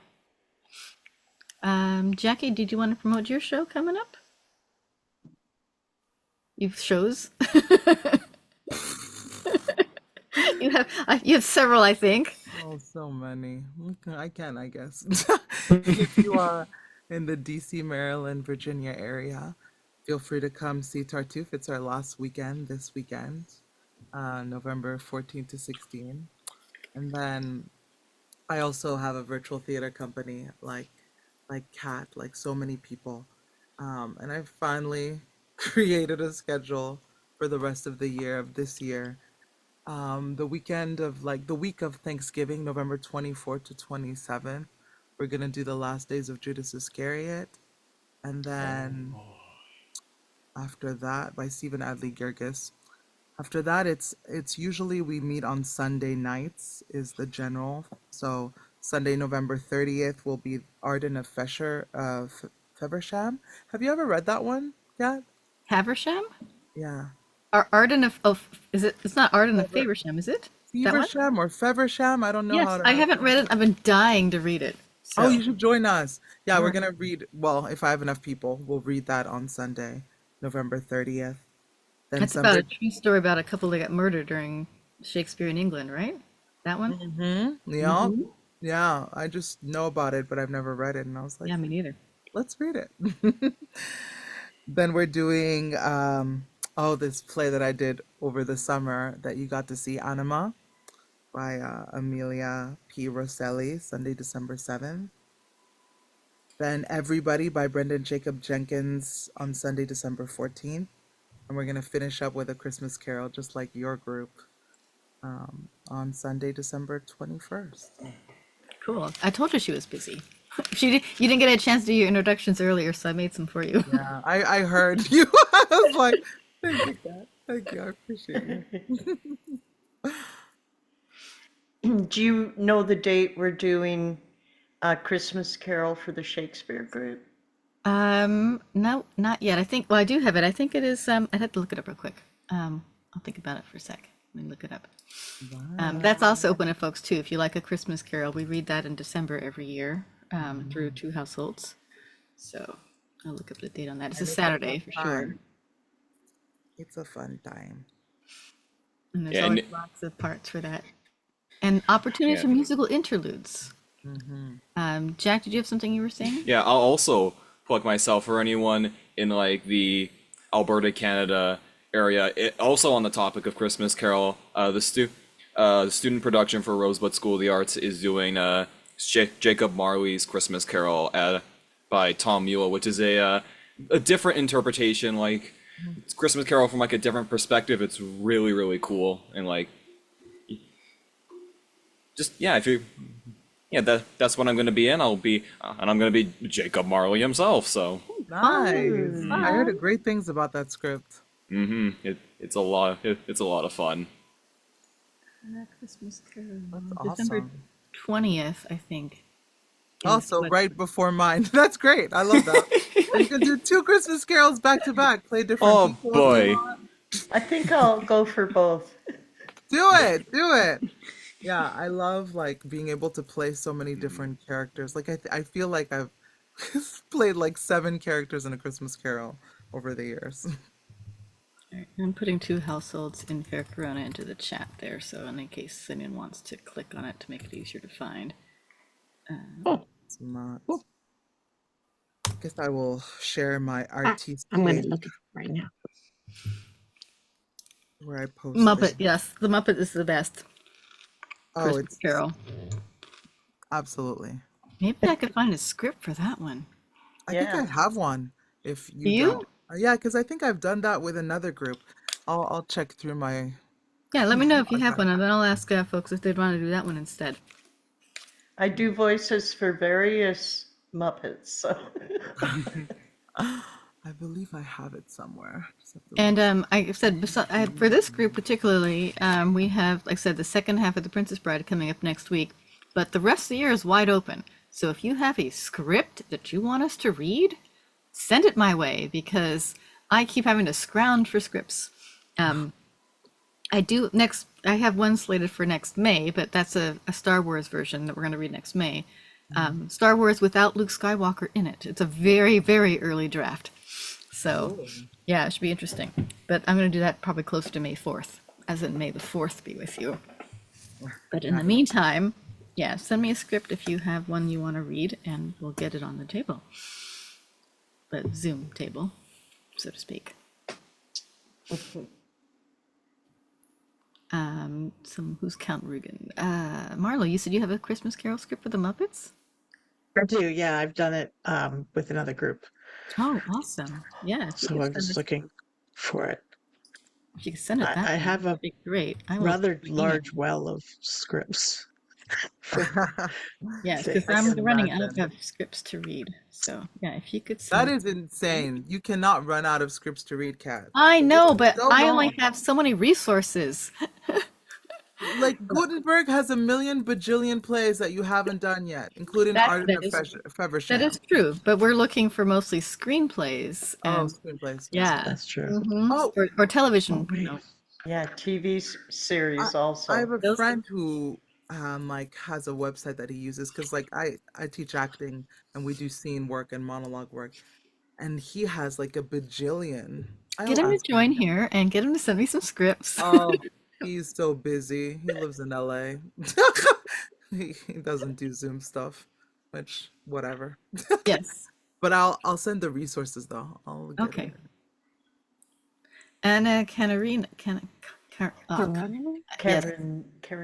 Jackie, did you want to promote your show coming up? You've shows. you have several, I think. Oh, so many. I can, I guess. If you are in the DC, Maryland, Virginia area, feel free to come see Tartuffe. It's our last weekend this weekend, November 14th to 16th. And then I also have a virtual theater company like Kat, like so many people. And I've finally created a schedule for the rest of the year of this year. The week of Thanksgiving, November 24th to 27th, we're gonna do the last days of Judas Iscariot. And then after that, by Stephen Adly Girgis, After that, it's usually we meet on Sunday nights is the general. So Sunday, November 30th will be Arden of Feversham. Have you ever read that one, Kat? Haversham? Yeah. Arden of is it? It's not Arden of Faversham, is it? That one? Feversham or Feversham? I don't know Yes, how to. I haven't read it. I've been dying to read it. Oh, So you should join us. Yeah, we're Alright. gonna read. Well, if I have enough people, we'll read that on Sunday, November 30th. Then That's about a Sunday. true story about a couple that got murdered during Shakespeare in England, right? That one? Yeah. Yeah. I just know about it, but I've never read it, and I was like, Yeah, me neither. let's read it. Then we're doing this play that I did over the summer that you got to see, Anima, by Amelia P. Rosselli, Sunday, December 7th. Then Everybody by Brendan Jacob Jenkins on Sunday, December 14th. And we're going to finish up with A Christmas Carol, just like your group, on Sunday, December 21st. Cool. I told you she was busy. You didn't get a chance to do your introductions earlier, so I made some for you. Yeah, I heard you. I was like, thank you, Kat. Thank you. I appreciate you. Do you know the date we're doing a Christmas Carol for the Shakespeare group? No, not yet. I think, well, I do have it. I think it is, I'd have to look it up real quick. I'll think about it for a sec. Let me look it up. That's also open to folks too. If you like A Christmas Carol, we read that in December every year, through 2 households. So I'll look up the date on that. It's a And it's a Saturday fun for sure. time. It's a fun time. And there's Yeah, always and- lots of parts for that. And opportunities Yeah. for musical interludes. Jack, did you have something you were saying? Yeah, I'll also plug myself for anyone in like the Alberta, Canada area. Also on the topic of Christmas Carol, the student production for Rosebud School of the Arts is doing Jacob Marley's Christmas Carol by Tom Mule, which is a different interpretation. Like it's Christmas Carol from like a different perspective. It's really really cool and like just if you. Yeah, that's what I'm going to be in. I'll be, and I'm going to be Jacob Marley himself. So Nice. I heard great things about that script. it's a lot. It's a lot of fun. Christmas Carol. That's December awesome. 20th, I think. Also, right before mine. That's great. I love that. And you can do 2 Christmas carols back to back. Play different Oh people if you boy. want. I think I'll go for both. Do it. Do it. Yeah, I love like being able to play so many different characters. Like I feel like I've played like 7 characters in A Christmas Carol over the years. Alright, I'm putting 2 households in Fair Corona into the chat there, so in case anyone wants to click on it to make it easier to find. It's not. I guess I will share my artiste I'm going page to look at it right now. where I post Muppet, it. yes, the Muppet is the best. Oh, Christmas it's Carol. absolutely. Maybe I could find a script for that one. I think I have one. If you Do you? don't, yeah, because I think I've done that with another group. I'll check through my. Yeah, let me know if you have one, and then I'll ask folks if they'd want to do that one instead. I do voices for various Muppets, so. I believe I have it somewhere. Just have to And I said for this group particularly, we have, like I said, the second half of The Princess Bride coming up next week, but the rest of the year is wide open. So if you have a script that you want us to read, send it my way because I keep having to scrounge for scripts. I have one slated for next May, but that's a Star Wars version that we're going to read next May. Star Wars without Luke Skywalker in it. It's a very, very early draft. So, yeah, it should be interesting. But I'm going to do that probably closer to May 4th, as in May the 4th be with you. But in the meantime, yeah, send me a script if you have one you want to read, and we'll get it on the table. The Zoom table, so to speak. Who's Count Rugen? Marlo, you said you have a Christmas Carol script for the Muppets? I do, yeah. I've done it with another group. Oh, awesome. Yeah. if you So could I'm send just us- looking for it. If you can send it back, I have a that'd be great. I will rather email large well of scripts. Yes, because I I'm can running out imagine. of scripts to read. So yeah, if you could That send. is insane. You cannot run out of scripts to read, Kat. I know, but So I only long. have so many resources. Like Gutenberg has a million bajillion plays that you haven't done yet, including That Arden that of is Feversham. that is true, but we're looking for mostly screenplays Oh, and screenplays. yeah, That's true. Oh, or television. You know. Yeah, TV series also. I have a Those- friend who like has a website that he uses because like I teach acting and we do scene work and monologue work, and he has like a bajillion. Get I'll him to ask him. join here and get him to send me some scripts. Oh, he's so busy. He lives in LA. He doesn't do Zoom stuff, which whatever. Yes. But I'll send the resources though. I'll get Okay. it. Anna Karenina. Karen,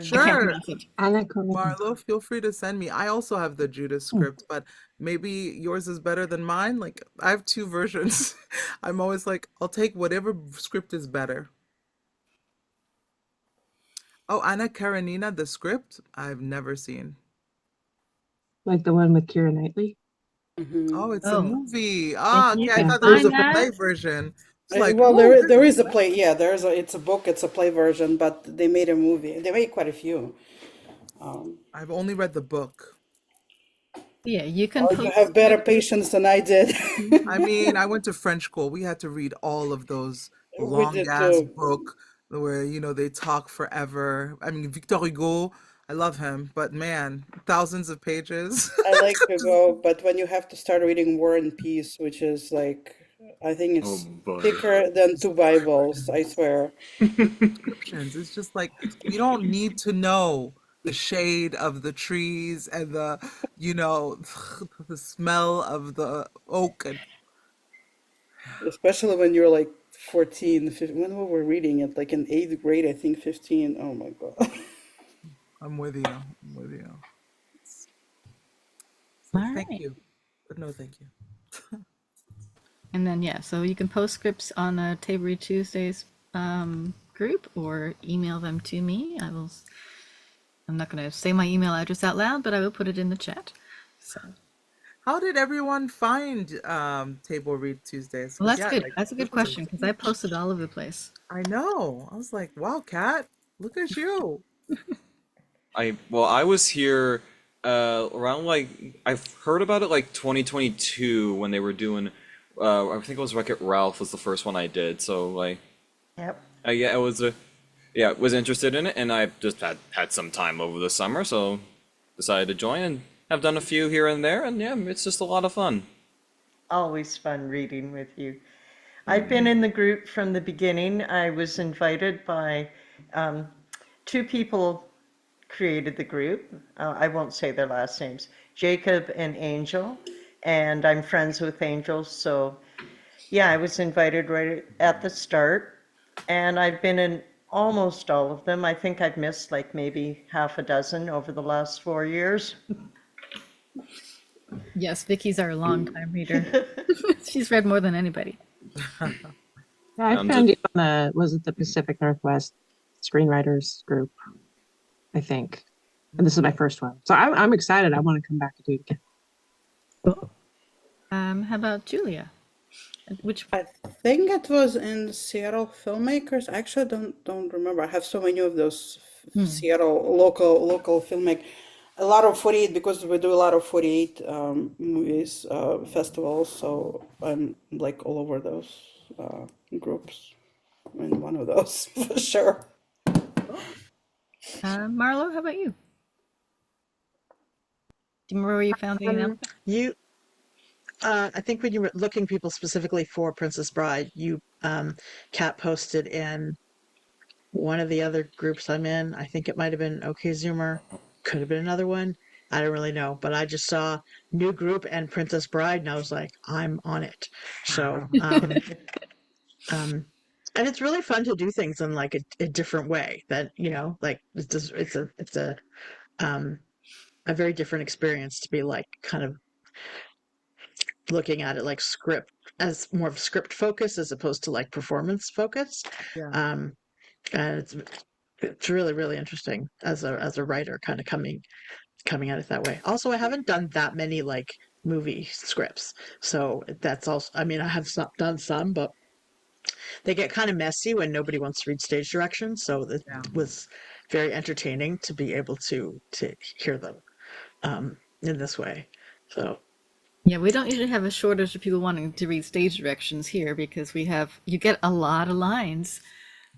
Sure. Anna Karenina. Marlo, feel free to send me. I also have the Judas script, but maybe yours is better than mine. Like I have two versions. I'm always like, I'll take whatever script is better. Oh, Anna Karenina, the script I've never seen. Like the one with Keira Knightley. Oh, it's a Oh. movie. Ah, you okay. I can thought there was a find play that- version. It's like, well, oh, there is a play. Yeah, it's a book. It's a play version, but they made a movie. They made quite a few. I've only read the book. Yeah, you can. Oh, you have better patience than I did. I mean, I went to French school. We had to read all of those We long did ass too. book where, you know, they talk forever. I mean, Victor Hugo, I love him, but man, thousands of pages. I like to go, but when you have to start reading War and Peace, which is like, I think it's thicker than two Bibles, I swear. Descriptions. It's just like you don't need to know the shade of the trees and the, you know, the smell of the oak and Especially when you're like 14, 15, when we were reading it, like in 8th grade, I think 15. Oh my God. I'm with you. I'm with you. So All thank right. you. But no thank you. And then yeah, so you can post scripts on the Table Read Tuesdays group or email them to me. I'm not going to say my email address out loud, but I will put it in the chat. So How did everyone find Table Read Tuesdays? well, 'Cause, that's yeah, good. like, That's a good this was question because I posted all over the place. I know. I was like, wow, Kat, look at you. I was here around like I've heard about it like 2022 when they were doing I think it was Wreck-It Ralph was the first one I did. So like Yep. yeah, was interested in it, and I just had some time over the summer, so decided to join and have done a few here and there, and yeah, it's just a lot of fun. Always fun reading with you. I've been in the group from the beginning. I was invited by two people created the group. I won't say their last names, Jacob and Angel, and I'm friends with Angel. So yeah, I was invited right at the start, and I've been in almost all of them. I think I've missed like maybe half a dozen over the last 4 years. Yes, Vicky's our longtime reader. She's read more than anybody. Yeah, I found you on the, was it the Pacific Northwest Screenwriters Group, I think. And this is my first one. So I'm excited. I want to come back and do it again. How about Julia? Which I think it was in Seattle Filmmakers. I actually don't remember. I have so many of those Seattle local filmmakers. A lot of 48 because we do a lot of 48 movies festivals. So I'm like all over those groups. In one of those for sure. Marlo, how about you? Do you remember where you found the announcement? I think when you were looking people specifically for Princess Bride, Kat posted in one of the other groups I'm in. I think it might have been OK Zoomer, could have been another one. I don't really know, but I just saw new group and Princess Bride, and I was like, I'm on it. So, and it's really fun to do things in like a different way. That like it's a very different experience to be like kind of looking at it like script as more of script focus as opposed to like performance focus. Yeah. And It's really, really interesting as a writer, kind of coming at it that way. Also, I haven't done that many like movie scripts, so that's also. I mean, I have done some, but they get kind of messy when nobody wants to read stage directions. So it was very entertaining to be able to hear them in this way. So Yeah, we don't usually have a shortage of people wanting to read stage directions here because you get a lot of lines.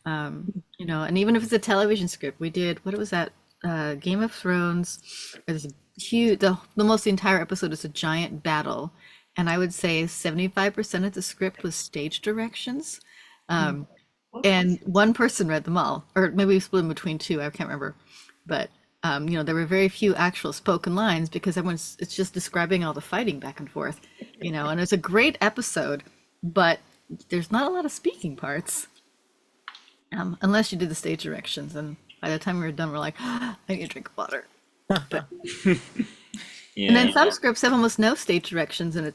You know, and even if it's a television script, we did, what was that? Game of Thrones. There's a huge, the entire episode is a giant battle. And I would say 75% of the script was stage directions. And one person read them all, or maybe we split them between two, I can't remember. But, you know, there were very few actual spoken lines because it's just describing all the fighting back and forth, you know, and it's a great episode, but there's not a lot of speaking parts. Unless you did the stage directions, and by the time we were done, we're like, I need to drink water. But, and then some scripts have almost no stage directions, and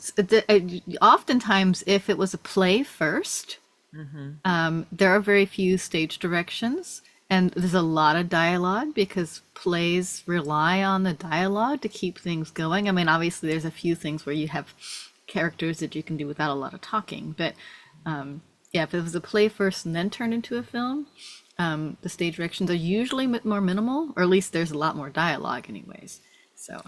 oftentimes if it was a play first, there are very few stage directions, and there's a lot of dialogue because plays rely on the dialogue to keep things going. I mean, obviously there's a few things where you have characters that you can do without a lot of talking, but yeah, if it was a play first and then turned into a film, the stage directions are usually more minimal, or at least there's a lot more dialogue anyways. So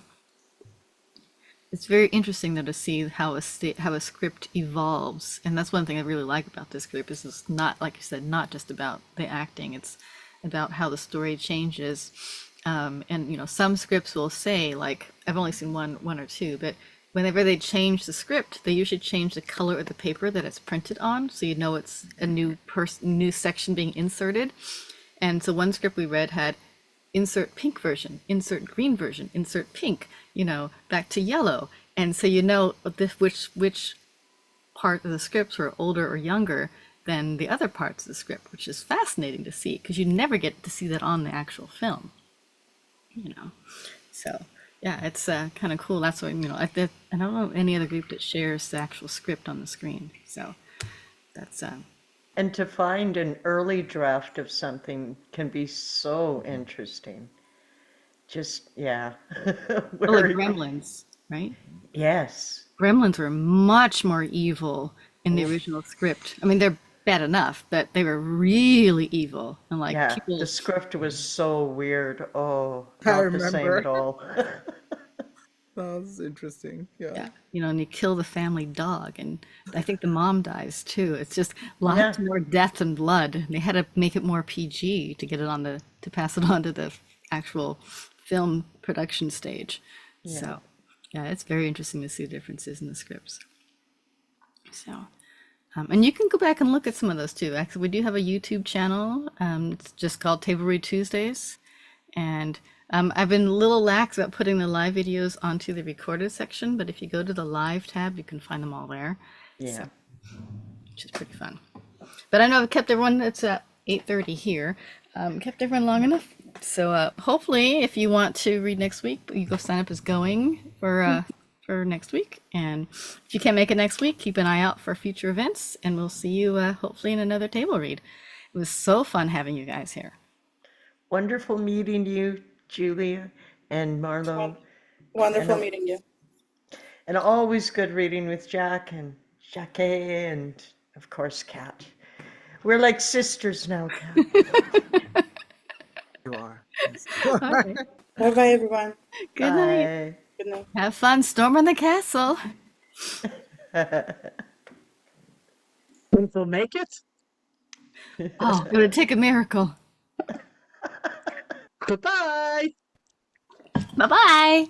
it's very interesting though to see how a script evolves, and that's one thing I really like about this group is it's not, like you said, not just about the acting, it's about how the story changes. And you know, some scripts will say, like, I've only seen one or two, but whenever they change the script, they usually change the color of the paper that it's printed on, so you know it's a new section being inserted. And so one script we read had insert pink version, insert green version, insert pink, you know, back to yellow. And so you know which part of the scripts were older or younger than the other parts of the script, which is fascinating to see because you never get to see that on the actual film, you know. So yeah, it's kind of cool. That's why, you know, I don't know any other group that shares the actual script on the screen. So that's And to find an early draft of something can be so interesting. Just, yeah. well, like Gremlins, right? Yes. Gremlins were much more evil in the original script. I mean, they're bad enough, but they were really evil. And like Yeah, people, the script was so weird. Oh, I not the same remember. at all. That was interesting. yeah, you know, and you kill the family dog, and I think the mom dies too. It's just lots more death and blood. They had to make it more PG to get it to pass it on to the actual film production stage. Yeah. So yeah, it's very interesting to see the differences in the scripts. So and you can go back and look at some of those too. Actually, we do have a YouTube channel. It's just called Table Read Tuesdays, and I've been a little lax about putting the live videos onto the recorded section, but if you go to the live tab, you can find them all there. Yeah. So, which is pretty fun. But I know I've kept everyone, it's at 8:30 here, kept everyone long enough. So hopefully if you want to read next week, you go sign up as going for next week. And if you can't make it next week, keep an eye out for future events, and we'll see you hopefully in another table read. It was so fun having you guys here. Wonderful meeting you, Julia and Marlo. Wonderful And, meeting you. And always good reading with Jack and Jacque and, of course, Kat. We're like sisters now, Kat. You are. Okay. Bye-bye, everyone. Good night. Good night. Have fun storming the castle. Think they'll make it? Oh, it would take a miracle. Goodbye. Bye-bye.